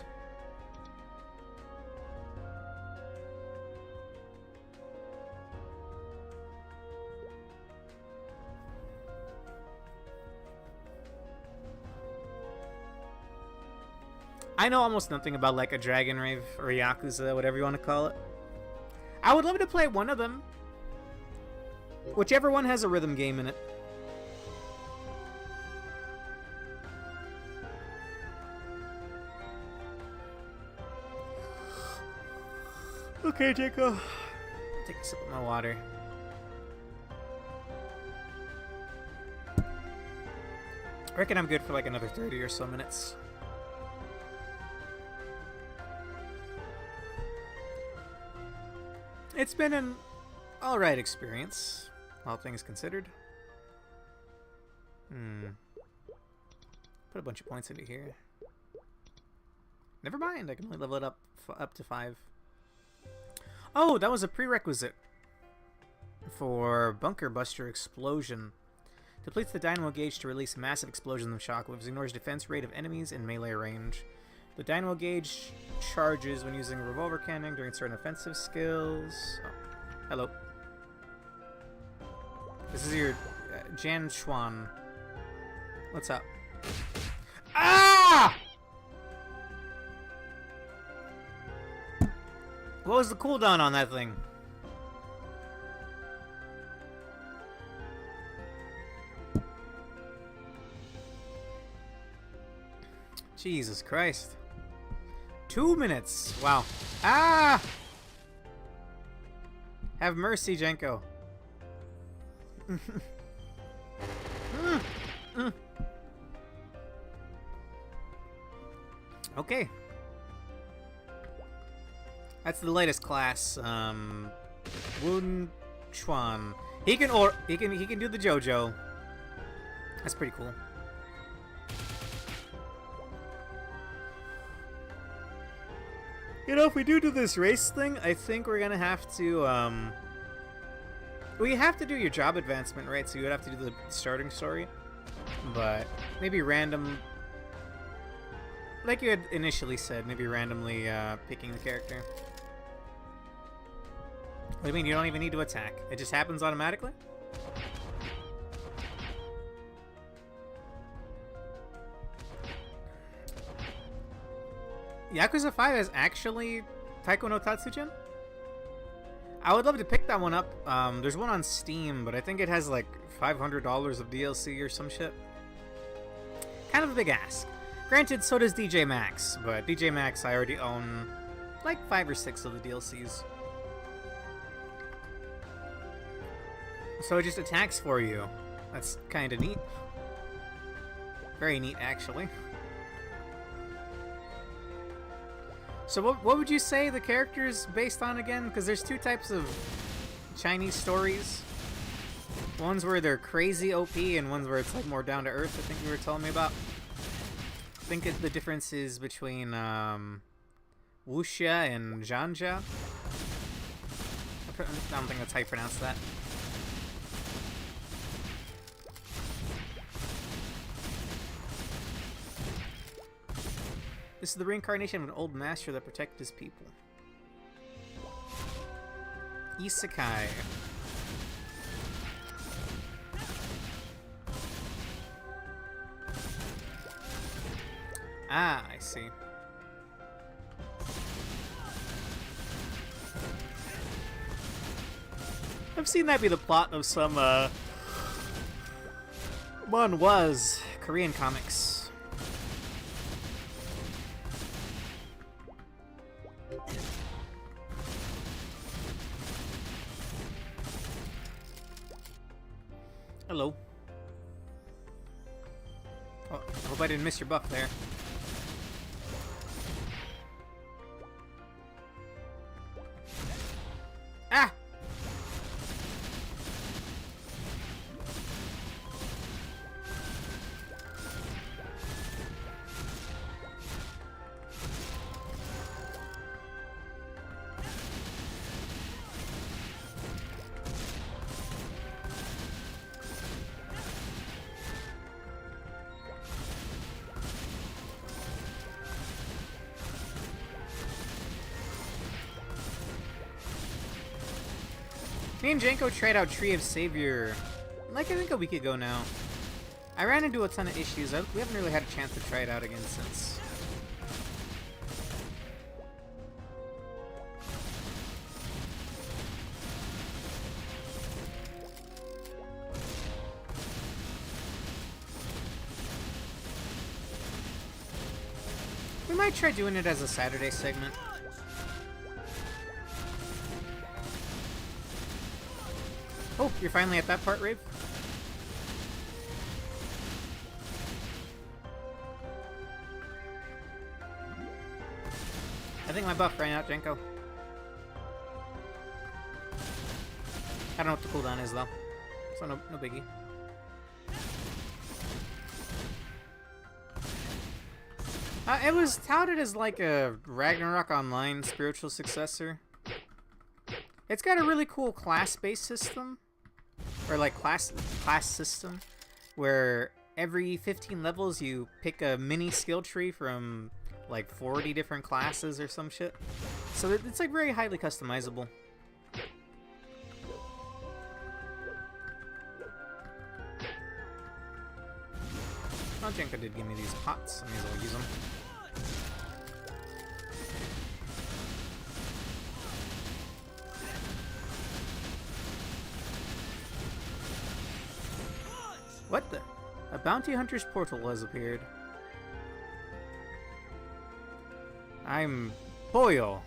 I know almost nothing about like a Dragon Rave or Yakuza, whatever you want to call it. I would love to play one of them. Whichever one has a rhythm game in it. Okay, Jacob. Take a sip of my water. I reckon I'm good for like another 30 or so minutes. It's been an alright experience, all things considered. Put a bunch of points into here. Never mind, I can only level it up to 5. Oh, that was a prerequisite for Bunker Buster Explosion. Depletes the dynamo gauge to release massive explosions of shockwaves. Ignores defense rate of enemies in melee range. The dynamo gauge charges when using a revolver cannon during certain offensive skills. Oh, hello. This is your Jan Chuan. What's up? Ah! What was the cooldown on that thing? Jesus Christ. 2 minutes. Wow. Ah! Have mercy, Jenko. Okay. That's the latest class. Woon Chuan. He can do the JoJo. That's pretty cool. You know, if we do this race thing, I think we're gonna have to, well, you have to do your job advancement, right? So you would have to do the starting story. But maybe random, like you had initially said, maybe randomly picking the character. What do you mean? You don't even need to attack. It just happens automatically? Yakuza 5 is actually Taiko no Tatsujin? I would love to pick that one up. There's one on Steam, but I think it has like $500 of DLC or some shit. Kind of a big ask. Granted, so does DJ Max, but DJ Max I already own like 5 or 6 of the DLCs. So it just attacks for you. That's kind of neat. Very neat, actually. So what would you say the character's based on again? Because there's 2 types of Chinese stories. Ones where they're crazy OP and ones where it's like more down to earth, I think you were telling me about. I think the difference is between Wuxia and Zhanja. I don't think that's how you pronounce that. This is the reincarnation of an old master that protected his people. Isekai. Ah, I see. I've seen that be the plot of some, was Korean comics. Hello. Oh, I hope I didn't miss your buff there. Ah! Me and Janko tried out Tree of Savior, like I think a week ago now. I ran into a ton of issues. We haven't really had a chance to try it out again since. We might try doing it as a Saturday segment. Oh, you're finally at that part, Rave? I think my buff ran out, Jenko. I don't know what the cooldown is, though. So no biggie. It was touted as like a Ragnarok Online spiritual successor. It's got a really cool class-based system. Or like class system. Where every 15 levels you pick a mini skill tree from like 40 different classes or some shit. So it's like very highly customizable. Well, Jenko did give me these pots. I may as well use them. What the? A bounty hunter's portal has appeared. I'm Pollo.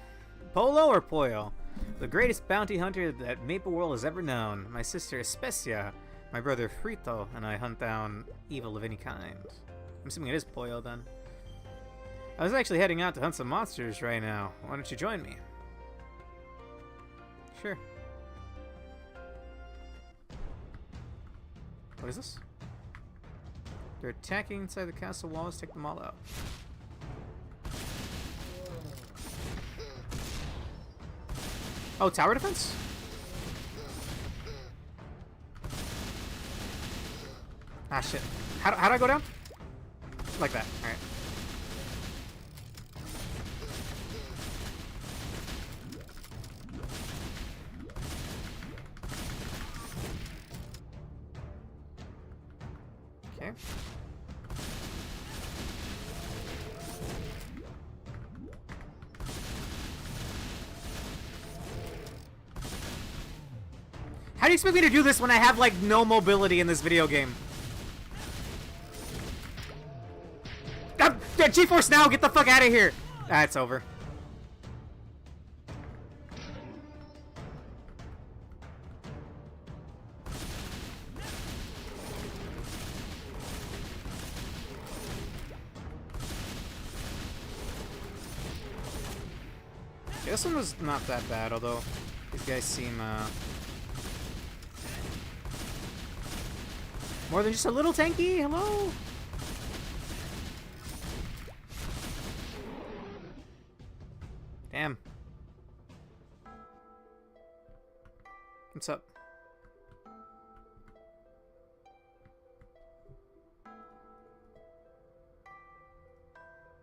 Polo or Pollo? The greatest bounty hunter that Maple World has ever known. My sister Especia, my brother Frito, and I hunt down evil of any kind. I'm assuming it is Pollo then. I was actually heading out to hunt some monsters right now. Why don't you join me? Sure. What is this? They're attacking inside the castle walls. Take them all out. Oh, tower defense? Ah, shit. How do I go down? Like that. Alright. Okay. How do you expect me to do this when I have, like, no mobility in this video game? G-Force now! Get the fuck out of here! Ah, it's over. Yeah, this one was not that bad, although these guys seem, more than just a little tanky? Hello? Damn. What's up?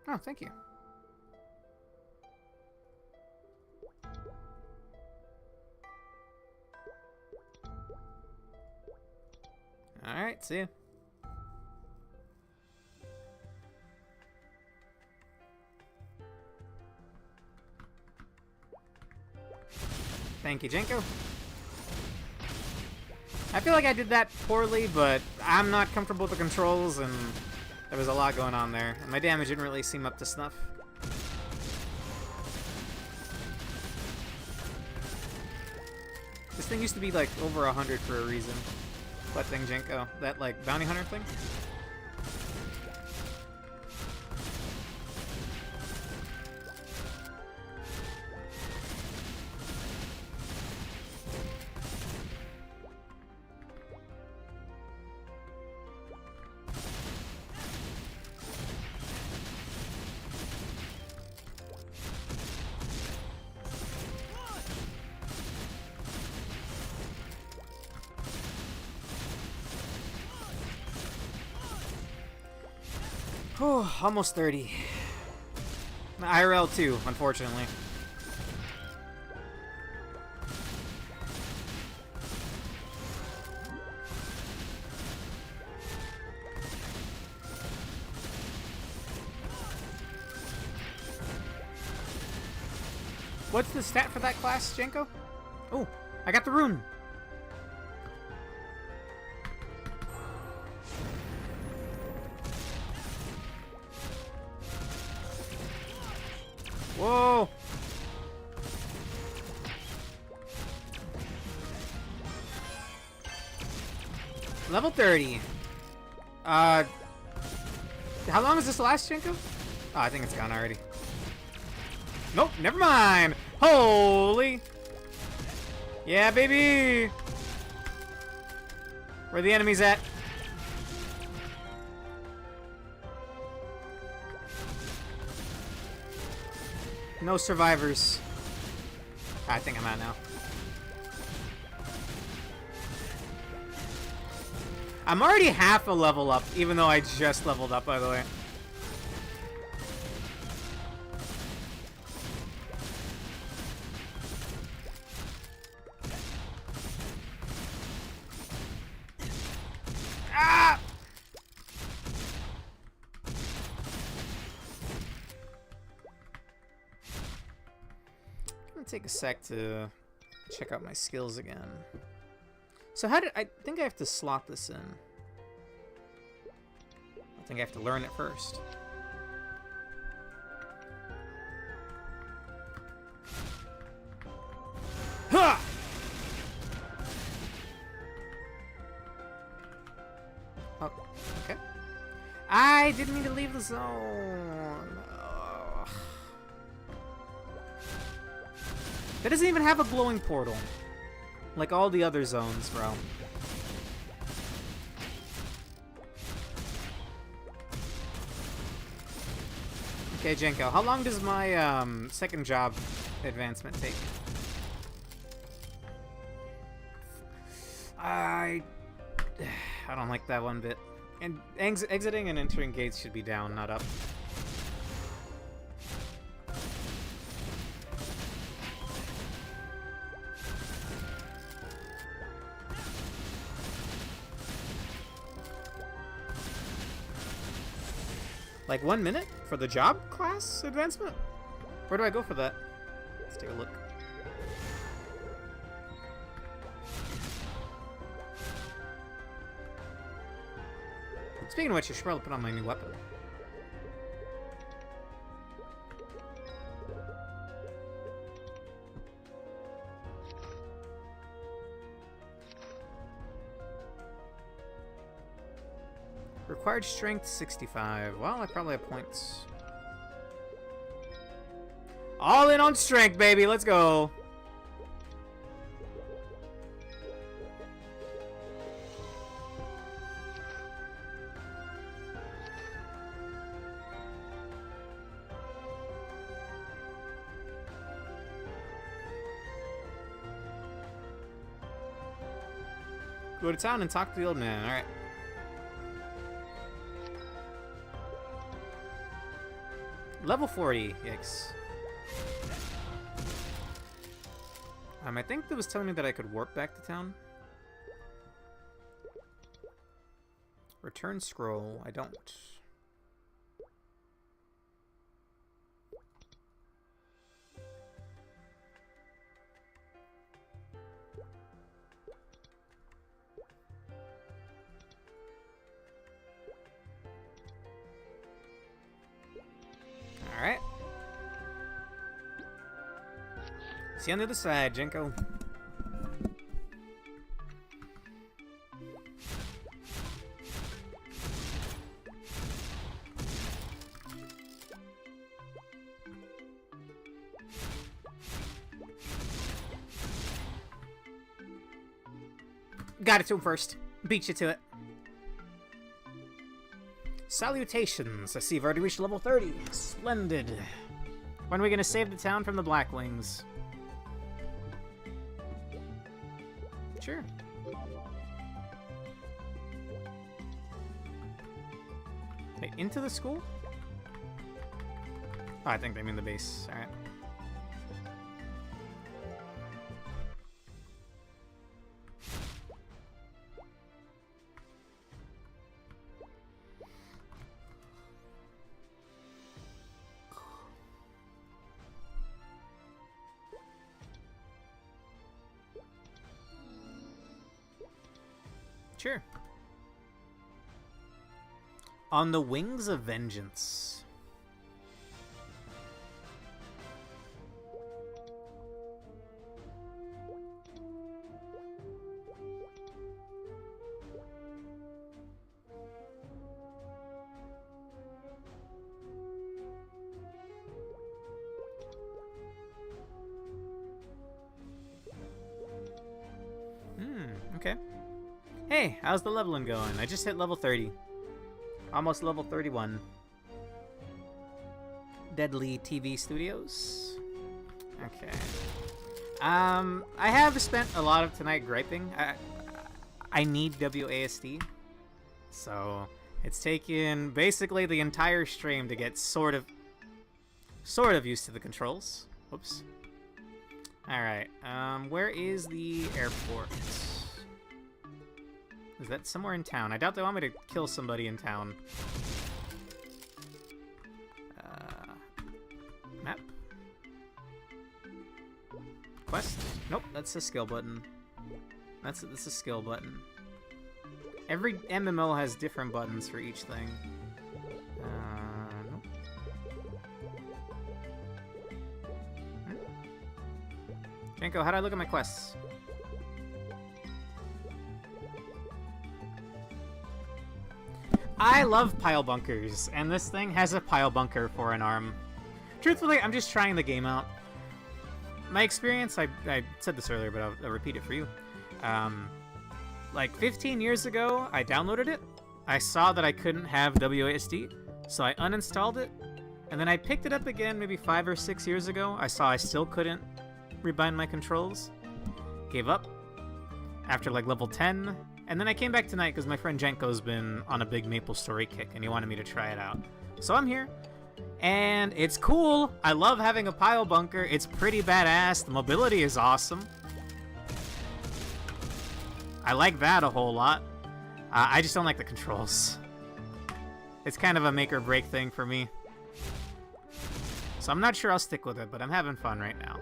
Oh, thank you. Alright, see ya. Thank you, Jenko. I feel like I did that poorly, but I'm not comfortable with the controls, and there was a lot going on there. And my damage didn't really seem up to snuff. This thing used to be like over 100 for a reason. What thing, Jenko? That like bounty hunter thing? Oh, almost 30. IRL too, unfortunately. What's the stat for that class, Jenko? Oh, I got the rune. Whoa! Level 30. How long does this last, Jenko? Oh, I think it's gone already. Nope, never mind. Holy. Yeah, baby. Where are the enemies at? No survivors. I think I'm out now. I'm already half a level up, even though I just leveled up, by the way. Ah! I'm gonna take a sec to check out my skills again. So how did I think I have to slot this in? I think I have to learn it first. Ha! Oh, okay. I didn't mean to leave the zone. Ugh. That doesn't even have a glowing portal. Like all the other zones, bro. Okay, Jenko, how long does my second job advancement take? I don't like that one bit. And exiting and entering gates should be down, not up. Like 1 minute for the job class advancement? Where do I go for that? Let's take a look. Speaking of which, I should probably put on my new weapon. Required strength 65. Well, I probably have points. All in on strength, baby. Let's go. Go to town and talk to the old man. All right. Level 40. Yikes. I think that was telling me that I could warp back to town. Return scroll. I don't. Alright. See you on the other side, Jenko. Got it to him first. Beat you to it. Salutations. I see you've already reached level 30. Splendid. When are we going to save the town from the Blackwings? Sure. Wait, into the school? Oh, I think they mean the base. Alright. Sure. On the Wings of Vengeance. Okay. Hey, how's the leveling going? I just hit level 30. Almost level 31. Deadly TV Studios. Okay. I have spent a lot of tonight griping. I need WASD. So, it's taken basically the entire stream to get sort of used to the controls. Whoops. Alright, where is the airport? Is that somewhere in town? I doubt they want me to kill somebody in town. Map? Quest? Nope, that's a skill button. That's a skill button. Every MMO has different buttons for each thing. Nope. Janko, how do I look at my quests? I love pile bunkers, and this thing has a pile bunker for an arm. Truthfully, I'm just trying the game out. My experience, I said this earlier, but I'll repeat it for you. Like 15 years ago, I downloaded it. I saw that I couldn't have WASD, so I uninstalled it. And then I picked it up again maybe 5 or 6 years ago. I saw I still couldn't rebind my controls. Gave up after like level 10. And then I came back tonight because my friend Jenko's been on a big Maplestory kick and he wanted me to try it out. So I'm here. And it's cool. I love having a pile bunker. It's pretty badass. The mobility is awesome. I like that a whole lot. I just don't like the controls. It's kind of a make or break thing for me. So I'm not sure I'll stick with it, but I'm having fun right now.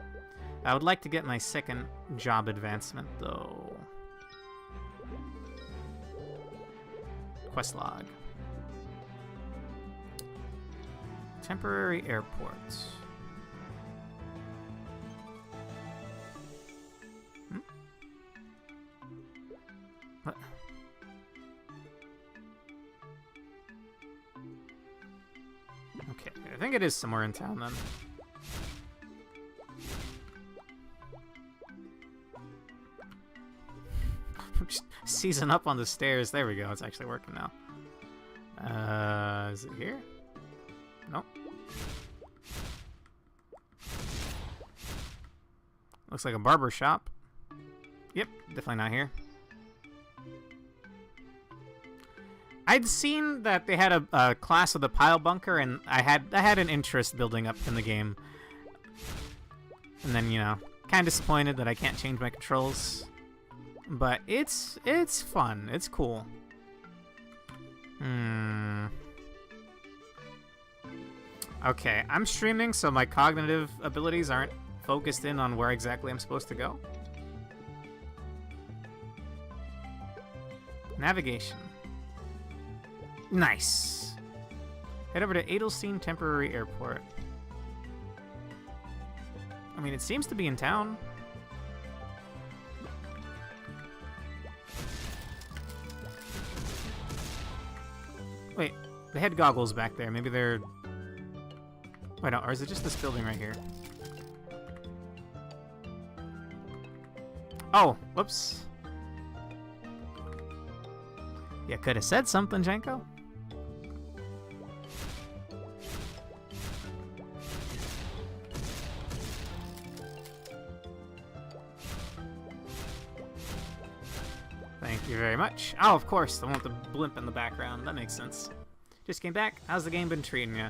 I would like to get my second job advancement, though. Quest log. Temporary airports. What? Okay, I think it is somewhere in town then. Just season up on the stairs. There we go. It's actually working now. Is it here? Nope. Looks like a barber shop. Yep, definitely not here. I'd seen that they had a class of the pile bunker, and I had an interest building up in the game. And then, you know, kind of disappointed that I can't change my controls. But it's fun. It's cool. Okay, I'm streaming, so my cognitive abilities aren't focused in on where exactly I'm supposed to go. Navigation. Nice. Head over to Edelstein Temporary Airport. I mean, it seems to be in town. Wait, they had goggles back there. Maybe they're... Wait, no, or is it just this building right here? Oh, whoops. You could have said something, Janko. Thank you very much. Oh, of course, I want the blimp in the background. That makes sense. Just came back. How's the game been treating you?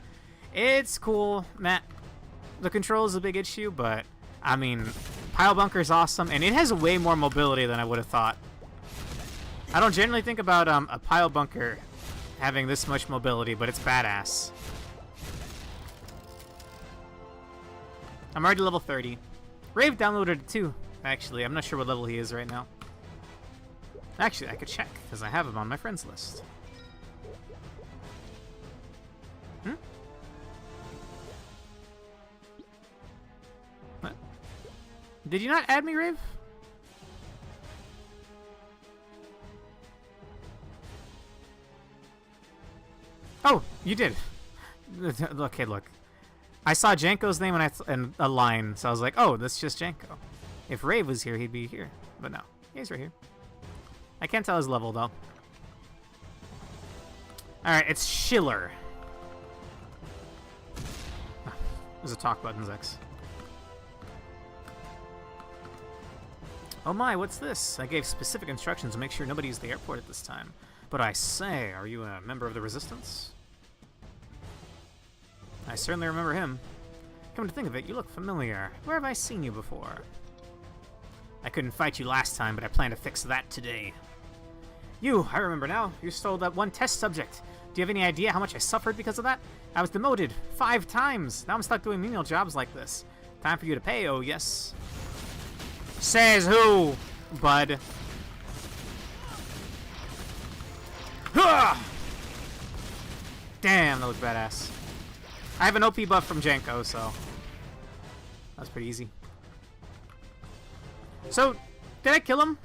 It's cool, Matt. The control is a big issue, but, I mean, Pile Bunker is awesome, and it has way more mobility than I would have thought. I don't generally think about a Pile Bunker having this much mobility, but it's badass. I'm already level 30. Rave downloaded it too, actually. I'm not sure what level he is right now. Actually, I could check, because I have him on my friends list. Hmm? What? Did you not add me, Rave? Oh, you did. Okay, look. I saw Janko's name and a line, so I was like, oh, that's just Janko. If Rave was here, he'd be here. But no, he's right here. I can't tell his level, though. Alright, it's Schiller. There's a talk button, Zex. Oh my, what's this? I gave specific instructions to make sure nobody used the airport at this time. But I say, are you a member of the Resistance? I certainly remember him. Come to think of it, you look familiar. Where have I seen you before? I couldn't fight you last time, but I plan to fix that today. You, I remember now. You stole that one test subject. Do you have any idea how much I suffered because of that? I was demoted 5 times. Now I'm stuck doing menial jobs like this. Time for you to pay, oh yes. Says who, bud? Damn, that looked badass. I have an OP buff from Janko, so that's pretty easy. So, did I kill him?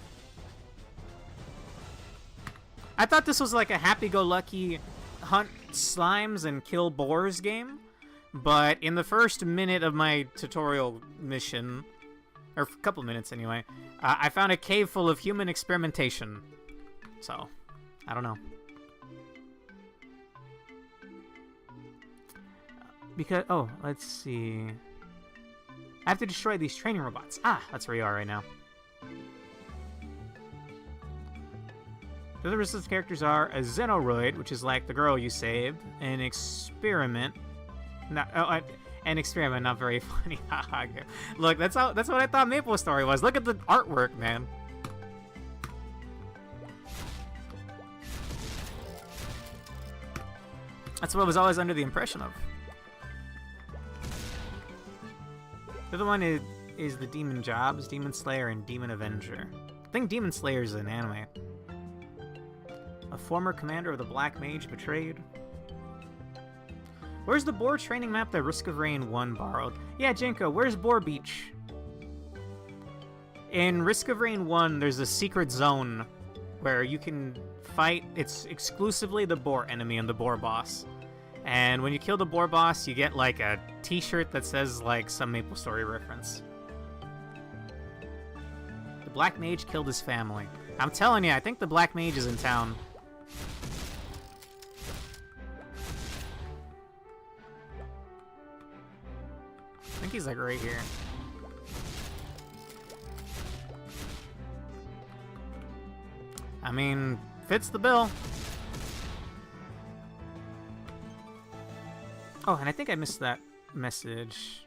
I thought this was like a happy-go-lucky hunt slimes and kill boars game, but in the first minute of my tutorial mission, or a couple minutes anyway, I found a cave full of human experimentation. So, I don't know. Because, oh, let's see. I have to destroy these training robots. Ah, that's where you are right now. The other resistance characters are a Xenoroid, which is like the girl you saved, an experiment. An experiment, not very funny. Look, that's what I thought Maplestory was. Look at the artwork, man. That's what I was always under the impression of. The other one is the Demon Jobs, Demon Slayer, and Demon Avenger. I think Demon Slayer is an anime. A former commander of the Black Mage betrayed. Where's the Boar training map that Risk of Rain 1 borrowed? Yeah, Janko, where's Boar Beach? In Risk of Rain 1, there's a secret zone where you can fight. It's exclusively the Boar enemy and the Boar boss. And when you kill the Boar boss, you get like a t-shirt that says like some Maplestory reference. The Black Mage killed his family. I'm telling you, I think the Black Mage is in town. I think he's like right here. I mean, fits the bill. Oh, and I think I missed that message.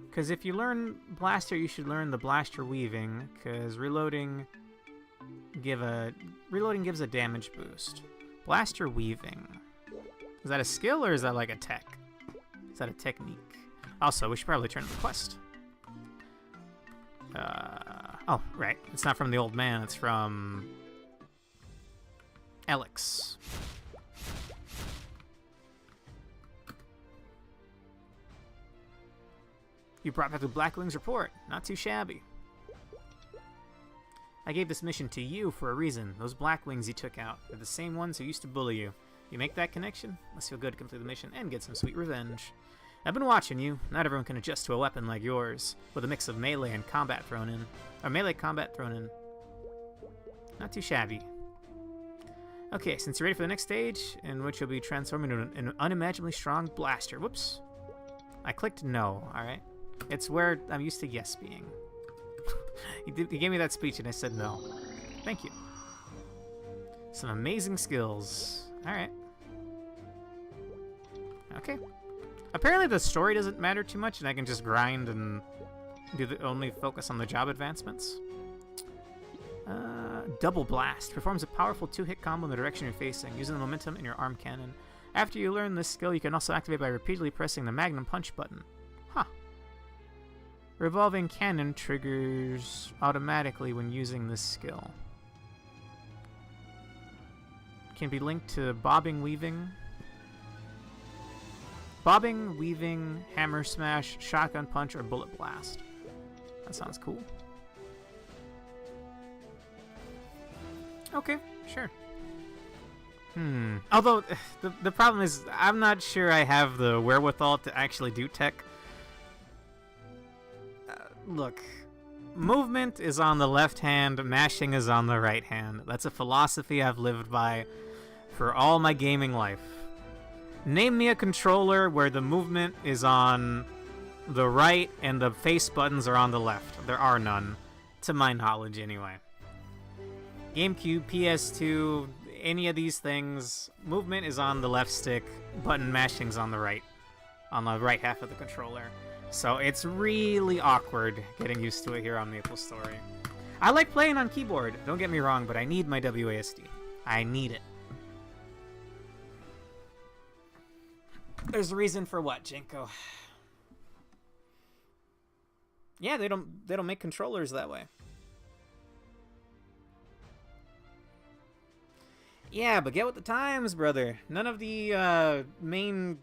Because if you learn Blaster, you should learn the Blaster Weaving, because reloading gives a damage boost. Blaster Weaving. Is that a skill or is that like a tech? Is that a technique? Also, we should probably turn in the quest. Oh, right. It's not from the old man, it's from Alex. You brought back the Blackwing's report. Not too shabby. I gave this mission to you for a reason. Those Blackwings you took out are the same ones who used to bully you. You make that connection? Must feel good to complete the mission and get some sweet revenge. I've been watching you. Not everyone can adjust to a weapon like yours, with a mix of melee and combat thrown in. Or melee combat thrown in. Not too shabby. Okay, since you're ready for the next stage, in which you'll be transformed into an unimaginably strong blaster. Whoops. I clicked no, alright? It's where I'm used to yes being. He gave me that speech and I said no. Thank you. Some amazing skills. Alright. Okay. Apparently the story doesn't matter too much and I can just grind and only focus on the job advancements. Double Blast. Performs a powerful 2-hit combo in the direction you're facing, using the momentum in your arm cannon. After you learn this skill, you can also activate by repeatedly pressing the Magnum Punch button. Huh. Revolving cannon triggers automatically when using this skill. can be linked to bobbing, weaving, hammer smash, shotgun punch, or bullet blast. That sounds cool. Okay, sure. Although, the problem is, I'm not sure I have the wherewithal to actually do tech. Look, movement is on the left hand, mashing is on the right hand. That's a philosophy I've lived by for all my gaming life. Name me a controller where the movement is on the right and the face buttons are on the left. There are none, to my knowledge anyway. GameCube, PS2, any of these things, movement is on the left stick, button mashing's on the right half of the controller. So it's really awkward getting used to it here on Maplestory. I like playing on keyboard, don't get me wrong, but I need my WASD. I need it. There's a reason for what, Jenko? Yeah, they don't make controllers that way. Yeah, but get with the times, brother. None of the main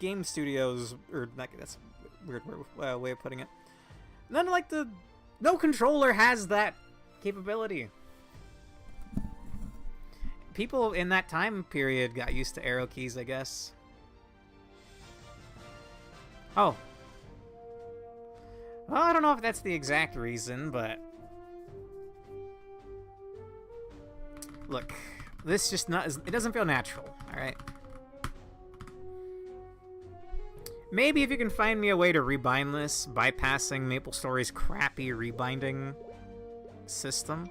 game studios, or that's a weird way of putting it. No controller has that capability. People in that time period got used to arrow keys, I guess. Oh. Well, I don't know if that's the exact reason, but look, this just it doesn't feel natural, alright? Maybe if you can find me a way to rebind this, bypassing Maplestory's crappy rebinding system.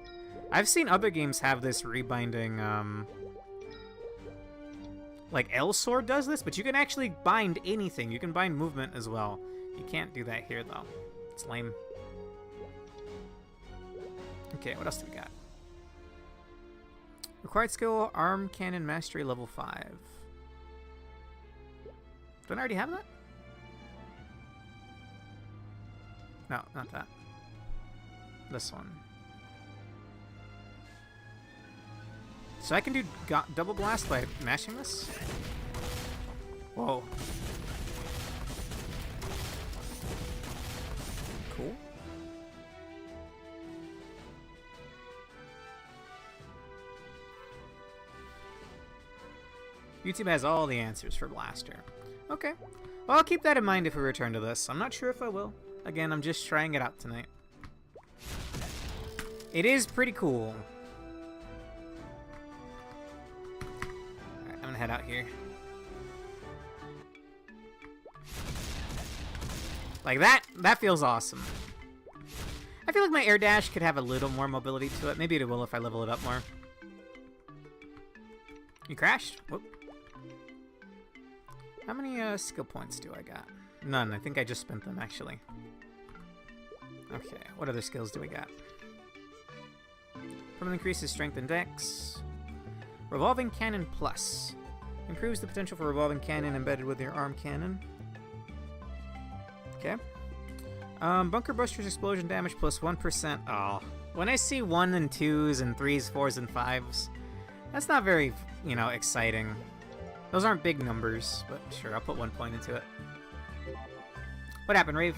I've seen other games have this rebinding, like L-Sword does this, but you can actually bind anything. You can bind movement as well. You can't do that here, though. It's lame. Okay, what else do we got? Required skill, arm cannon mastery level 5. Don't I already have that? No, not that. This one. So I can do double blast by mashing this? Whoa. Cool. YouTube has all the answers for Blaster. Okay. Well, I'll keep that in mind if we return to this. I'm not sure if I will. Again, I'm just trying it out tonight. It is pretty cool. Alright, I'm gonna head out here. Like that feels awesome. I feel like my air dash could have a little more mobility to it. Maybe it will if I level it up more. You crashed? Whoop. How many skill points do I got? None. I think I just spent them, actually. Okay, what other skills do we got? Permanently increases strength and dex. Revolving Cannon Plus. Improves the potential for revolving cannon embedded with your arm cannon. Okay. Bunker Buster's explosion damage plus 1%. Oh. When I see 1 and 2s and 3s, 4s, and 5s, that's not very, exciting. Those aren't big numbers, but sure, I'll put 1 point into it. What happened, Rave?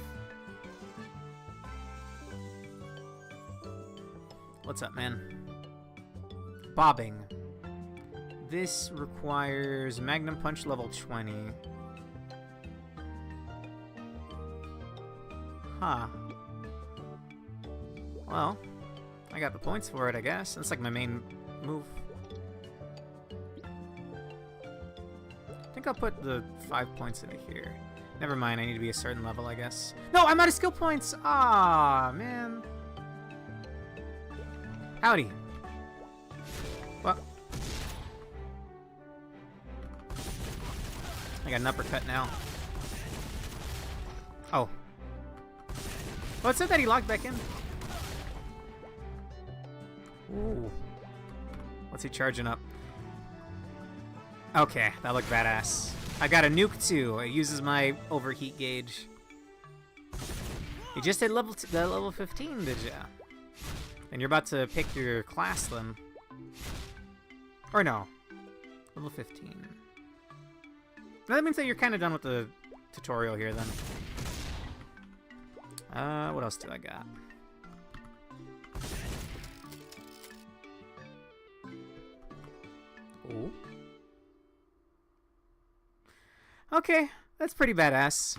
What's up, man? Bobbing. This requires Magnum Punch level 20. Huh. Well, I got the points for it, I guess. That's like my main move. I think I'll put the 5 points into here. Never mind, I need to be a certain level, I guess. No, I'm out of skill points! Ah, man. Howdy. What? I got an uppercut now. Oh. Well, it said that he locked back in. Ooh. What's he charging up? Okay, that looked badass. I got a nuke too. It uses my overheat gauge. You just hit level 15, did ya? And you're about to pick your class then. Or no. Level 15. That means that you're kind of done with the tutorial here, then. What else do I got? Ooh. Okay, that's pretty badass.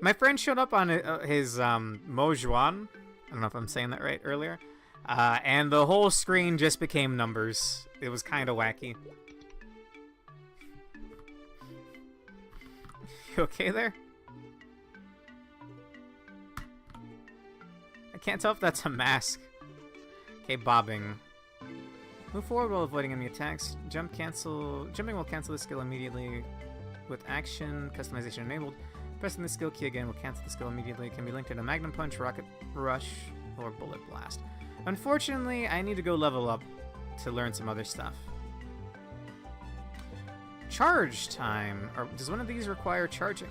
My friend showed up on his Mojuan. I don't know if I'm saying that right earlier. And the whole screen just became numbers. It was kind of wacky. You okay there? I can't tell if that's a mask. Okay, bobbing. Move forward while avoiding enemy attacks. Jumping will cancel the skill immediately with action. Customization enabled. Pressing the skill key again will cancel the skill immediately. It can be linked to the Magnum Punch, Rocket Rush, or Bullet Blast. Unfortunately, I need to go level up to learn some other stuff. Charge time. Or does one of these require charging?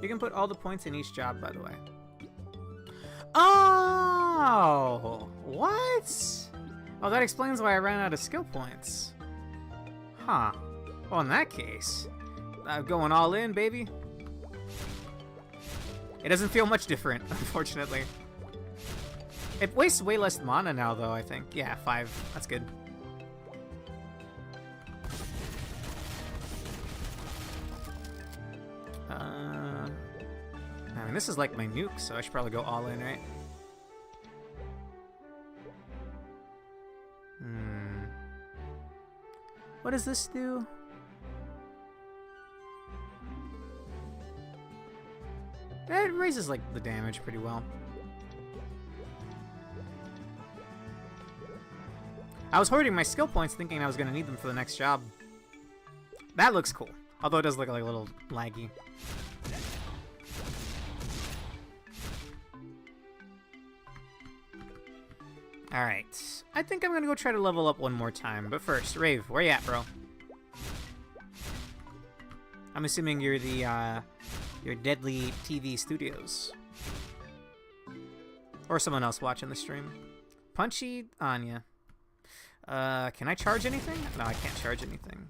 You can put all the points in each job, by the way. Oh! What? Oh, that explains why I ran out of skill points. Huh. Well, in that case, I'm going all in, baby. It doesn't feel much different, unfortunately. It wastes way less mana now, though, I think. Yeah, 5. That's good. I mean, this is like my nuke, so I should probably go all in, right? What does this do? It raises, like, the damage pretty well. I was hoarding my skill points thinking I was going to need them for the next job. That looks cool. Although it does look like a little laggy. Alright. I think I'm going to go try to level up one more time. But first, Rave, where you at, bro? I'm assuming you're the, your Deadly TV Studios. Or someone else watching the stream. Punchy Anya. Can I charge anything? No, I can't charge anything.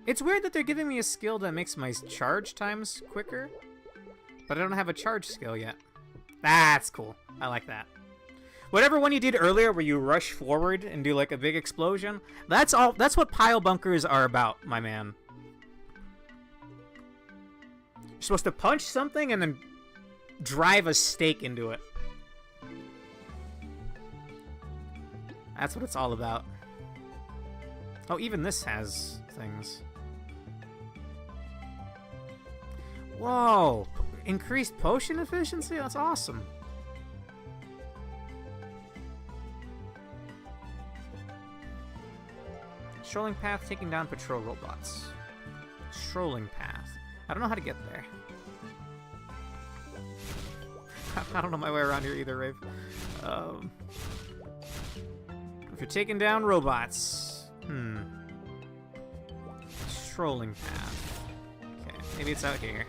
It's weird that they're giving me a skill that makes my charge times quicker. But I don't have a charge skill yet. That's cool. I like that. Whatever one you did earlier where you rush forward and do like a big explosion, that's what pile bunkers are about, my man. You're supposed to punch something and then drive a stake into it. That's what it's all about. Oh, even this has things. Whoa! Increased potion efficiency? That's awesome. Strolling path, taking down patrol robots. Strolling path. I don't know how to get there. I don't know my way around here either, Rave. If you're taking down robots... Strolling path. Okay, maybe it's out here.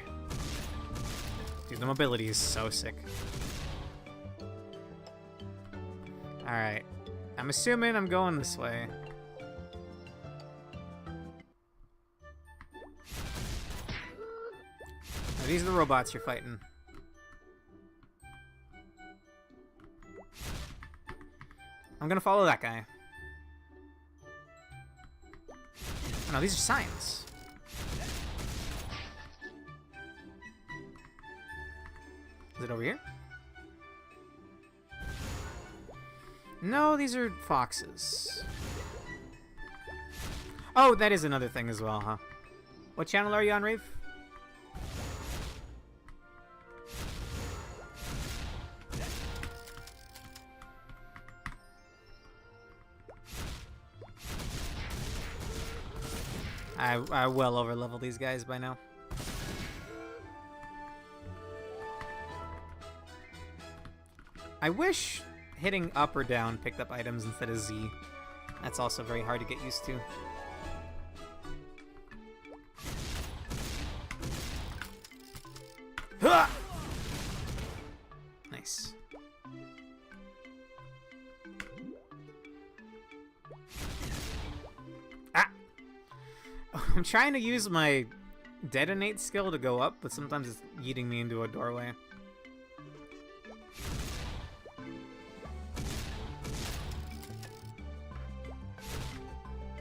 Dude, the mobility is so sick. Alright. I'm assuming I'm going this way. Now, these are the robots you're fighting. I'm gonna follow that guy. Oh, no, these are signs. Is it over here? No, these are foxes. Oh, that is another thing as well, huh? What channel are you on, Rave? I well over-level these guys by now. I wish hitting up or down picked up items instead of Z. That's also very hard to get used to. I'm trying to use my detonate skill to go up, but sometimes it's yeeting me into a doorway.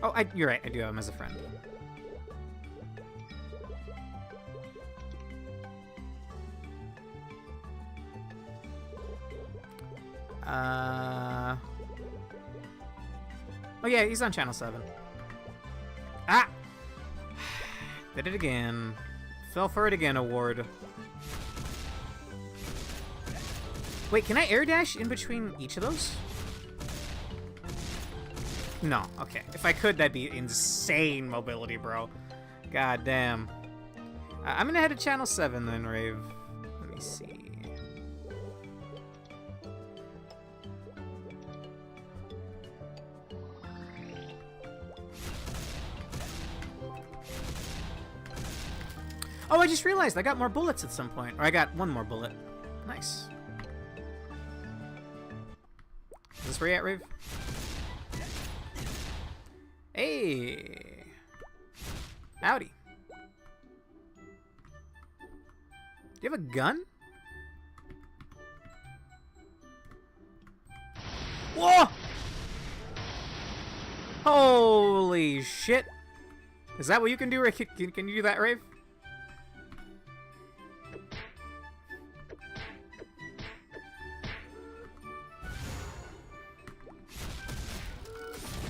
Oh, you're right. I do have him as a friend. Oh yeah, he's on channel 7. Ah! Did it again. Fell for it again, award. Wait, can I air dash in between each of those? No, okay. If I could, that'd be insane mobility, bro. God damn. I'm gonna head to channel 7 then, Rave. Let me see. Oh, I just realized I got more bullets at some point. Or I got one more bullet. Nice. Is this where you at, Rave? Hey! Howdy. Do you have a gun? Whoa! Holy shit! Is that what you can do? Can you do that, Rave?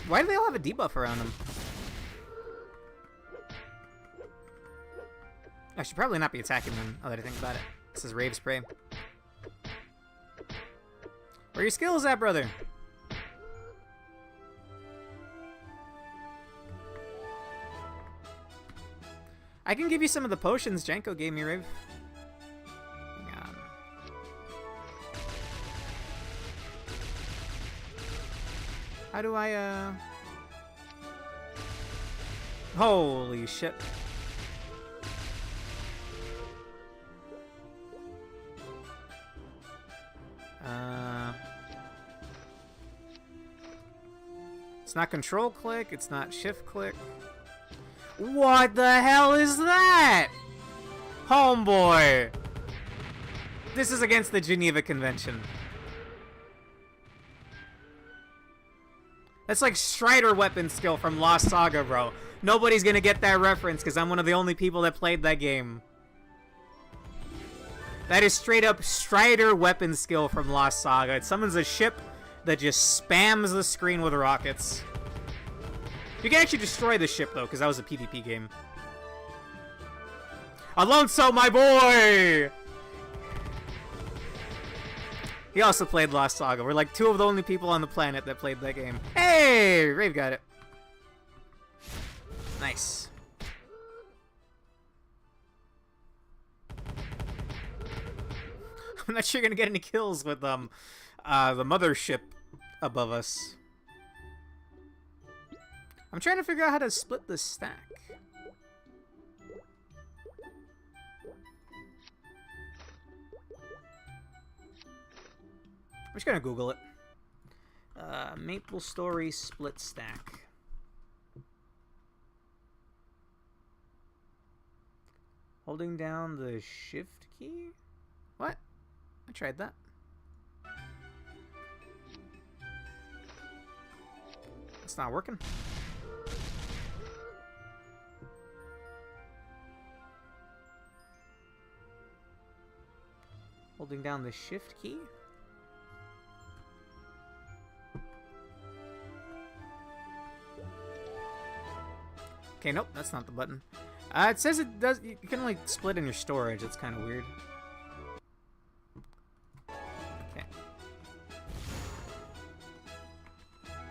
Why do they all have a debuff around them? I should probably not be attacking them, now that I think about it. This is Rave Spray. Where are your skills at, brother? I can give you some of the potions Janko gave me, Rave. Hang on. How do I, Holy shit. It's not control click, it's not shift click. What the hell is that? Homeboy! This is against the Geneva Convention. That's like Strider weapon skill from Lost Saga, bro. Nobody's gonna get that reference because I'm one of the only people that played that game. That is straight up Strider weapon skill from Lost Saga. It summons a ship that just spams the screen with rockets. You can actually destroy the ship, though, because that was a PvP game. Alonso, my boy! He also played Lost Saga. We're like two of the only people on the planet that played that game. Hey! Rave got it. Nice. I'm not sure you're gonna get any kills with the mothership above us. I'm trying to figure out how to split this stack. I'm just gonna Google it. Maplestory split stack. Holding down the shift key? What? I tried that. It's not working. Holding down the shift key? Okay, nope, that's not the button. It says it does. You can only split in your storage. It's kind of weird. Okay.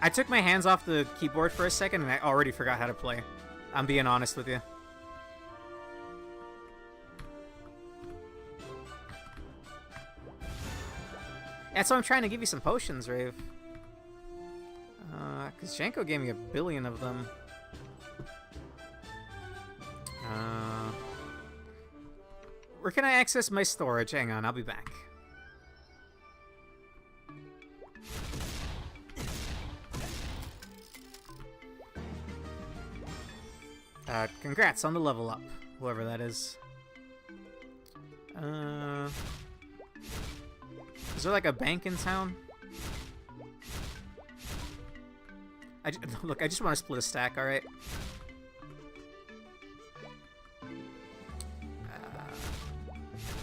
I took my hands off the keyboard for a second and I already forgot how to play. I'm being honest with you. That's why I'm trying to give you some potions, Rave. Because Janko gave me 1 billion of them. Where can I access my storage? Hang on, I'll be back. Congrats on the level up, whoever that is. Is there like a bank in town? Look, I just want to split a stack, alright?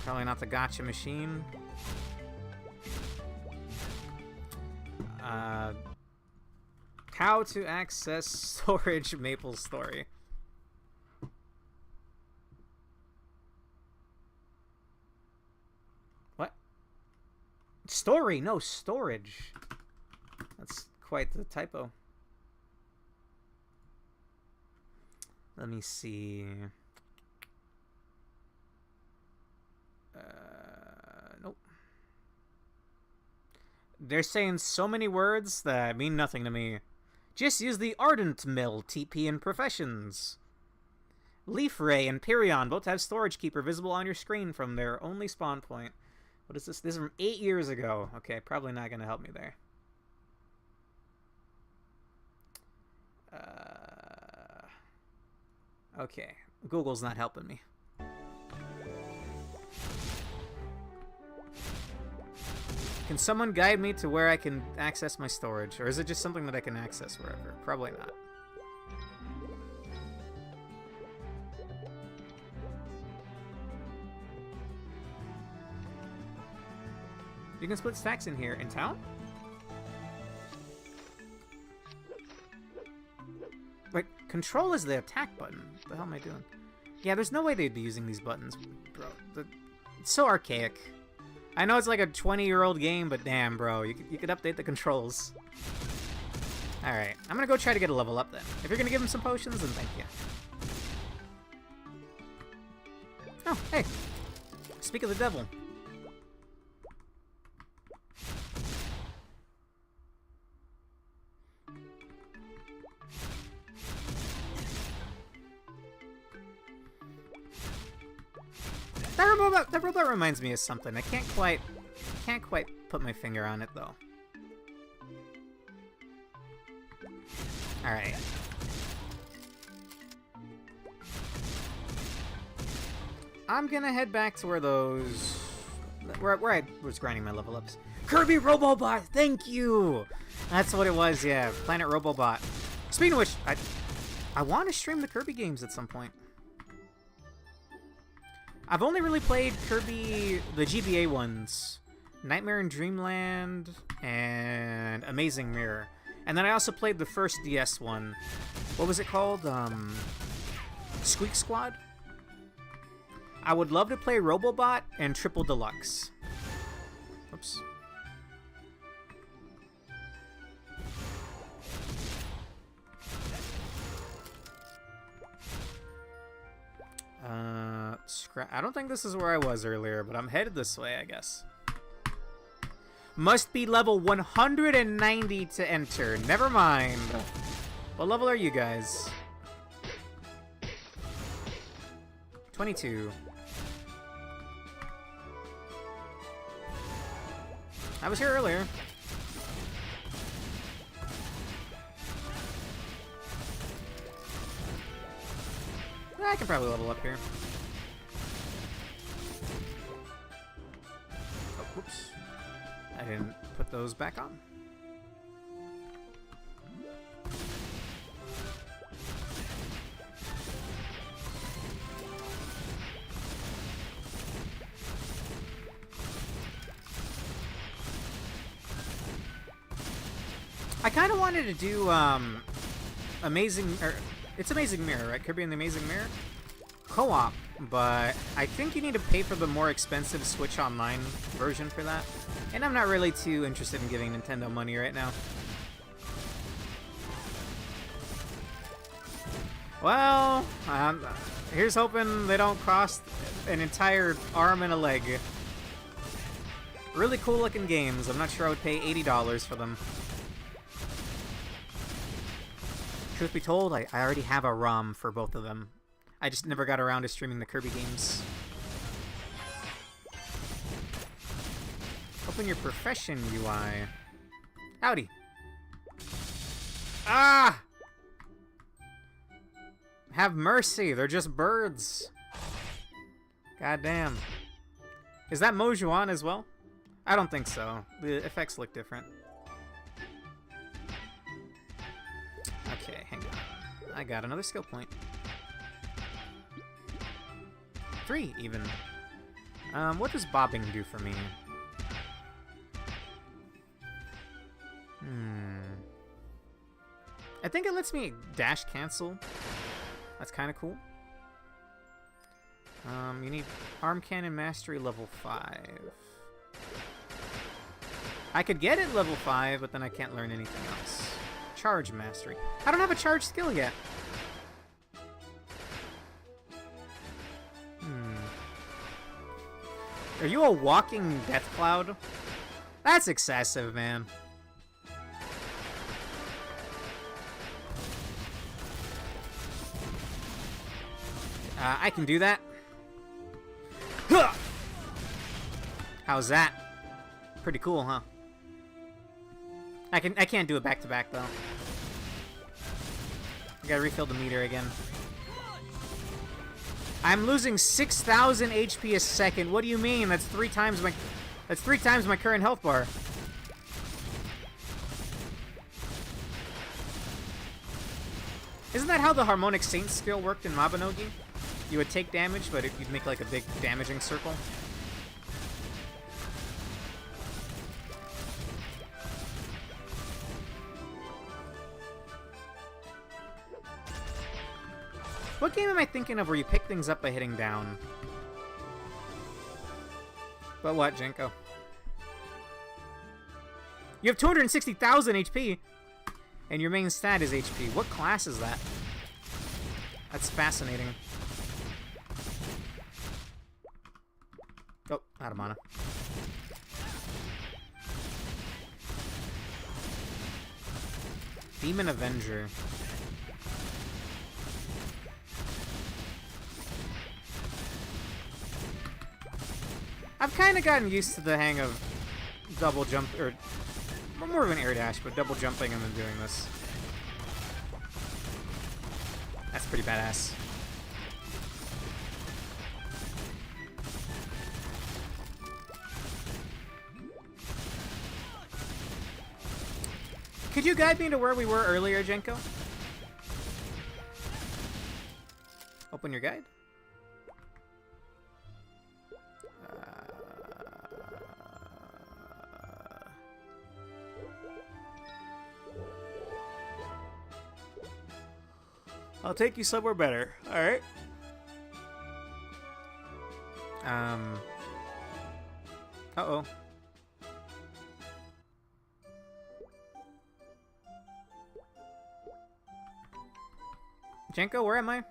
Probably not the gotcha machine. How to access storage Maplestory. What? Story, no storage. That's quite the typo. Let me see. Nope. They're saying so many words that mean nothing to me. Just use the Ardent Mill TP in Professions. Leaf Ray and Pyrion both have Storage Keeper visible on your screen from their only spawn point. What is this? This is from 8 years ago. Okay, probably not going to help me there. Okay, Google's not helping me. Can someone guide me to where I can access my storage? Or is it just something that I can access wherever? Probably not. You can split stacks in here. In town? Wait, control is the attack button. What the hell am I doing? Yeah, there's no way they'd be using these buttons, bro. It's so archaic. I know it's like a 20-year-old game, but damn, bro, you could update the controls. Alright, I'm gonna go try to get a level up then. If you're gonna give him some potions, then thank you. Oh, hey. Speak of the devil. That robot reminds me of something. I can't quite put my finger on it though. All right. I'm gonna head back to where I was grinding my level ups. Kirby Robobot, thank you. That's what it was. Yeah, Planet Robobot. Speaking of which, I want to stream the Kirby games at some point. I've only really played Kirby, the GBA ones, Nightmare in Dreamland, and Amazing Mirror. And then I also played the first DS one. What was it called? Squeak Squad? I would love to play Robobot and Triple Deluxe. Oops. I don't think this is where I was earlier, but I'm headed this way, I guess. Must be level 190 to enter. Never mind. What level are you guys? 22. I was here earlier. I can probably level up here. Oh, whoops. I didn't put those back on. I kind of wanted to do it's Amazing Mirror, right? Kirby and the Amazing Mirror co-op, but I think you need to pay for the more expensive Switch Online version for that, and I'm not really too interested in giving Nintendo money right now. Well, here's hoping they don't cost an entire arm and a leg. Really cool looking games. I'm not sure I would pay $80 for them. Truth be told, I already have a ROM for both of them. I just never got around to streaming the Kirby games. Open your profession UI. Howdy. Ah! Have mercy, they're just birds. God damn. Is that Mojuan as well? I don't think so. The effects look different. Okay, hang on. I got another skill point. 3, even. What does bobbing do for me? I think it lets me dash cancel. That's kind of cool. You need arm cannon mastery level 5. I could get it level 5, but then I can't learn anything else. Charge mastery. I don't have a charge skill yet. Are you a walking death cloud? That's excessive, man. I can do that. How's that? Pretty cool, huh? I can't do it back to back though. I gotta refill the meter again. I'm losing 6,000 HP a second. What do you mean? That's 3 times my current health bar. Isn't that how the Harmonic Saint skill worked in Mabinogi? You would take damage, but you'd make like a big damaging circle. What game am I thinking of where you pick things up by hitting down? But what, Jenko? You have 260,000 HP, and your main stat is HP. What class is that? That's fascinating. Oh, out of mana. Demon Avenger. I've kind of gotten used to the hang of double jump, or more of an air dash, but double jumping and then doing this. That's pretty badass. Could you guide me to where we were earlier, Jenko? Open your guide. I'll take you somewhere better. All right. Uh-oh. Jenko, where am I?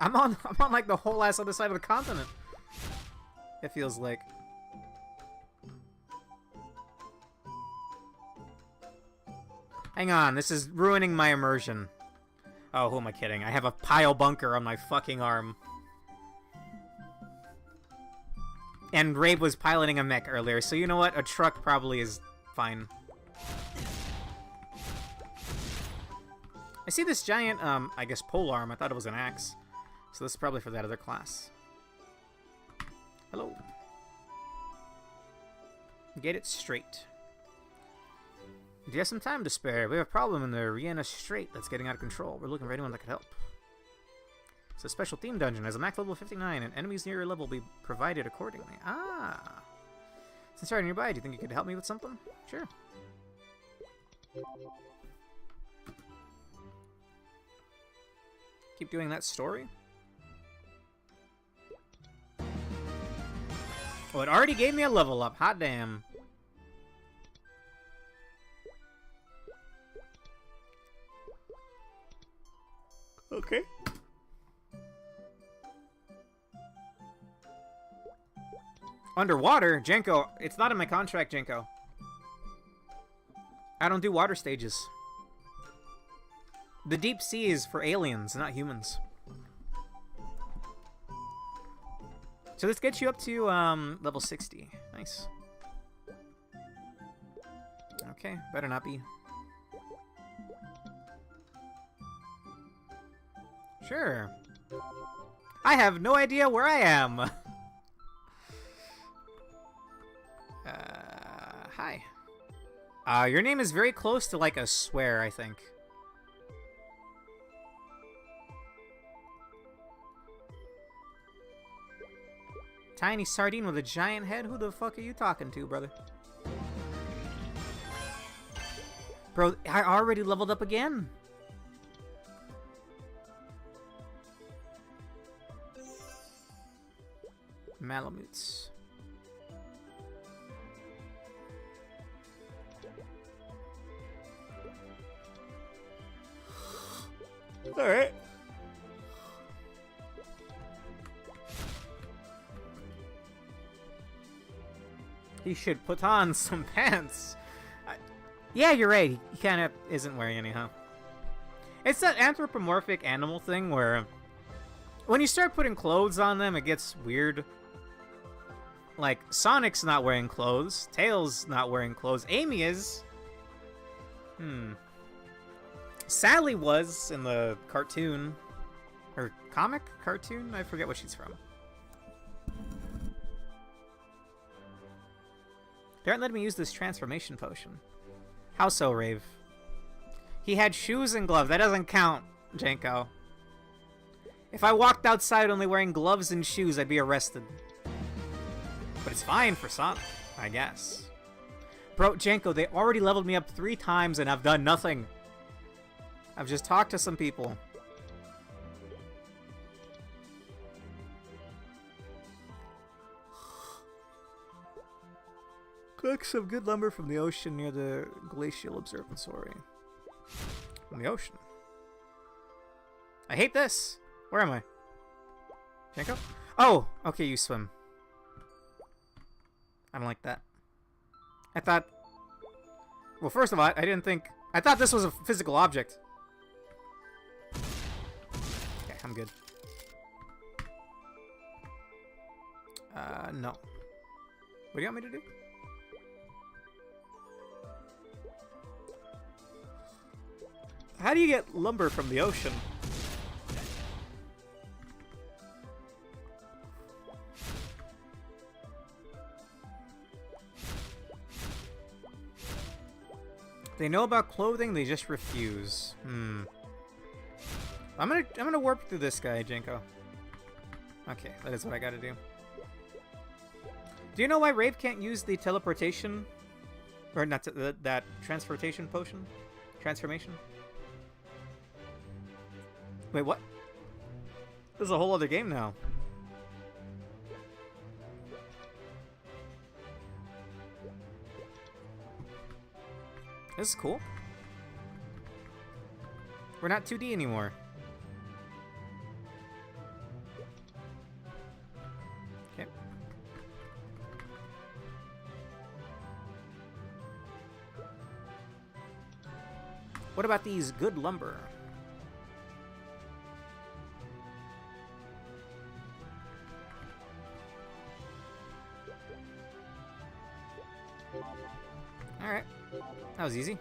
I'm on like the whole ass other side of the continent. It feels like. Hang on, this is ruining my immersion. Oh, who am I kidding? I have a pile bunker on my fucking arm. And Rabe was piloting a mech earlier, so you know what? A truck probably is fine. I see this giant, I guess pole arm. I thought it was an axe. So this is probably for that other class. Hello. Get it straight. Do you have some time to spare? We have a problem in the Riena Strait that's getting out of control. We're looking for anyone that could help. It's a special theme dungeon. Has a max level 59, and enemies near your level will be provided accordingly. Ah. Since you're nearby, do you think you could help me with something? Sure. Keep doing that story? Oh, it already gave me a level up. Hot damn. Okay. Underwater? Jenko, it's not in my contract, Jenko. I don't do water stages. The deep sea is for aliens, not humans. So this gets you up to level 60. Nice. Okay, better not be. Sure. I have no idea where I am. Hi. Your name is very close to like a swear, I think. Tiny sardine with a giant head? Who the fuck are you talking to, brother? Bro, I already leveled up again. Malamutes. Alright. He should put on some pants. Yeah, you're right. He kind of isn't wearing any, huh? It's that anthropomorphic animal thing where when you start putting clothes on them, it gets weird. Like, Sonic's not wearing clothes. Tails not wearing clothes. Amy is. Sally was in the cartoon. Or comic? Cartoon? I forget what she's from. They aren't letting me use this transformation potion. How so, Rave? He had shoes and gloves. That doesn't count, Janko. If I walked outside only wearing gloves and shoes, I'd be arrested. But it's fine for Sonic, I guess. Bro, Janko, they already leveled me up 3 times and I've done nothing. I've just talked to some people. Collect some good lumber from the ocean near the Glacial Observatory. From the ocean. I hate this. Where am I? Janko? Oh, okay, you swim. I don't like that. I thought... Well, first of all, I didn't think... I thought this was a physical object. Okay, I'm good. No. What do you want me to do? How do you get lumber from the ocean? They know about clothing, they just refuse. I'm gonna warp through this guy, Janko. Okay, that is what I gotta do. Do you know why Rave can't use the teleportation? Or not that transportation potion? Transformation? Wait, what? This is a whole other game now. This is cool. We're not 2D anymore. Okay. What about these good lumber? Alright. That was easy.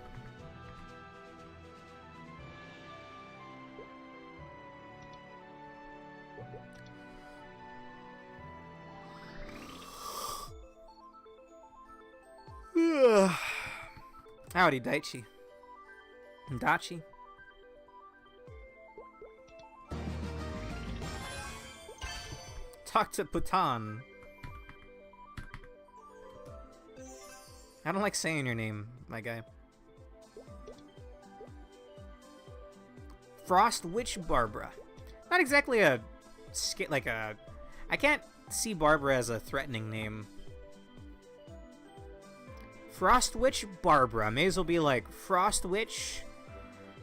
Howdy, Daichi. Dachi. Talk to Putan. I don't like saying your name, my guy. Frost Witch Barbara. Not exactly a... like a... I can't see Barbara as a threatening name. Frost Witch Barbara. May as well be like Frost Witch.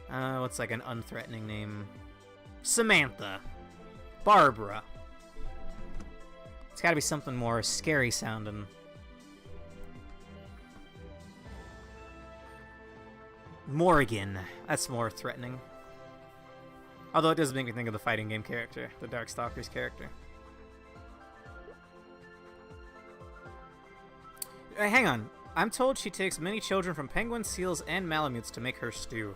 What's like an unthreatening name? Samantha. Barbara. It's gotta be something more scary sounding. Morrigan. That's more threatening. Although it does make me think of the fighting game character, the Darkstalkers character. Hang on. I'm told she takes many children from penguins, seals, and malamutes to make her stew.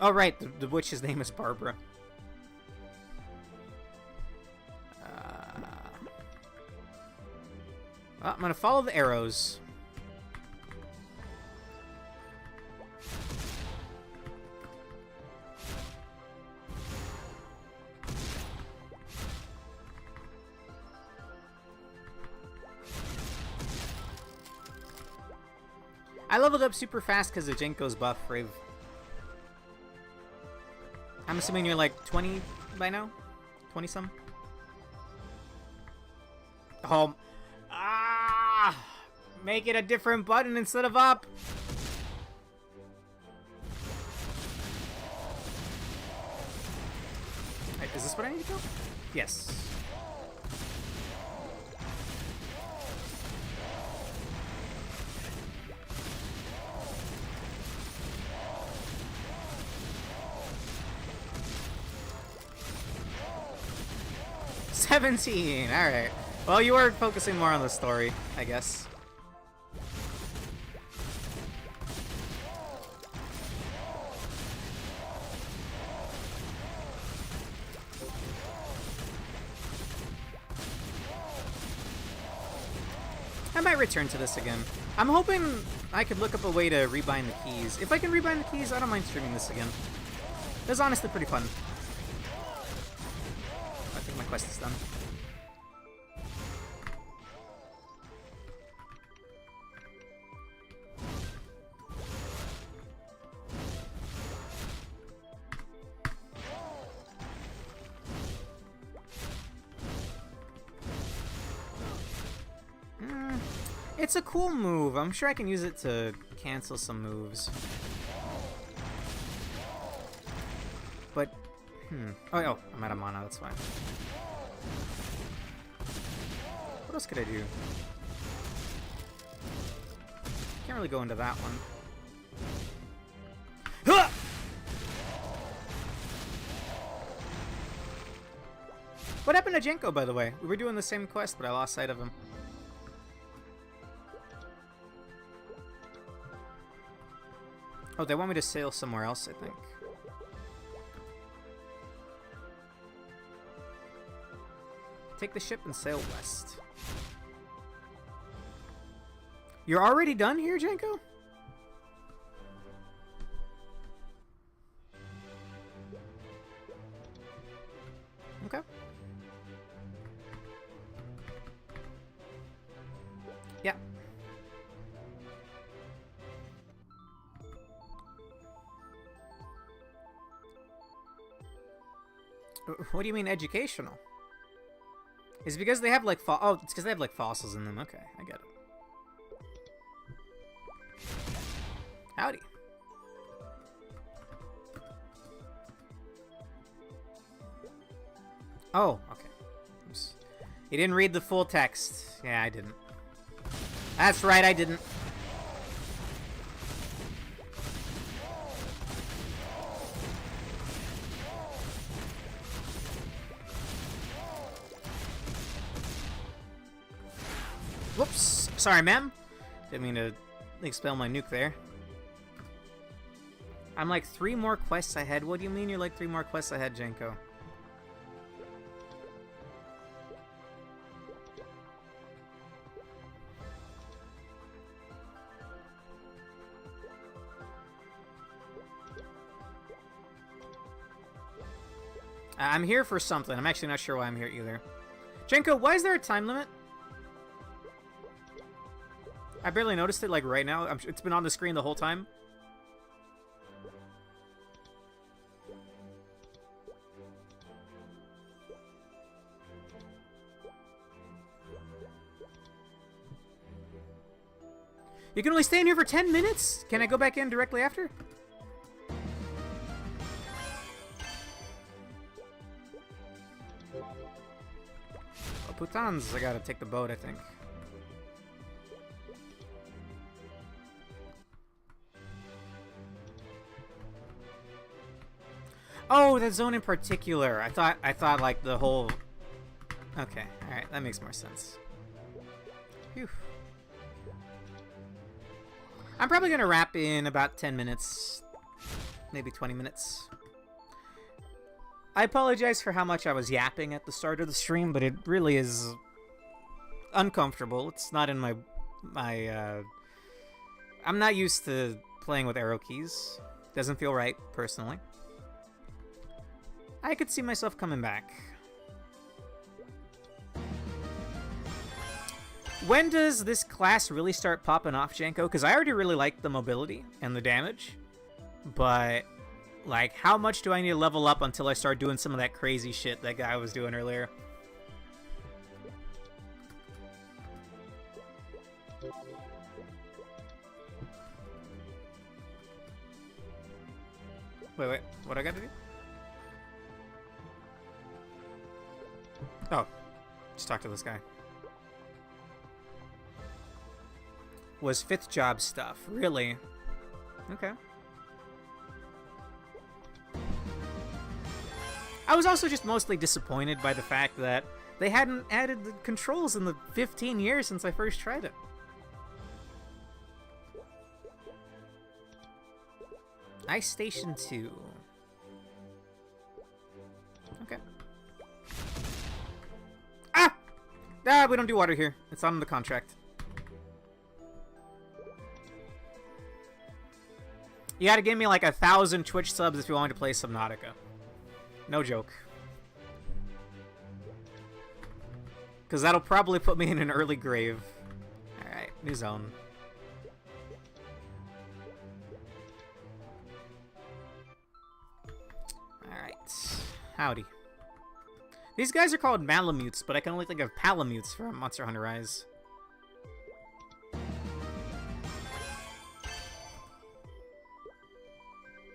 Oh, right. The witch's name is Barbara. Well, I'm gonna follow the arrows. I leveled up super fast because of Jenko's buff, Rave. I'm assuming you're like 20 by now? 20-some? Oh. Ah! Make it a different button instead of up! Wait, is this what I need to go? Yes. $17! Alright. Well, you are focusing more on the story, I guess. I might return to this again. I'm hoping I could look up a way to rebind the keys. If I can rebind the keys, I don't mind streaming this again. It was honestly pretty fun. I think my quest is done. It's a cool move. I'm sure I can use it to cancel some moves. But, Oh, I'm out of mana. That's fine. What else could I do? Can't really go into that one. Huh! What happened to Jenko, by the way? We were doing the same quest, but I lost sight of him. Oh, they want me to sail somewhere else, I think. Take the ship and sail west. You're already done here, Jenko? Okay. Yeah. What do you mean educational? Is it because they have like it's because they have like fossils in them. Okay, I get it. Howdy. Oh, okay. Oops. You didn't read the full text. Yeah, I didn't. That's right, I didn't. Whoops. Sorry, ma'am. Didn't mean to expel my nuke there. I'm like 3 more quests ahead. What do you mean you're like 3 more quests ahead, Jenko? I'm here for something. I'm actually not sure why I'm here either. Jenko, why is there a time limit? I barely noticed it, like, right now. It's been on the screen the whole time. You can only stay in here for 10 minutes? Can I go back in directly after? Oh, putans, I gotta take the boat, I think. Oh, that zone in particular. I thought like the whole... Okay, alright, that makes more sense. Phew. I'm probably gonna wrap in about 10 minutes. maybe 20 minutes. I apologize for how much I was yapping at the start of the stream, but it really is uncomfortable. It's not in my I'm not used to playing with arrow keys. Doesn't feel right, personally. I could see myself coming back. When does this class really start popping off, Janko? Because I already really like the mobility and the damage. But, like, how much do I need to level up until I start doing some of that crazy shit that guy was doing earlier? Wait, what I gotta do? Oh, just talk to this guy. Was 5th job stuff, really? Okay. I was also just mostly disappointed by the fact that they hadn't added the controls in the 15 years since I first tried it. Ice Station 2. Okay. Ah! Ah, we don't do water here. It's on the contract. You gotta give me like 1,000 Twitch subs if you want to play Subnautica. No joke. Because that'll probably put me in an early grave. Alright, new zone. Alright. Howdy. These guys are called Malamutes, but I can only think of Palamutes from Monster Hunter Rise.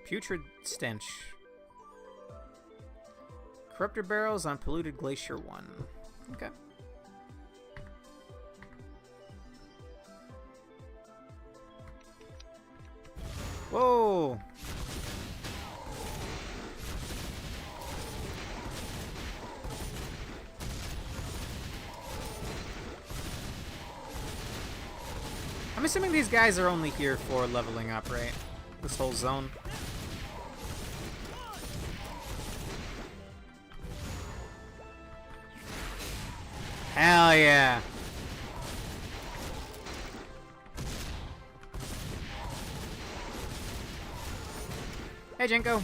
Putrid Stench. Corruptor Barrels on Polluted Glacier 1. Okay. Whoa! I'm assuming these guys are only here for leveling up, right? This whole zone. Hell yeah! Hey, Jenko.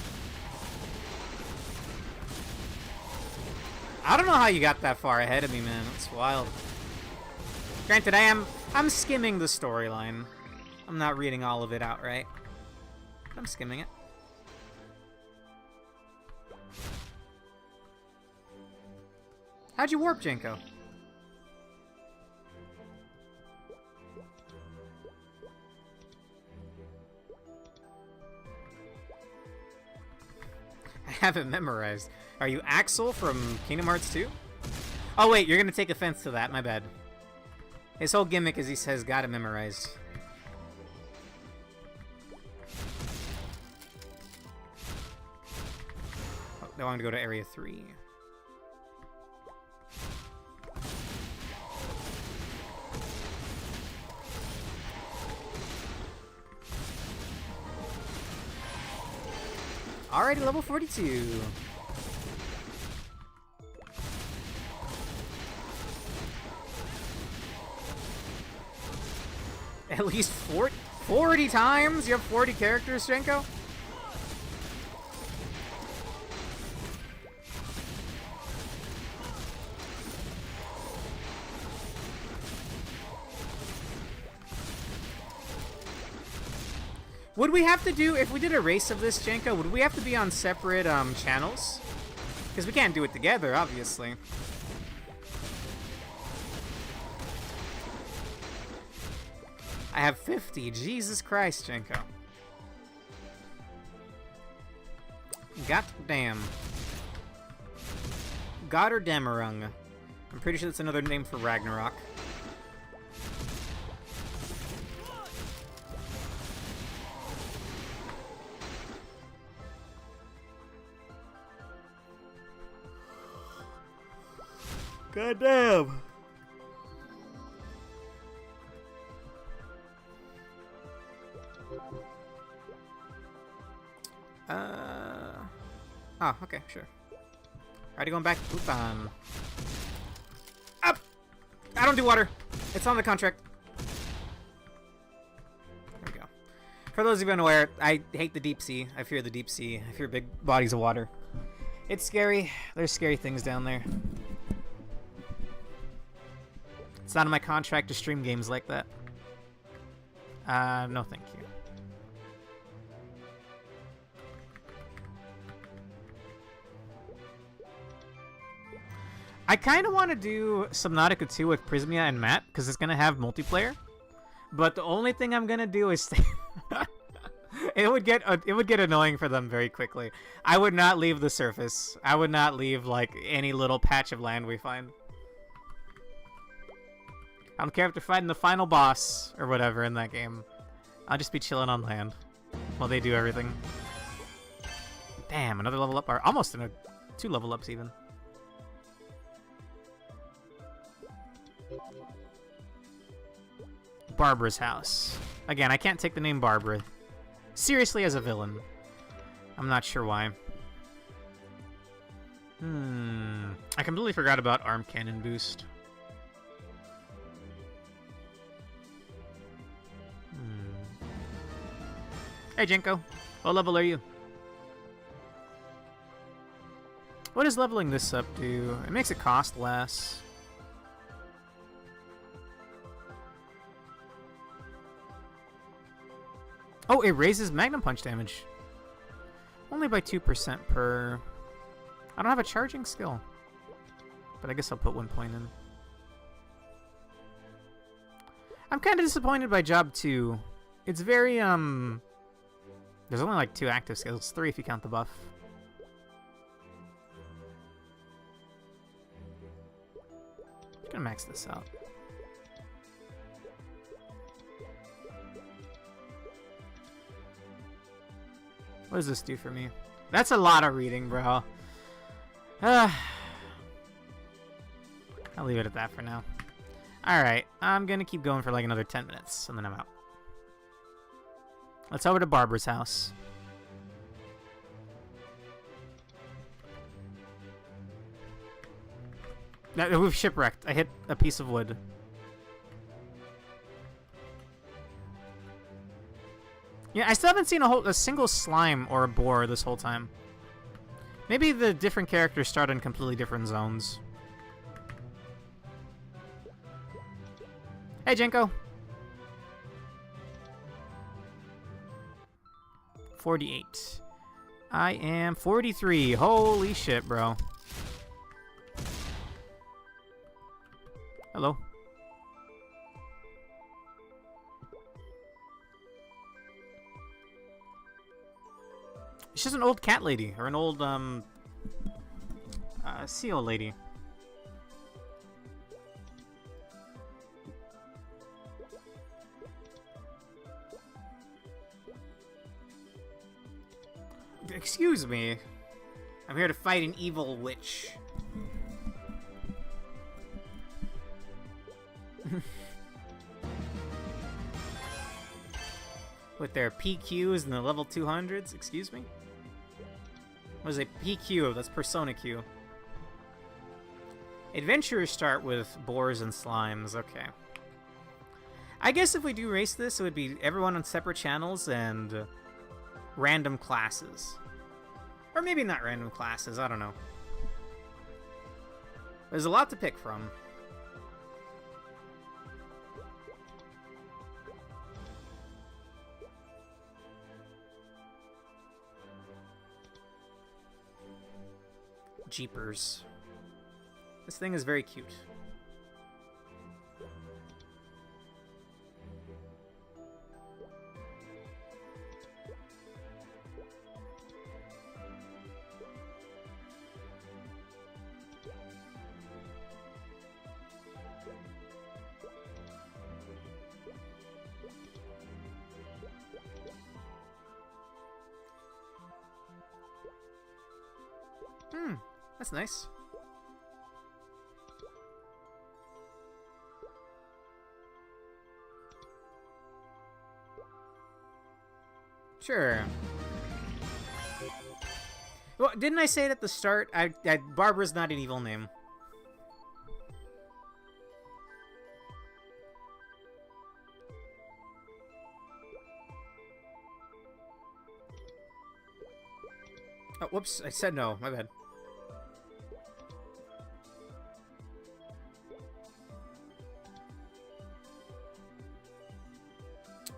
I don't know how you got that far ahead of me, man. That's wild. Granted, I'm skimming the storyline. I'm not reading all of it outright. I'm skimming it. How'd you warp, Jenko? I haven't memorized. Are you Axel from Kingdom Hearts 2? Oh wait, you're gonna take offense to that, my bad. His whole gimmick is he says got it memorized. Oh, they want to go to Area 3. Alrighty, level 42. At least 40 times? You have 40 characters, Jenko? Would we have to do, if we did a race of this, Jenko, would we have to be on separate channels? Because we can't do it together, obviously. I have 50. Jesus Christ, Jenko. God damn. Goddammerung. I'm pretty sure that's another name for Ragnarok. God damn. Oh, okay, sure. Already going back. Oop, Up! I don't do water. It's on the contract. There we go. For those of you unaware, I hate the deep sea. I fear the deep sea. I fear big bodies of water. It's scary. There's scary things down there. It's not in my contract to stream games like that. No thank you. I kind of want to do Subnautica 2 with Prismia and Matt, because it's going to have multiplayer. But the only thing I'm going to do is... it would get annoying for them very quickly. I would not leave the surface. I would not leave, like, any little patch of land we find. I don't care if they're fighting the final boss or whatever in that game. I'll just be chilling on land while they do everything. Damn, another level up. Or almost 2 level ups even. Barbara's house. Again, I can't take the name Barbara seriously as a villain. I'm not sure why. I completely forgot about arm cannon boost. Hey, Jenko. What level are you? What does leveling this up do? It makes it cost less. Oh, it raises Magnum Punch damage. Only by 2% per... I don't have a charging skill. But I guess I'll put 1 point in. I'm kind of disappointed by Job 2. It's very, There's only like 2 active skills. 3 if you count the buff. I'm gonna max this out. What does this do for me? That's a lot of reading, bro. I'll leave it at that for now. Alright, I'm gonna keep going for like another 10 minutes, and then I'm out. Let's over to Barbara's house. We've shipwrecked. I hit a piece of wood. Yeah, I still haven't seen a single slime or a boar this whole time. Maybe the different characters start in completely different zones. Hey, Jenko. 48. I am 43. Holy shit, bro. Hello. She's an old cat lady, or an old, seal lady. Excuse me. I'm here to fight an evil witch. With their PQs and the level 200s, excuse me? What is a PQ? That's Persona Q. Adventurers start with boars and slimes, okay. I guess if we do race this, it would be everyone on separate channels and random classes. Or maybe not random classes, I don't know. There's a lot to pick from. Jeepers. This thing is very cute. That's nice. Sure. Well, didn't I say it at the start? Barbara's not an evil name. Oh, whoops, I said no. My bad.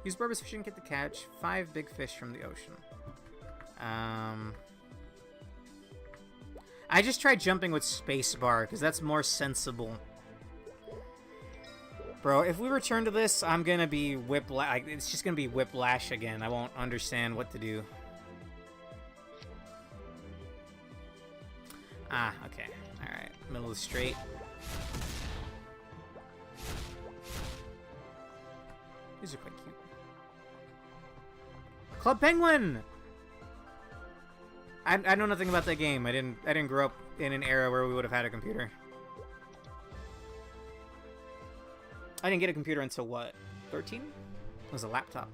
Use Barbara's fishing kit to catch 5 big fish from the ocean. I just tried jumping with spacebar, because that's more sensible. Bro, if we return to this, I'm gonna be whiplash. It's just gonna be whiplash again. I won't understand what to do. Ah, okay. Alright. Middle of the straight. These are quite cute. Club Penguin! I know nothing about that game. I didn't grow up in an era where we would have had a computer. I didn't get a computer until what? 13? It was a laptop.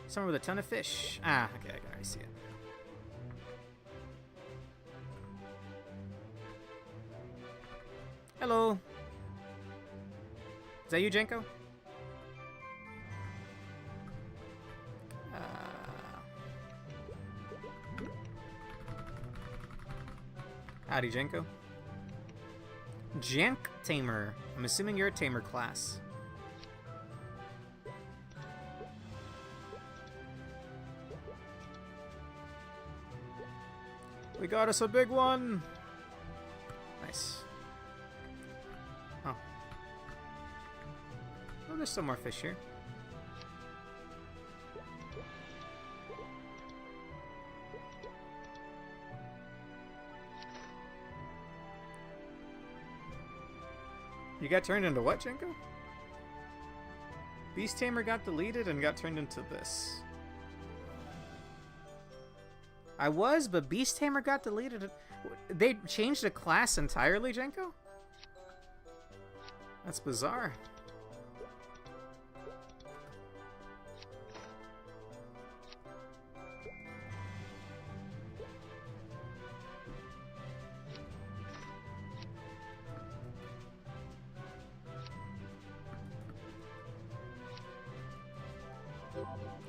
Somewhere with a ton of fish. Ah, okay, I see it. Hello. Is that you, Jenko? Howdy, Jenko. Jank Tamer. I'm assuming you're a Tamer class. We got us a big one! Nice. Oh. Oh, there's some more fish here. You got turned into what, Jenko? Beast Tamer got deleted and got turned into this. I was, but Beast Tamer got deleted. They changed the class entirely, Jenko? That's bizarre.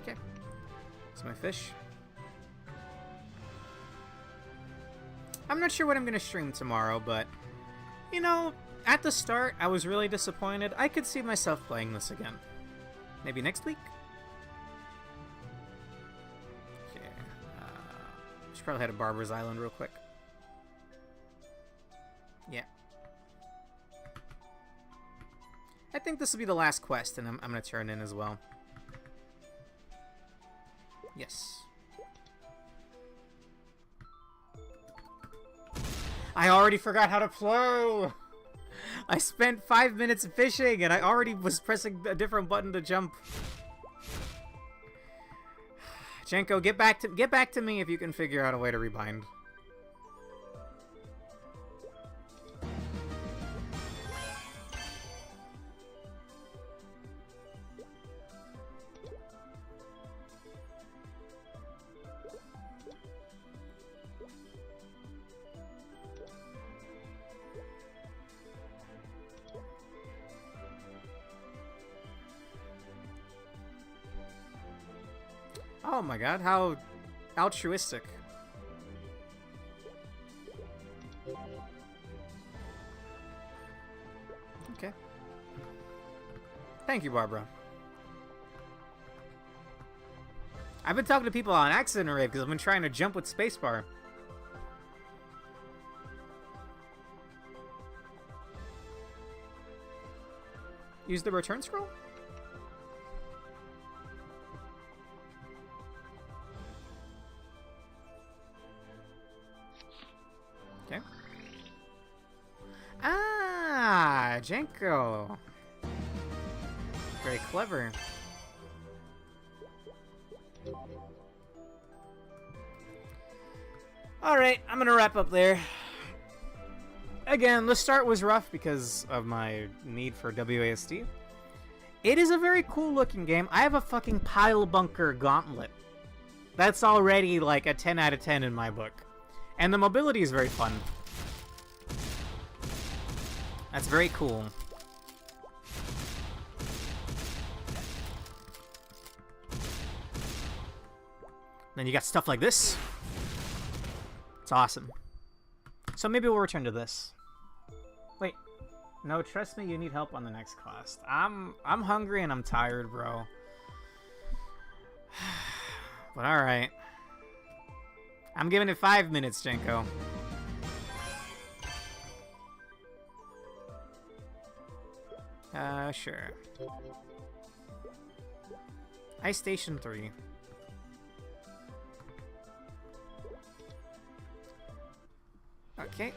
Okay. That's my fish. I'm not sure what I'm going to stream tomorrow, but, you know, at the start, I was really disappointed. I could see myself playing this again. Maybe next week? Okay. Should probably head to Barbara's Island real quick. Yeah. I think this will be the last quest, and I'm going to turn in as well. Yes. I already forgot how to plow! I spent 5 minutes fishing, and I already was pressing a different button to jump. Jenko, get back to me if you can figure out a way to rebind. Oh my god, how altruistic. Okay. Thank you, Barbara. I've been talking to people on accident array because I've been trying to jump with spacebar. Use the return scroll? Okay. Ah, Jenko. Very clever. Alright, I'm gonna wrap up there. Again, the start was rough because of my need for WASD. It is a very cool looking game. I have a fucking pile bunker gauntlet. That's already like a 10 out of 10 in my book. And the mobility is very fun. That's very cool. Then you got stuff like this. It's awesome. So maybe we'll return to this. Wait. No, trust me, you need help on the next quest. I'm hungry and I'm tired, bro. But alright. I'm giving it 5 minutes, Jenko. Sure. Ice Station 3. Okay.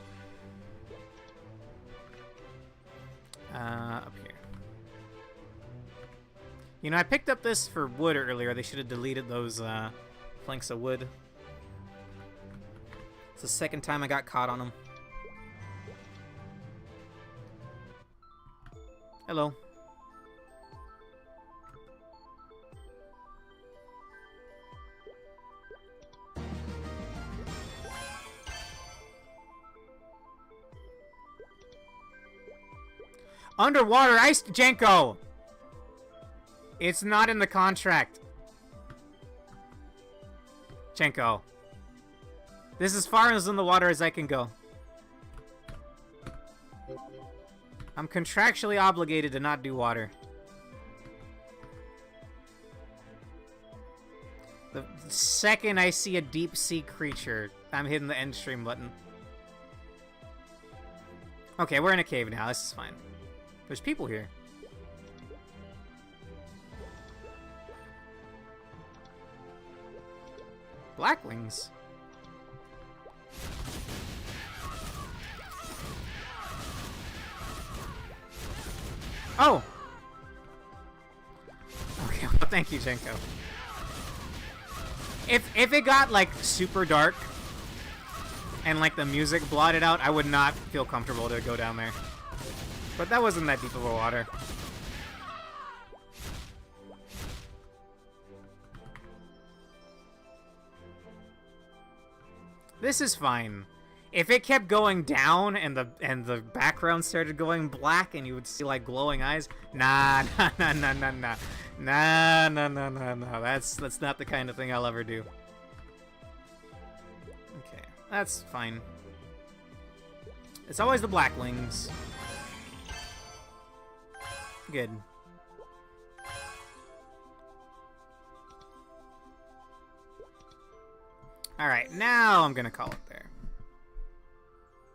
Up here. You know, I picked up this for wood earlier. They should have deleted those, planks of wood. It's the second time I got caught on them. Hello. Underwater ice, Jenko! It's not in the contract. Jenko. This is as far as in the water as I can go. I'm contractually obligated to not do water. The second I see a deep sea creature, I'm hitting the end stream button. Okay, we're in a cave now. This is fine. There's people here. Blackwings. Oh! Okay, well, thank you, Jenko. If it got, like, super dark and, like, the music blotted out, I would not feel comfortable to go down there. But that wasn't that deep of a water. This is fine. If it kept going down and the background started going black and you would see like glowing eyes, nah. That's not the kind of thing I'll ever do. Okay, that's fine. It's always the blacklings. Good. Alright, now I'm gonna call it there.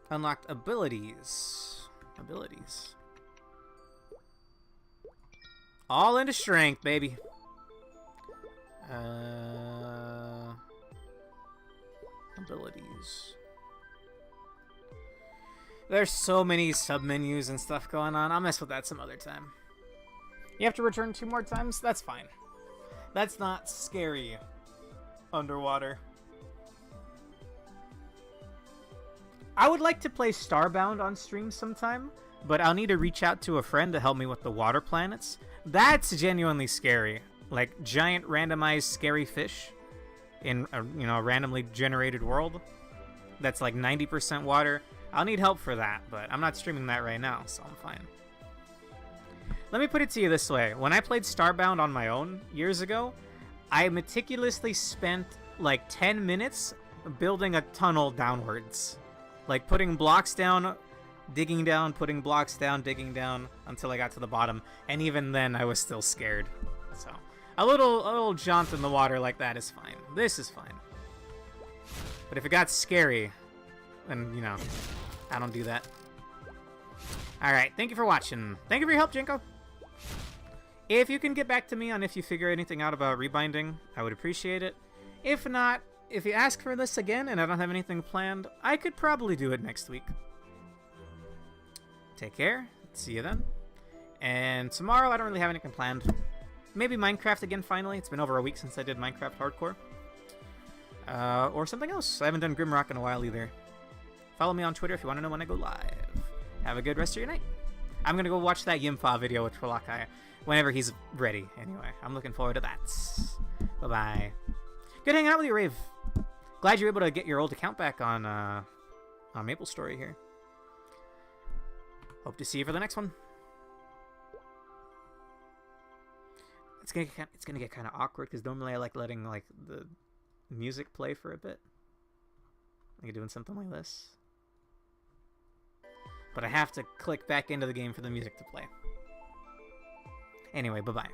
Unlocked abilities. All into strength, baby. Abilities. There's so many sub-menus and stuff going on. I'll mess with that some other time. You have to return 2 more times? That's fine. That's not scary. Underwater. I would like to play Starbound on stream sometime, but I'll need to reach out to a friend to help me with the water planets. That's genuinely scary. Like, giant randomized scary fish in a, you know, randomly generated world that's like 90% water. I'll need help for that, but I'm not streaming that right now, so I'm fine. Let me put it to you this way. When I played Starbound on my own years ago, I meticulously spent like 10 minutes building a tunnel downwards. Like putting blocks down, digging down, putting blocks down, digging down until I got to the bottom. And even then, I was still scared. So, a little jaunt in the water like that is fine. This is fine. But if it got scary, then, you know, I don't do that. Alright, thank you for watching. Thank you for your help, Jenko. If you can get back to me on if you figure anything out about rebinding, I would appreciate it. If not, if you ask for this again and I don't have anything planned, I could probably do it next week. Take care. See you then. And tomorrow, I don't really have anything planned. Maybe Minecraft again, finally. It's been over a week since I did Minecraft Hardcore. Or something else. I haven't done Grimrock in a while either. Follow me on Twitter if you want to know when I go live. Have a good rest of your night. I'm going to go watch that Yimfa video with Twalakai whenever he's ready. Anyway, I'm looking forward to that. Bye-bye. Good hanging out with you, Rave. glad you're able to get your old account back on Maplestory here. Hope to see you for the next one. It's gonna get kind of awkward because normally I like letting like the music play for a bit. Like doing something like this. But I have to click back into the game for the music to play. Anyway, bye-bye.